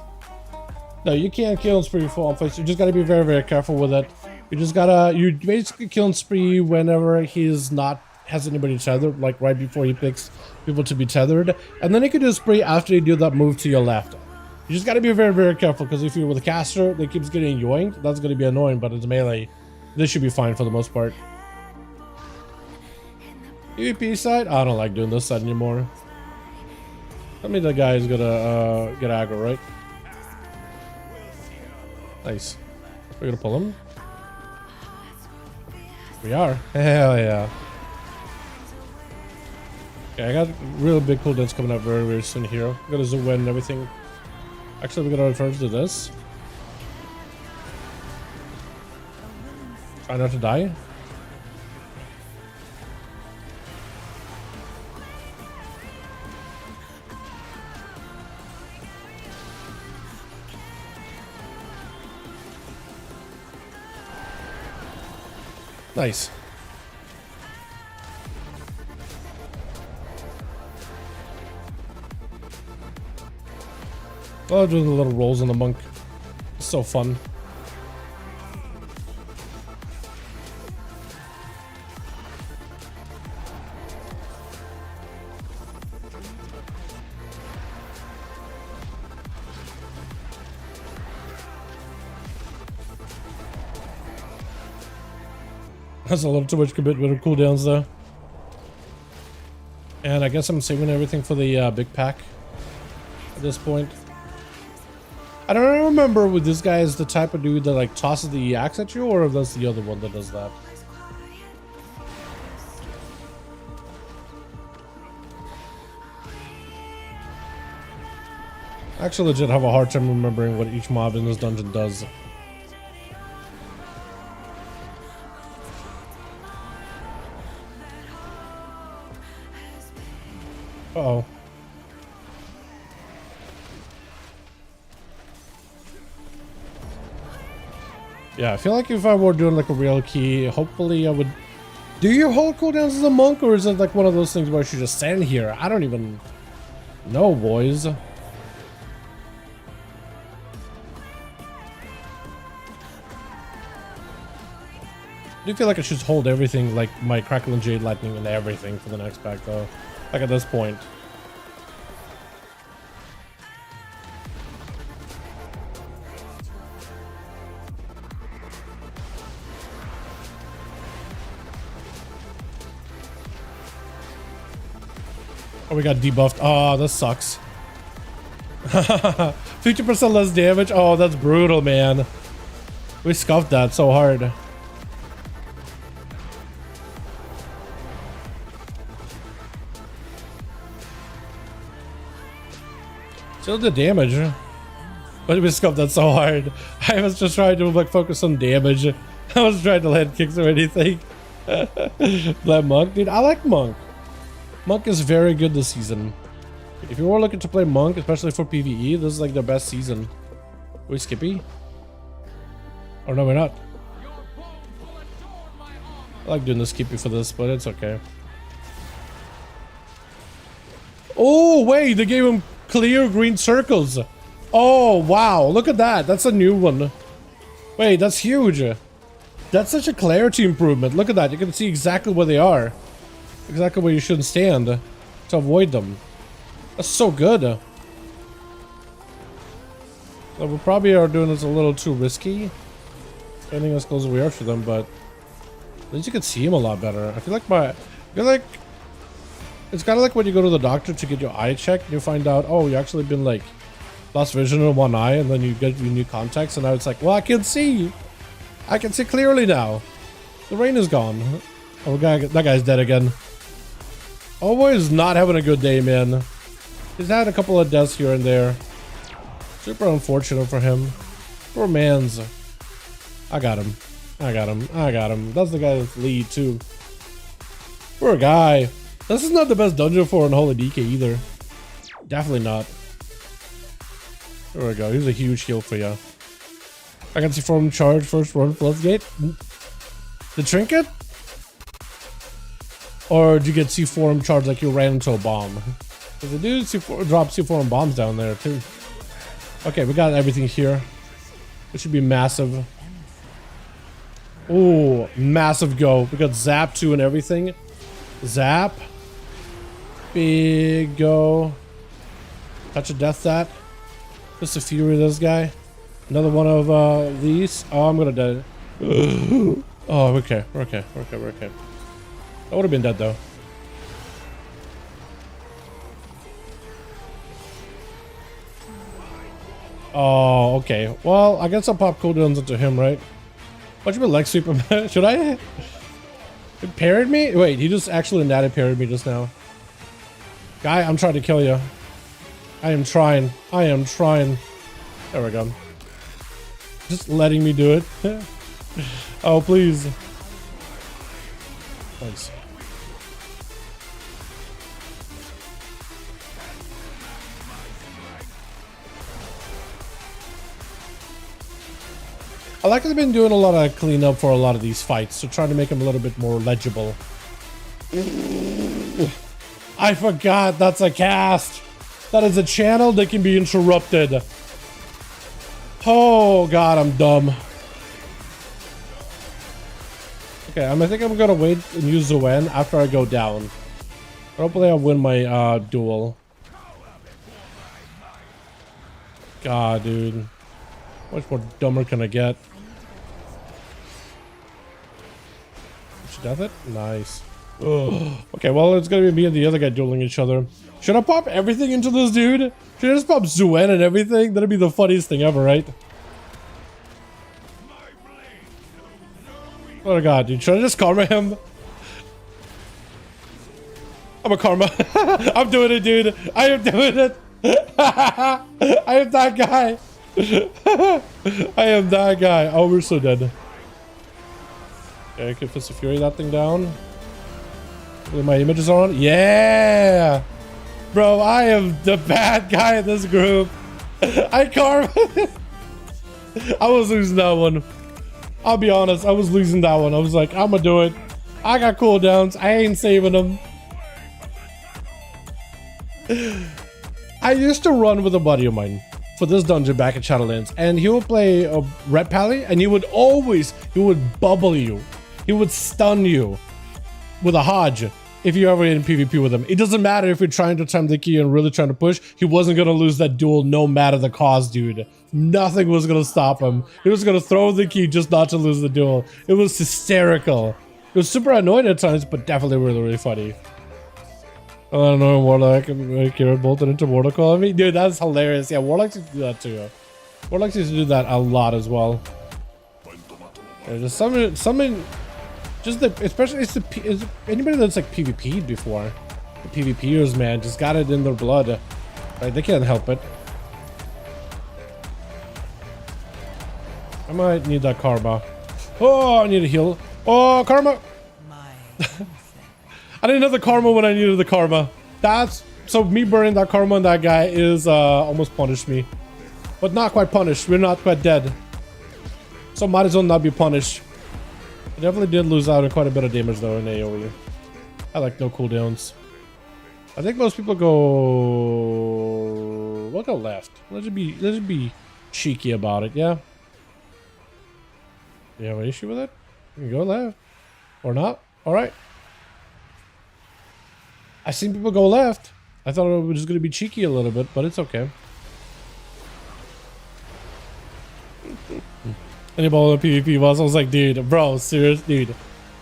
No, you can't kill and spree full on face. You just gotta be very, very careful with it. You basically kill and spree whenever he's not has anybody tethered, like right before he picks people to be tethered. And then you can do a spree after you do that move to your left. You just gotta be very, very careful, because if you're with a caster that keeps getting yoinked, that's gonna be annoying, but it's melee. This should be fine for the most part. PvP side? I don't like doing this side anymore. I mean, the guy is gonna get aggro, right? Nice. We're gonna pull him. We are. Hell yeah. Okay, I got real big cooldowns coming up very, very soon here. I'm gonna zoom in and everything. Actually, we're gonna first do this. Try not to die. Nice. Oh, doing the little rolls on the monk. It's so fun. That's a little too much commitment of cooldowns though. And I guess I'm saving everything for the big pack at this point. I don't remember with this guy is the type of dude that like tosses the axe at you, or if that's the other one that does that. I actually legit have a hard time remembering what each mob in this dungeon does. Uh-oh. Yeah, I feel like if I were doing like a real key, hopefully I would... Do you hold cooldowns as a monk, or is it like one of those things where I should just stand here? I don't even know, boys. I do feel like I should hold everything, like my Crackle and Jade Lightning and everything for the next pack though. Like at this point. Oh, we got debuffed. Oh, that sucks. 50% less damage. Oh, that's brutal, man. We scuffed that so hard. Still the damage, but we scuffed that so hard. I was just trying to like focus on damage. I was trying to land kicks or anything. That Monk, dude, I like Monk. Monk is very good this season. If you were looking to play Monk, especially for PvE, this is like the best season. Are we Skippy? Oh no, we're not. I like doing the Skippy for this, but it's okay. Oh wait, they gave him clear green circles. Oh wow, look at that. That's a new one. Wait, that's huge. That's such a clarity improvement. Look at that. You can see exactly where they are. exactly where you shouldn't stand to avoid them. That's so good. So we probably are doing this a little too risky, standing as close as we are to them, but at least you can see him a lot better. I feel like it's kind of like when you go to the doctor to get your eye checked and you find out, oh, you actually been like lost vision in one eye, and then you get your new contacts, and now it's like, well, I can see clearly now. The rain is gone. Oh, that guy's dead again. Always not having a good day, man. He's had a couple of deaths here and there. Super unfortunate for him. Poor man's. I got him. That's the guy with lead too. Poor guy. This is not the best dungeon for Unholy DK either. Definitely not. There we go. Here's a huge heal for you. I can see form charge first run floodgate. The trinket? Or did you get C4 charge like you ran into a bomb? Because they do drop C4 bombs down there too. Okay, we got everything here. It should be massive. Oh, massive go. We got zap 2 and everything. Zap. Big go. Touch of death that. Just a fury of this guy. Another one of these. Oh, I'm gonna die. Oh, okay. We're okay. I would have been dead though. Oh, okay. Well, I guess I'll pop cooldowns into him, right? What you been leg sweep him? Should I? It parried me? Wait, he just actually natty parried me just now. Guy, I'm trying to kill you. I am trying. There we go. Just letting me do it. Oh, please. Thanks. I like they've been doing a lot of cleanup for a lot of these fights, so trying to make them a little bit more legible. I forgot that's a cast. That is a channel that can be interrupted. Oh god, I'm dumb. Okay, I think I'm gonna wait and use the Wen after I go down. Hopefully I'll win my duel. God, dude. How much more dumber can I get? Death it? Nice. Ugh. Okay, well, it's gonna be me and the other guy dueling each other. Should I pop everything into this dude? Should I just pop Zuen and everything? That'd be the funniest thing ever, right? Oh my god, dude. Should I just karma him? I'm a karma. I'm doing it, dude. I am doing it. I am that guy. I am that guy. Oh, we're so dead. Okay, I can Fist of Fury that thing down. With my images on. Yeah! Bro, I am the bad guy in this group. I karma. I was losing that one. I'll be honest, I was losing that one. I was like, I'm gonna do it. I got cooldowns. I ain't saving them. I used to run with a buddy of mine for this dungeon back at Shadowlands, and he would play a Red Pally, and he would bubble you. He would stun you with a Hodge if you're ever in PvP with him. It doesn't matter if you're trying to time the key and really trying to push. He wasn't going to lose that duel no matter the cause, dude. Nothing was going to stop him. He was going to throw the key just not to lose the duel. It was hysterical. It was super annoying at times, but definitely really, really funny. I don't know, Warlock. Kira bolted into Mortal Call me. Dude, that's hilarious. Yeah, Warlocks used to do that too. Warlocks used to do that a lot as well. Yeah, just summon. Just especially it's anybody that's like PvP'd before. The PvPers, man, just got it in their blood. Like, they can't help it. I might need that karma. Oh, I need a heal. Oh, karma. I didn't have the karma when I needed the karma. That's so me burning that karma on that guy is almost punished me, but not quite punished. We're not quite dead, so might as well not be punished. I definitely did lose out on quite a bit of damage though in AoE. I like no cooldowns. I think most people go. We'll go left. Let's just be cheeky about it. Yeah. You have an issue with it? You can go left or not. All right. I seen people go left. I thought it was just gonna be cheeky a little bit, but it's okay. Anybody with PvP was, I was like, dude, bro, serious, dude.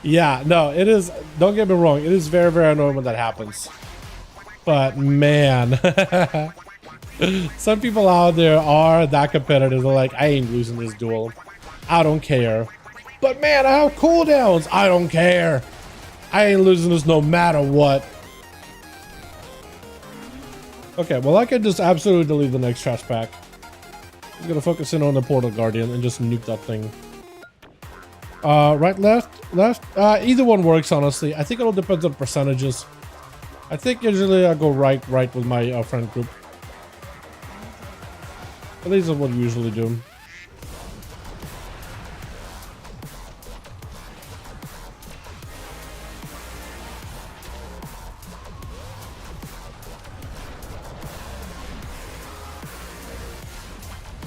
Yeah, no, it is. Don't get me wrong. It is very, very annoying when that happens. But man, some people out there are that competitive. They're like, I ain't losing this duel. I don't care. But man, I have cooldowns. I don't care. I ain't losing this no matter what. Okay, well, I can just absolutely delete the next trash pack. I'm gonna focus in on the Portal Guardian and just nuke that thing. Right, left. Either one works, honestly. I think it all depends on percentages. I think usually I go right with my friend group. At least that's what we usually do.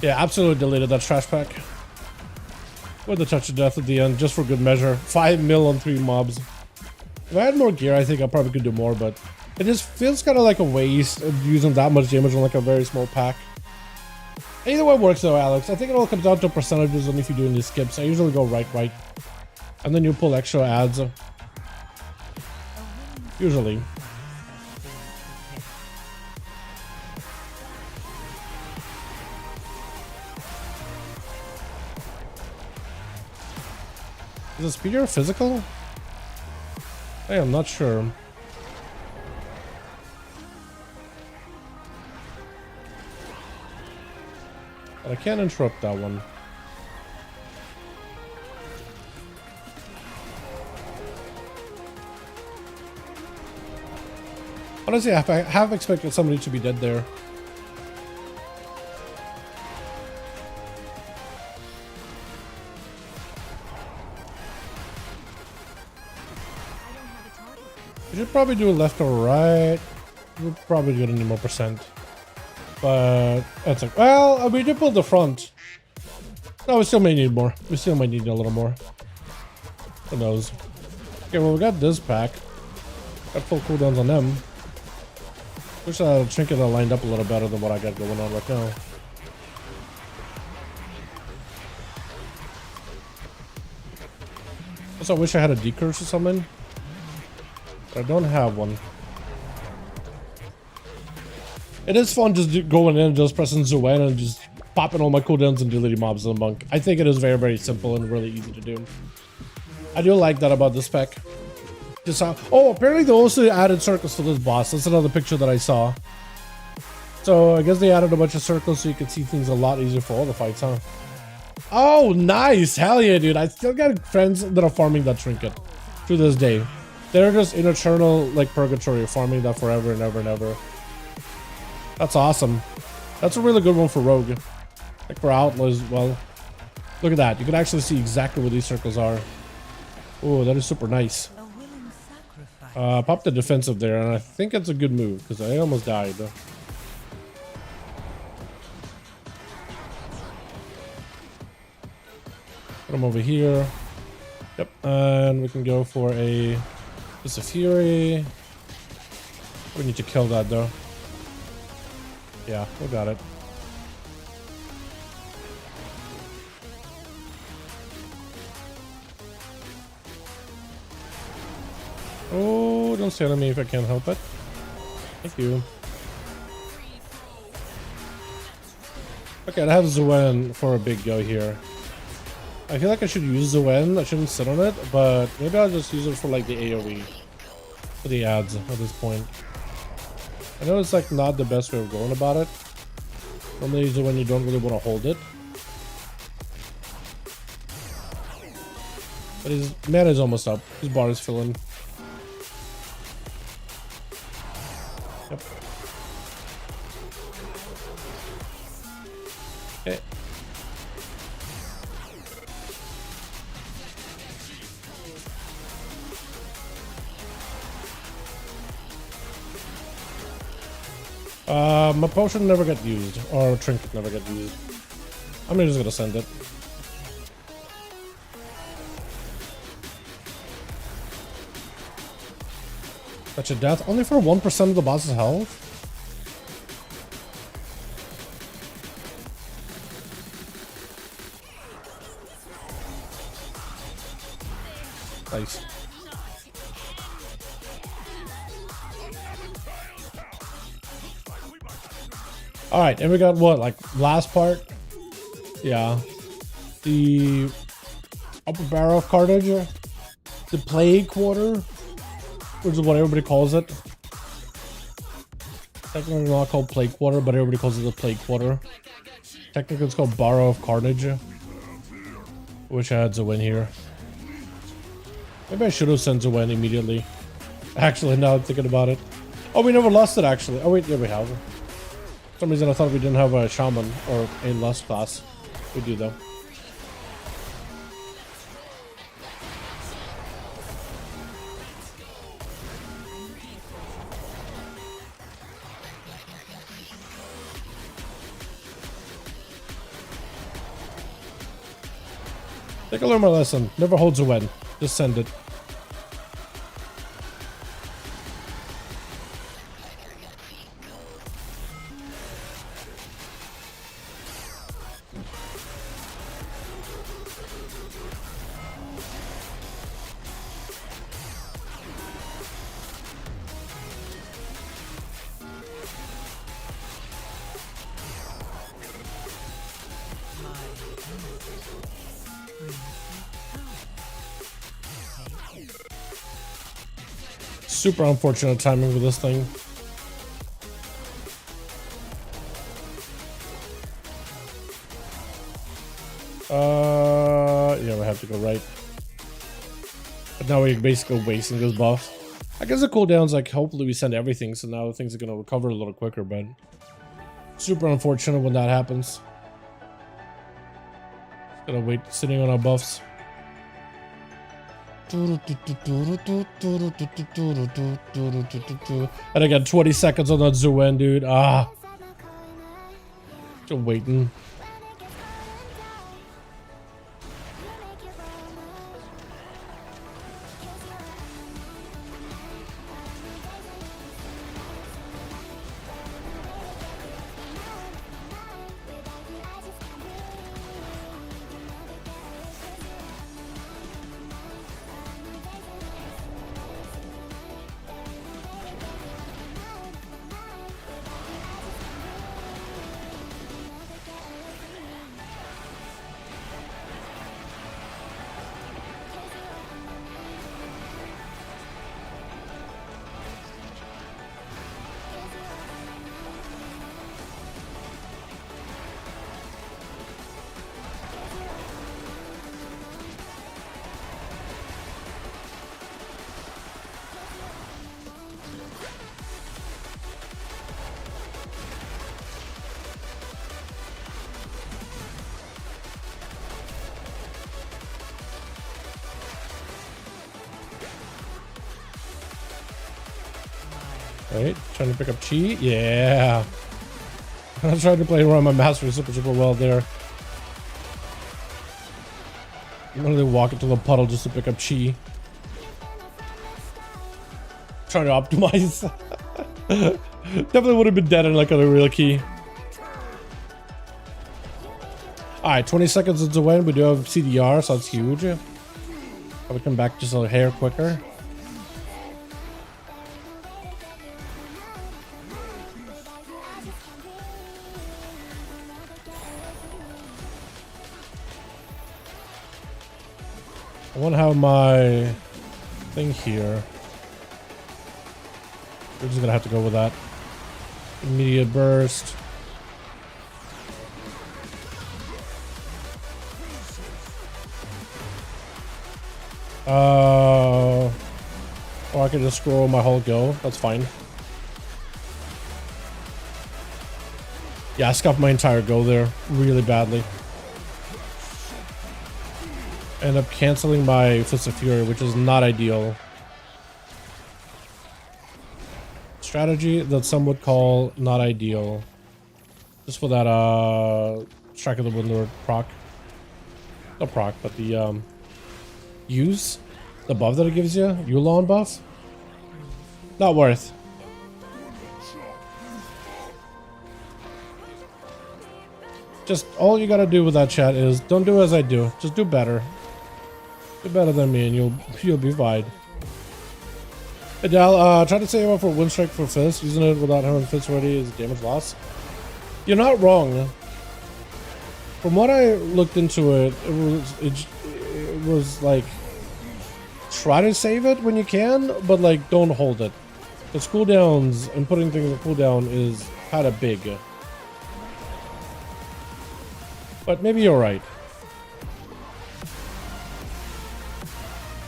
Yeah, absolutely deleted that trash pack. With the touch of death at the end, just for good measure. 5 mil on 3 mobs. If I had more gear, I think I probably could do more, but it just feels kind of like a waste of using that much damage on like a very small pack. Either way works though, Alex. I think it all comes down to percentages on if you're doing these skips. I usually go right. And then you pull extra adds. Usually. Is the speeder physical? I am not sure. But I can't interrupt that one. Honestly, I have expected somebody to be dead there. We should probably do left or right. We'll probably get any more percent. But that's like, well, we did pull the front. No, we still may need more. We still might need a little more. Who knows? Okay, well, we got this pack. Got full cooldowns on them. Wish that trinket had lined up a little better than what I got going on right now. Also, I wish I had a decurse or something. I don't have one. It is fun just going in and just pressing Zuen and just popping all my cooldowns and deleting mobs in the monk. I think it is very, very simple and really easy to do. I do like that about this spec. Just how, oh, apparently they also added circles to this boss. That's another picture that I saw. So I guess they added a bunch of circles so you can see things a lot easier for all the fights, huh? Oh, nice. Hell yeah, dude. I still got friends that are farming that trinket to this day. They're just in eternal, like, purgatory, farming that forever and ever and ever. That's awesome. That's a really good one for Rogue. Like, for Outlaw as well. Look at that. You can actually see exactly where these circles are. Oh, that is super nice. Pop the defensive there, and I think it's a good move, because I almost died. Put him over here. Yep, and we can go for a... Just a Fury. We need to kill that though. Yeah, we got it. Oh, don't stare at me if I can't help it. Thank you. Okay, I have Zuen for a big go here. I feel like I should use Zuen. I shouldn't sit on it, but maybe I'll just use it for like the AoE. For the ads at this point. I know it's like not the best way of going about it. Normally use it when you don't really want to hold it. But his mana is almost up. His bar is filling. Yep. Okay. My potion never got used, or trinket never got used. I'm just gonna send it. Such a death. Only for 1% of the boss's health? Nice. Alright, and we got what? Like, last part? Yeah. The upper barrel of carnage? The plague quarter? Which is what everybody calls it. Technically not called plague quarter, but everybody calls it the plague quarter. Technically it's called Barrow of Carnage. Wish I had Zawin here. Maybe I should have sent Zawin immediately. Actually, now I'm thinking about it. Oh, we never lost it actually. Oh wait, yeah we have. For some reason I thought we didn't have a shaman or a lust class. We do though. I think I learned my lesson. Never hold Zawin. Just send it. Super unfortunate timing with this thing. Yeah, we have to go right. But now we're basically wasting this buff. I guess the cooldown's like, hopefully we send everything, so now things are gonna recover a little quicker, but super unfortunate when that happens. Gotta wait, sitting on our buffs. And I got 20 seconds on that Zawin, dude. Ah. Still waiting. Right, trying to pick up chi. Yeah. I'm trying to play around my master super well there. I'm literally walking to the puddle just to pick up chi. Trying to optimize. Definitely would have been dead in like a real key. Alright, 20 seconds is the win. We do have CDR, so that's huge. I would come back just a hair quicker. I want to have my thing here. We're just gonna have to go with that. Immediate burst. Or I can just scroll my whole go. That's fine. Yeah, I scuffed my entire go there really badly. End up canceling my Fist of Fury, which is not ideal. Strategy that some would call not ideal. Just for that Strike of the Windlord proc. Not proc, but the use. The buff that it gives you. Yulon buff. Not worth. Just all you gotta do with that chat is don't do as I do. Just do better. Do better than me and you'll be fine. Hey Dal, try to save up for win strike for fist. Using it without having fist ready is damage loss. You're not wrong. From what I looked into it, it was like try to save it when you can, but like don't hold it. Because cooldowns and putting things in cooldown is kind of big. But maybe you're right.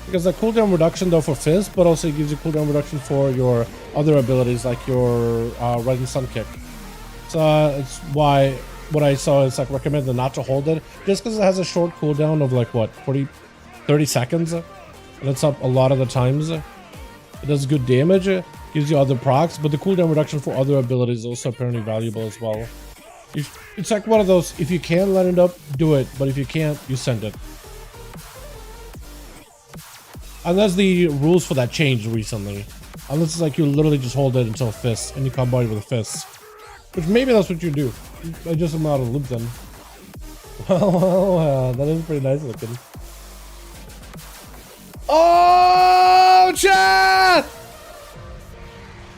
Because the cooldown reduction though for Fizz, but also it gives you cooldown reduction for your other abilities like your Rising Sun Kick. So it's why what I saw is like recommended not to hold it. Just because it has a short cooldown of like what, 30 seconds? And it's up a lot of the times. It does good damage, gives you other procs, but the cooldown reduction for other abilities is also apparently valuable as well. It's like one of those, if you can let it up, do it, but if you can't, you send it. Unless the rules for that changed recently. Unless it's like you literally just hold it until fists and you combo it with a fist. Which maybe that's what you do. I just am out of loop then. Well, that is pretty nice looking. Oh, chat!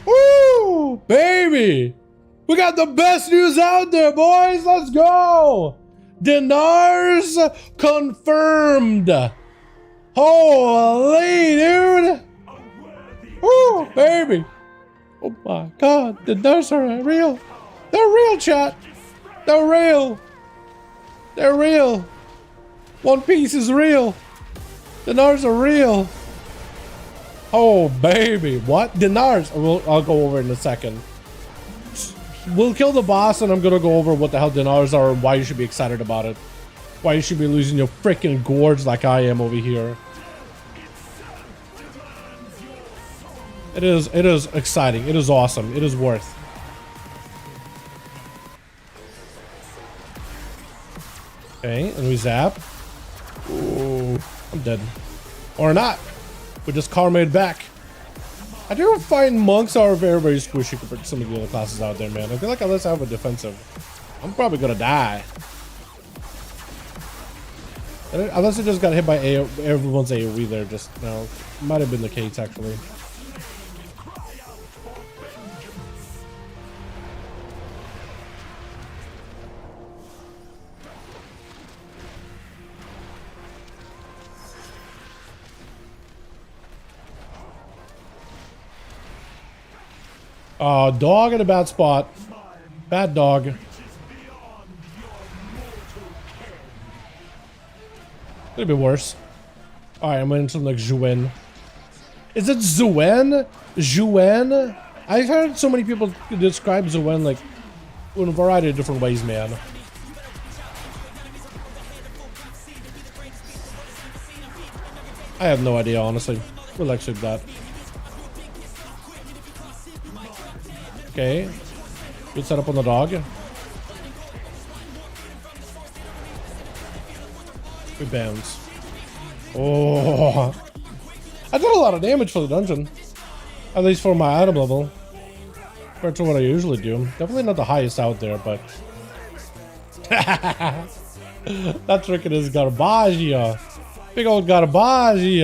Woo! Baby! We got the best news out there, boys! Let's go! Dinar's confirmed! Holy dude! Woo, baby! Oh my god, Dinars are real! They're real, chat! They're real! They're real! One Piece is real! Dinars are real! Oh baby, what? Dinars! I'll go over in a second. We'll kill the boss and I'm gonna go over what the hell Dinars are and why you should be excited about it. Why you should be losing your freaking gourds like I am over here. It is exciting. It is awesome. It is worth. Okay, and we zap. Ooh, I'm dead. Or not. We just karma'd back. I do find monks are very, very squishy compared to some of the other classes out there, man. I feel like unless I have a defensive, I'm probably gonna die. Unless I just got hit by everyone's AoE there just now. Might have been the case, actually. Dog in a bad spot. Bad dog. Could be worse. Alright, I'm going to like Zuen. Is it Zuen? Zuen? I've heard so many people describe Zuen like in a variety of different ways, man. I have no idea, honestly. We'll exit that. Okay. Good setup on the dog. We bounce. Oh. I did a lot of damage for the dungeon. At least for my item level. Compared to what I usually do. Definitely not the highest out there, but... that trinket is garbage. Big old garbage.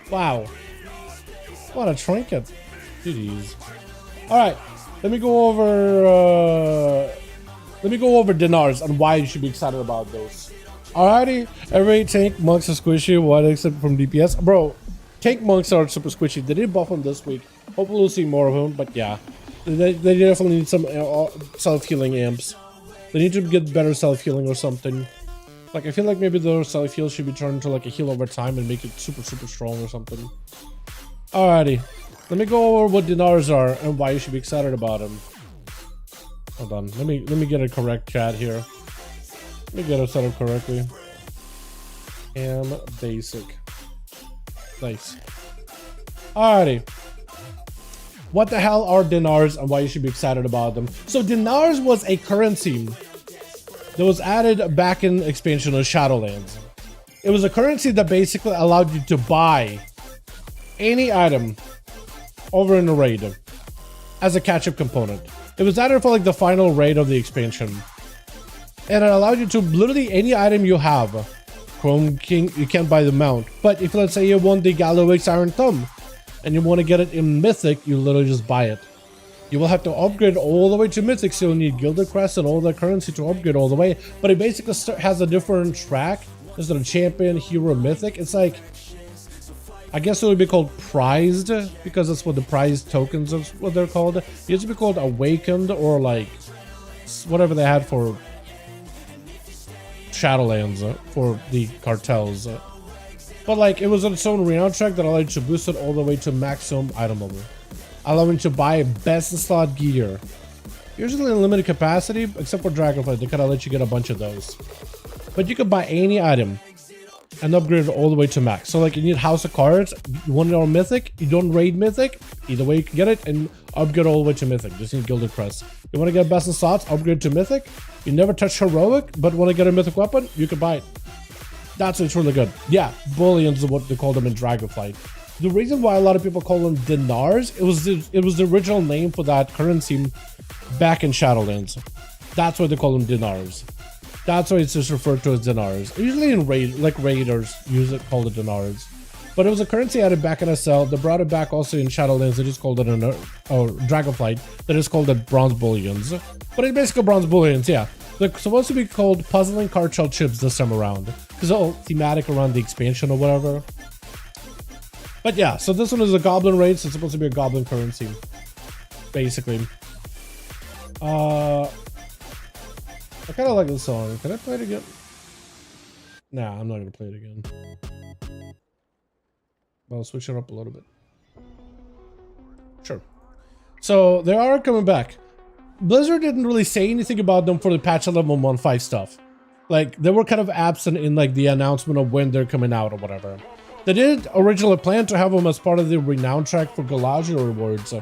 Wow. What a trinket. Jeez. Alright, let me go over Dinars and why you should be excited about those. Alrighty, every tank monks are squishy, what except from DPS. Bro, tank monks are super squishy. They did buff them this week. Hopefully we'll see more of them, but yeah. They definitely need some self-healing amps. They need to get better self-healing or something. Like, I feel like maybe the self-heal should be turned into like a heal over time and make it super, super strong or something. Alrighty. Let me go over what Dinars are and why you should be excited about them. Hold on, let me get a correct chat here. Let me get it set up correctly. Cam basic. Nice. Alrighty. What the hell are Dinars and why you should be excited about them? So Dinars was a currency that was added back in expansion of Shadowlands. It was a currency that basically allowed you to buy any item over in a raid as a catch-up component. It was added for like the final raid of the expansion. And it allowed you to literally any item you have. Chrome King, you can't buy the mount. But if let's say you want the Gallowix Iron Thumb and you want to get it in Mythic, you literally just buy it. You will have to upgrade all the way to Mythic, so you'll need Gilded Crest and all the currency to upgrade all the way. But it basically has a different track. Instead of Champion, Hero, Mythic. It's like, I guess it would be called Prized, because that's what the prized tokens is what they're called. It used to be called Awakened, or like whatever they had for Shadowlands for the cartels. But like, it was its own renown track that allowed you to boost it all the way to maximum item level, allowing you to buy best in slot gear. Usually in limited capacity, except for Dragonflight, they kind of let you get a bunch of those. But you can buy any item and upgrade it all the way to max. So like, you need House of Cards, you want it on Mythic, you don't raid Mythic, either way you can get it and upgrade all the way to Mythic. Just need Gilded Crest. You want to get best in slots, upgrade to Mythic. You never touch Heroic, but want to get a Mythic weapon, you can buy it. That's what's really good. Yeah, bullions is what they call them in Dragonflight. The reason why a lot of people call them Dinars, it was the original name for that currency back in Shadowlands. That's why they call them Dinars. That's why it's just referred to as Dinars. Usually in raiders use it, called it Dinars. But it was a currency added back in SL. They brought it back also in Shadowlands. They just called it Dragonflight. They just called it Bronze Bullions. But it's basically Bronze Bullions, yeah. They're supposed to be called Puzzling Card Shell Chips this time around, because they're all thematic around the expansion or whatever. But yeah, so this one is a Goblin raid, so it's supposed to be a Goblin currency, basically. I kind of like this song. Can I play it again? Nah, I'm not gonna play it again. I'll switch it up a little bit. Sure. So they are coming back. Blizzard didn't really say anything about them for the patch 11.15 stuff. Like, they were kind of absent in like the announcement of when they're coming out or whatever. They did originally plan to have them as part of the renown track for Galagia rewards,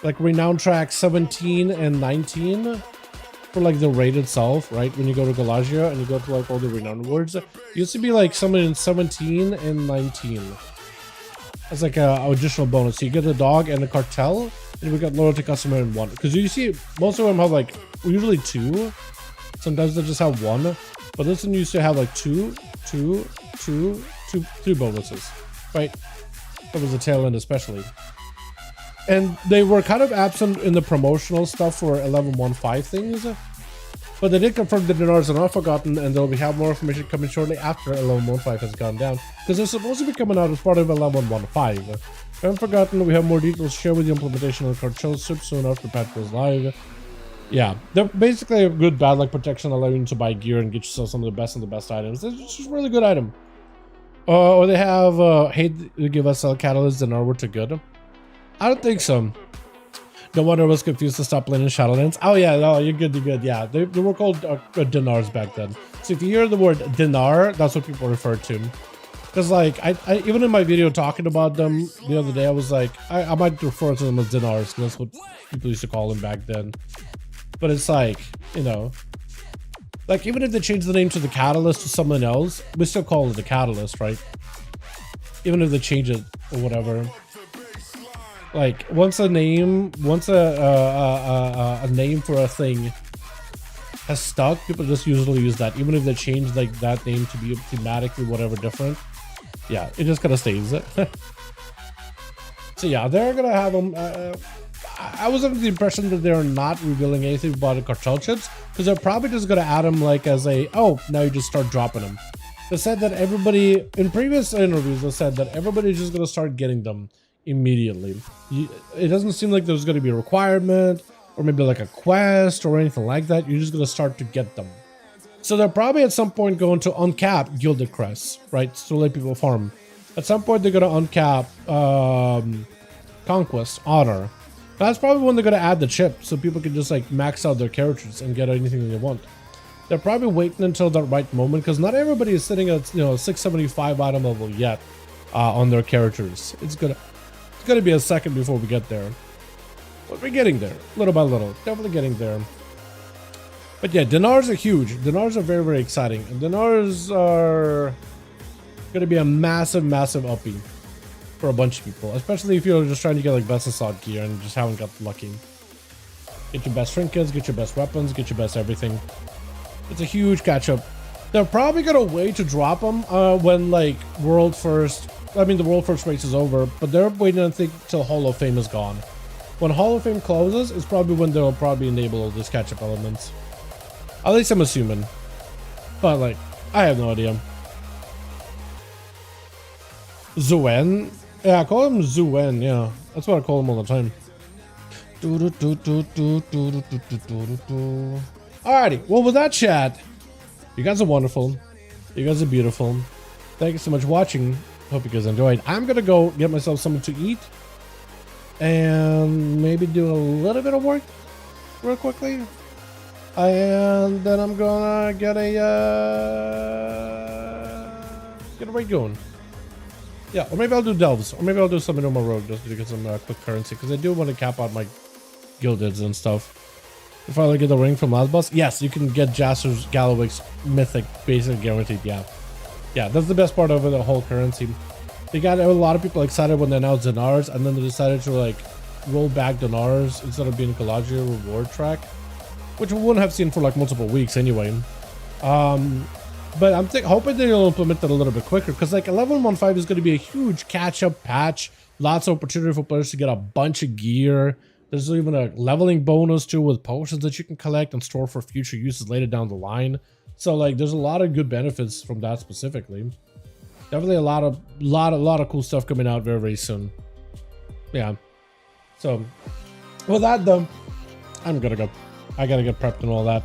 like renown track 17 and 19 for like the raid itself, right? When you go to Galagia and you go to like all the renown rewards, it used to be like something in 17 and 19 as like a additional bonus. So you get a dog and a cartel, and we got loyalty customer in one. Because you see, most of them have like usually two. Sometimes they just have one, but this one used to have like two bonuses, right? That was the tail end especially. And they were kind of absent in the promotional stuff for 11.15 things, but they did confirm the Dinars are not forgotten, and they'll have more information coming shortly after 11.15 has gone down, because they're supposed to be coming out as part of 11.15. Haven't forgotten, we have more details to share with the implementation of the cartel ship soon after patch goes live. Yeah, they're basically a good bad luck protection, allowing you to buy gear and get yourself some of the best items. It's just a really good item. Or they have hate to give us a catalyst and artwork to good. I don't think so. No wonder I was confused to stop playing in Shadowlands. Oh yeah, no, you're good, yeah. They were called Dinars back then. So if you hear the word Dinar, that's what people refer to. Because like, I even in my video talking about them the other day, I was like, I might refer to them as Dinars, because that's what people used to call them back then. But it's like, you know, like even if they change the name to the Catalyst to someone else, we still call it the Catalyst, right? Even if they change it or whatever. Like once a name for a thing has stuck, people just usually use that, even if they change like that name to be thematically whatever different. Yeah, it just kind of stays. So yeah, they're gonna have them. I was under the impression that they're not revealing anything about the cartel chips, because they're probably just gonna add them like as a, oh, now you just start dropping them. They said that everybody in previous interviews, they said that everybody's just gonna start getting them immediately. It doesn't seem like there's gonna be a requirement or maybe like a quest or anything like that. You're just gonna start to get them. So they're probably at some point going to uncap Gilded Crests, right? To let people farm. At some point they're gonna uncap Conquest, Honor. That's probably when they're gonna add the chip, so people can just like max out their characters and get anything they want. They're probably waiting until the right moment, because not everybody is sitting at 675 item level yet on their characters. It's gonna be a second before we get there, but we're getting there little by little. Definitely getting there. But yeah, Dinars are huge. Dinars are very, very exciting, and Dinars are gonna be a massive upping. for a bunch of people, especially if you're just trying to get like best assault gear and just haven't got lucky. Get your best trinkets, get your best weapons, get your best everything. It's a huge catch up. They're probably gonna wait to drop them when like the world first race is over, but they're waiting I think till Hall of Fame is gone. When Hall of Fame closes is probably when they'll probably enable all these catch up elements. At least I'm assuming, but like I have no idea. Zuen? Yeah, I call him Zuen, yeah. That's what I call him all the time. Alrighty, well with that chat, you guys are wonderful. You guys are beautiful. Thank you so much for watching. Hope you guys enjoyed. I'm gonna go get myself something to eat. And maybe do a little bit of work real quickly. And then I'm gonna get a raid going. Yeah, or maybe I'll do delves, or maybe I'll do something on my road just to get some quick currency, because I do want to cap out my gildeds and stuff. If I like get the ring from last boss, yes, you can get Jasper's Galloway's Mythic basic guaranteed. Yeah, that's the best part of the whole currency. They got a lot of people excited when they announced Dinars, and then they decided to like roll back Dinars instead of being Kalagia reward track, which we wouldn't have seen for like multiple weeks anyway. But I'm hoping they'll implement it a little bit quicker, because like 11.15 is going to be a huge catch-up patch. Lots of opportunity for players to get a bunch of gear. There's even a leveling bonus too with potions that you can collect and store for future uses later down the line. So like there's a lot of good benefits from that specifically. Definitely a lot of cool stuff coming out very, very soon. Yeah. So with that though, I'm gonna go. I gotta get prepped and all that.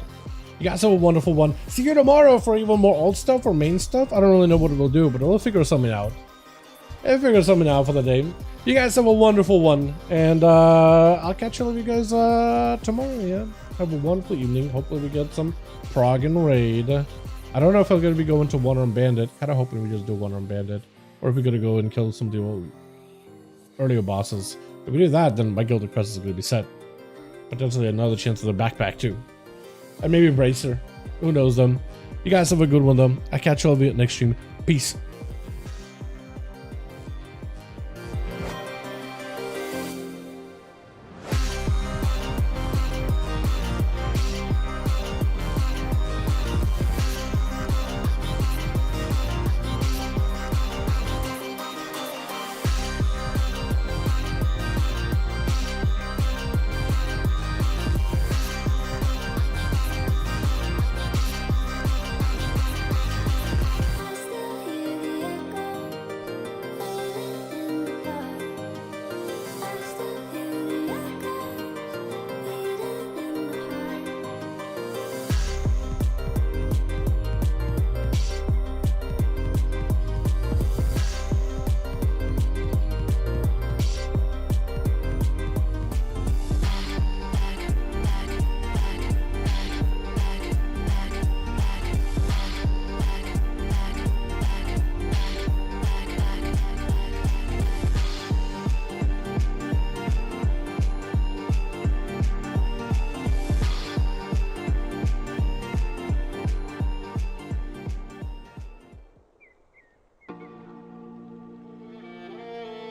You guys have a wonderful one. See you tomorrow for even more old stuff or main stuff. I don't really know what it'll do, but we'll figure something out. I'll figure something out for the day. You guys have a wonderful one. And I'll catch all of you guys tomorrow, yeah. Have a wonderful evening. Hopefully we get some prog and raid. I don't know if I'm going to be going to one-arm bandit. Kind of hoping we just do one-arm bandit. Or if we're going to go and kill some of the earlier bosses. If we do that, then my guild crest is going to be set. Potentially another chance of the backpack too. And maybe Bracer. Who knows them. You guys have a good one though. I'll catch all of you next stream. Peace.